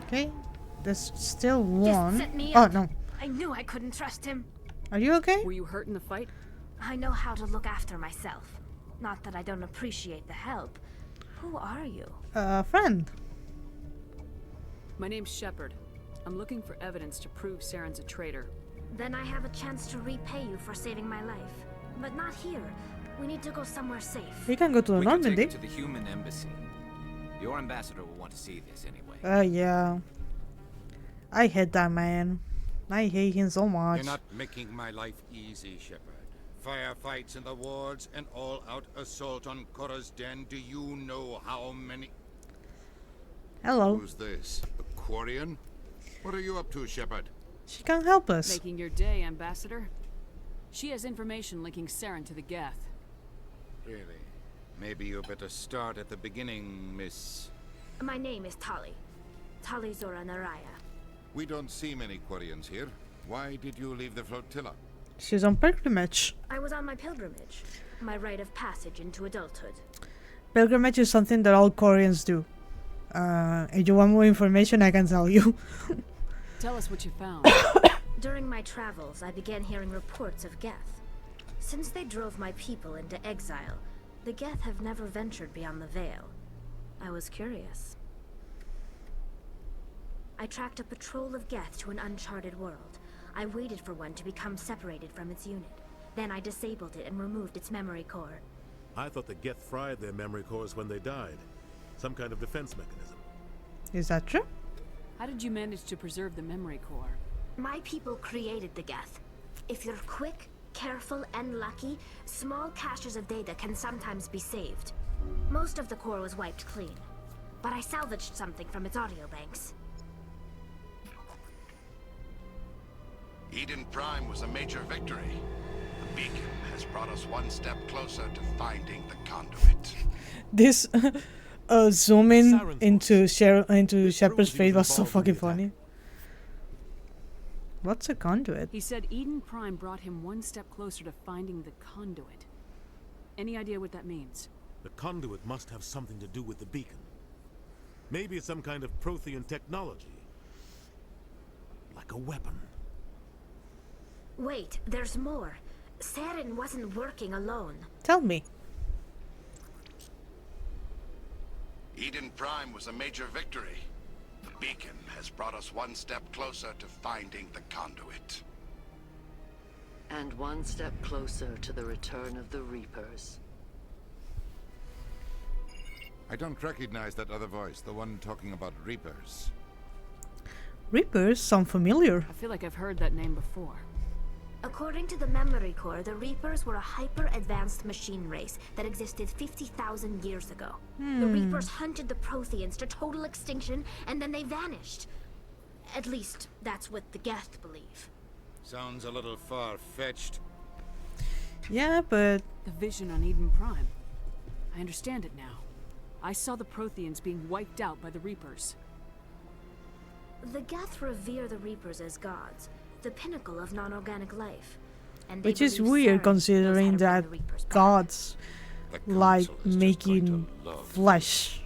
Okay. There's still Just one. set me Oh up. no. I knew I couldn't trust him. Are you okay? Were you hurt in the fight? I know how to look after myself. Not that I don't appreciate the help. Who are you? Friend. My name's Shepard. I'm looking for evidence to prove Saren's a traitor. Then I have a chance to repay you for saving my life. But not here. We need to go somewhere safe. We can go to the We can take Normandy. it to the human embassy. Your ambassador will want to see this anyway. Yeah. I hate that man. I hate him so much. You're not making my life easy, Shepard. Firefights in the wards, an all-out assault on Korra's den. Do you know how many... Hello. Who's this? VAKARIAN? What are you up to, Shepard? She can help us. Making your day, Ambassador. She has information linking Saren to the Geth. Really? Maybe you better start at the beginning, Miss... My name is Tali. Tali Zora Naraya. We don't see many Quarians here. Why did you leave the flotilla? She's on pilgrimage. I was on my pilgrimage. My rite of passage into adulthood. Pilgrimage is something that all Koreans do. If you want more information, I can tell you. Tell us what you found. During my travels, I began hearing reports of Geth. Since they drove my people into exile, the Geth have never ventured beyond the Veil. I was curious. I tracked a patrol of Geth to an uncharted world. I waited for one to become separated from its unit. Then I disabled it and removed its memory core. I thought the Geth fried their memory cores when they died. Some kind of defense mechanism. Is that true? How did you manage to preserve the memory core? My people created the Geth. If you're quick, careful, and lucky, small caches of data can sometimes be saved. Most of the core was wiped clean, but I salvaged something from its audio banks. Eden Prime was a major victory. The beacon has brought us one step closer to finding the conduit. This zoom in into Shepard's face was so fucking funny. What's a conduit? He said Eden Prime brought him one step closer to finding the conduit. Any idea what that means? The conduit must have something to do with the beacon. Maybe it's some kind of Prothean technology. Like a weapon. Wait, there's more. Saren wasn't working alone. Tell me. Eden Prime was a major victory. The beacon has brought us one step closer to finding the conduit. And one step closer to the return of the Reapers. I don't recognize that other voice, the one talking about Reapers. Reapers sound familiar. I feel like I've heard that name before. According to the memory core, the Reapers were a hyper-advanced machine race that existed 50,000 years ago. The Reapers hunted the Protheans to total extinction, and then they vanished. At least, that's what the Geth believe. Sounds a little far-fetched. Yeah, but... The vision on Eden Prime. I understand it now. I saw the Protheans being wiped out by the Reapers. The Geth revere the Reapers as gods, the pinnacle of non-organic life. And they Which is believe weird Saren considering knows how to that bring the Reapers back. gods like making flesh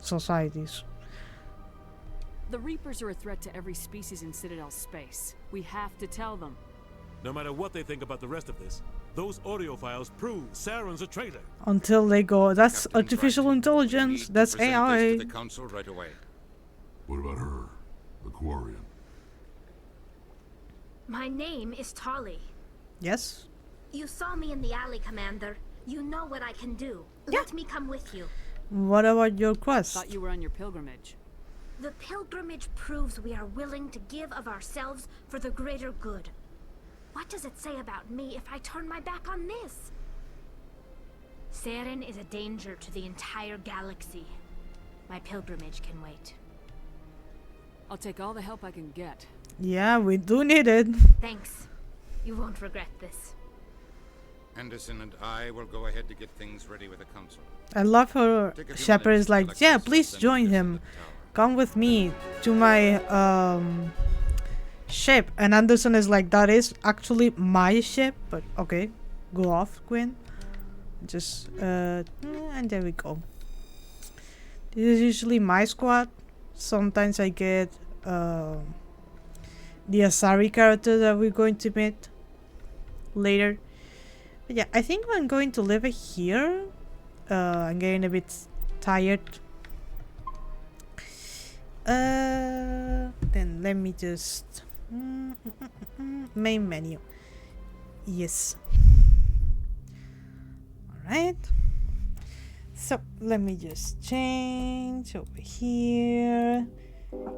societies. The Reapers are a threat to every species in Citadel space. We have to tell them. No matter what they think about the rest of this, those audio files prove Saren's a traitor. Until they go, that's artificial intelligence, that's AI. To the council right away. What about her? The Quarian. My name is Tali. Yes? You saw me in the alley, Commander. You know what I can do. Let me come with you. What about your quest? Thought you were on your pilgrimage. The pilgrimage proves we are willing to give of ourselves for the greater good. What does it say about me if I turn my back on this? Saren is a danger to the entire galaxy. My pilgrimage can wait. I'll take all the help I can get. Yeah, we do need it. Thanks. You won't regret this. Anderson and I will go ahead to get things ready with the council. I love her. Shepard is like, yeah, please join him. Come with me to my ship. And Anderson is like, that is actually my ship. But okay, go off, Quinn. Just, and there we go. This is usually my squad. Sometimes I get the Asari character that we're going to meet later. But yeah, I think I'm going to leave it here. I'm getting a bit tired. Then let me just main menu. Yes. Alright. So let me just change over here.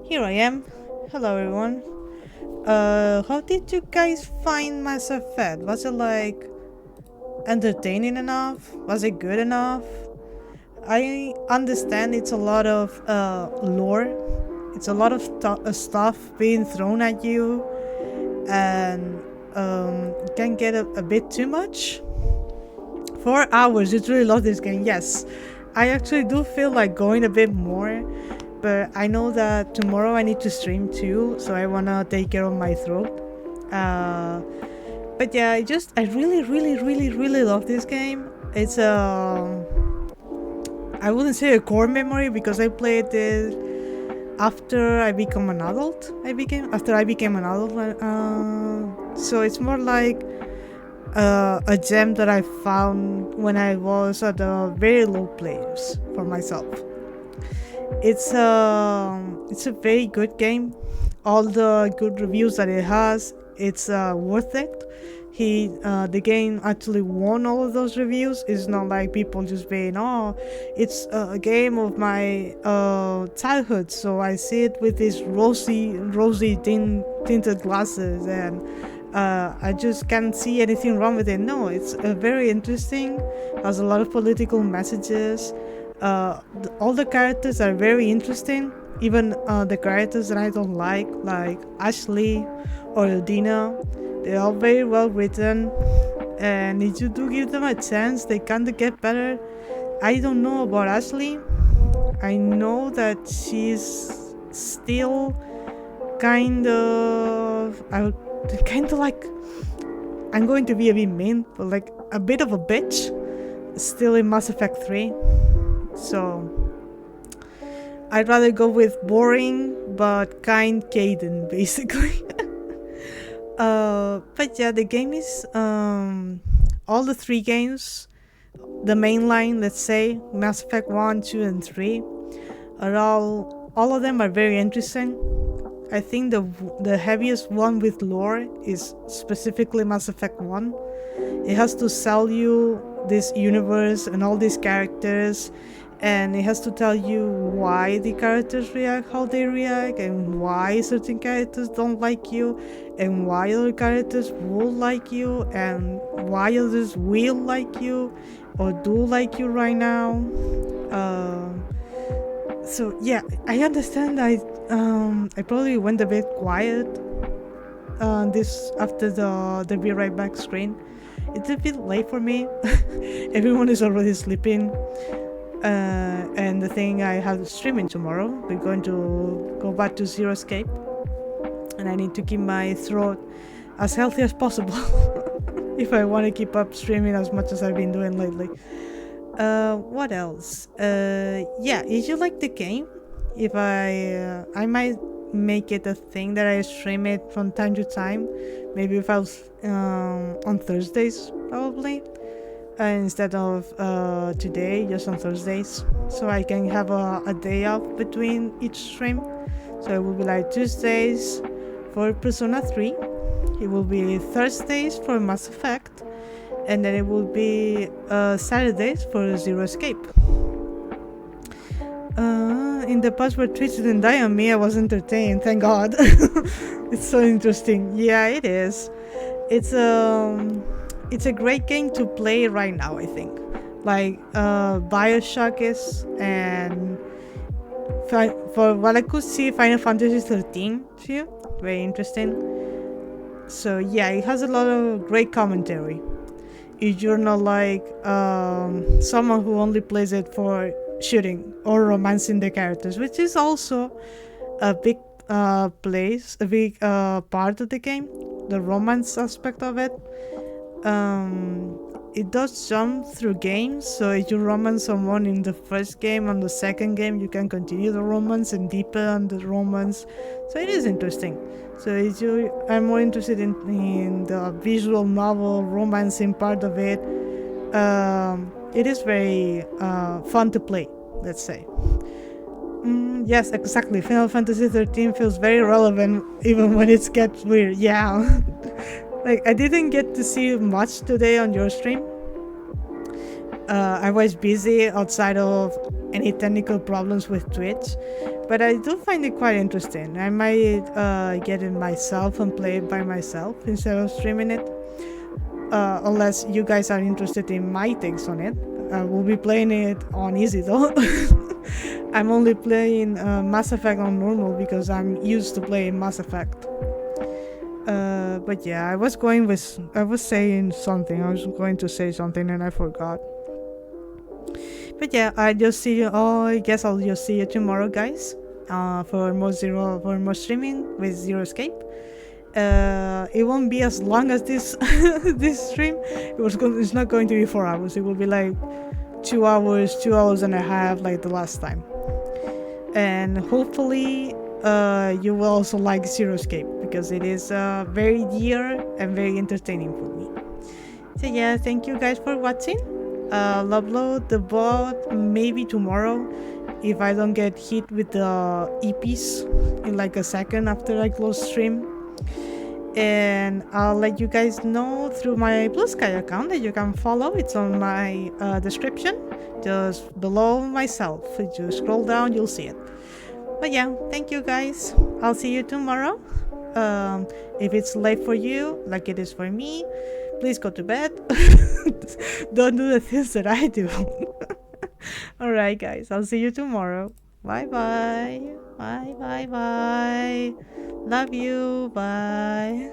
Here I am. Hello everyone. How did you guys find Mass Effect? Was it like entertaining enough? Was it good enough? I understand it's a lot of lore. It's a lot of stuff being thrown at you, and it can get a bit too much. 4 hours, it's really love this game. Yes, I actually do feel like going a bit more, but I know that tomorrow I need to stream too, so I wanna take care of my throat. But yeah, I really love this game. It's I wouldn't say a core memory because I played it after I became an adult. After I became an adult, so it's more like a gem that I found when I was at a very low place for myself. It's a very good game. All the good reviews that it has, it's worth it. The game actually won all of those reviews. It's not like people just being, oh, it's a game of my childhood, so I see it with these rosy tinted glasses, and I just can't see anything wrong with it. No, it's very interesting. Has a lot of political messages. All the characters are very interesting. Even the characters that I don't like Ashley or Dina, they're all very well written, and if you do give them a chance, they kind of get better. I don't know about Ashley. I know that she's still kind of like, I'm going to be a bit mean, but like a bit of a bitch still in Mass Effect 3. So I'd rather go with boring but kind Caden, basically. But yeah, the game is all the 3 games, the main line, let's say Mass Effect 1, 2 and 3 are all of them are very interesting. I think the heaviest one with lore is specifically Mass Effect 1. It has to sell you this universe and all these characters, and it has to tell you why the characters react how they react, and why certain characters don't like you, and why other characters will like you, and why others will like you or do like you right now. So yeah, I understand. I probably went a bit quiet this after the be right back screen. It's a bit late for me. Everyone is already sleeping. And the thing, I have streaming tomorrow. We're going to go back to Zero Escape, and I need to keep my throat as healthy as possible if I want to keep up streaming as much as I've been doing lately. What else? Yeah, if you like the game, if I might make it a thing that I stream it from time to time. Maybe if I was on Thursdays, probably. Instead of today, just on Thursdays, so I can have a day off between each stream. So it will be like Tuesdays for Persona 3, it will be Thursdays for Mass Effect, and then it will be Saturdays for Zero Escape. In the past where Twitch didn't die on me, I was entertained, thank God. It's so interesting. Yeah, it is. It's a great game to play right now, I think. Like Bioshock is, and for what I could see, Final Fantasy 13 too. Very interesting. So yeah, it has a lot of great commentary. If you're not like someone who only plays it for shooting or romancing the characters, which is also a big part of the game, the romance aspect of it. It does jump through games, so if you romance someone in the first game, on the second game you can continue the romance and deepen the romance, so it is interesting. So if you are more interested in the visual novel romancing part of it, it is very fun to play, let's say. Yes, exactly. Final Fantasy 13 feels very relevant even when it gets weird. Yeah. Like, I didn't get to see much today on your stream. I was busy outside of any technical problems with Twitch, but I do find it quite interesting. I might get it myself and play it by myself instead of streaming it, unless you guys are interested in my takes on it. I will be playing it on easy though. I'm only playing Mass Effect on normal because I'm used to playing Mass Effect. But yeah, I was saying something. I was going to say something and I forgot. But yeah, I just see you. Oh, I guess I'll just see you tomorrow, guys. For more streaming with Zero Escape. It won't be as long as this this stream. It's not going to be 4 hours. It will be like 2 hours, 2 hours and a half, like the last time. And hopefully, you will also like Zero Escape because it is very dear and very entertaining for me. So yeah, thank you guys for watching. Upload the bot maybe tomorrow if I don't get hit with the EPs in like a second after I close stream. And I'll let you guys know through my Blue Sky account that you can follow. It's on my description, just below myself. If you scroll down, you'll see it. But yeah, thank you guys. I'll see you tomorrow. If it's late for you, like it is for me, please go to bed. Don't do the things that I do. Alright guys, I'll see you tomorrow. Bye bye. Bye bye bye. Love you. Bye.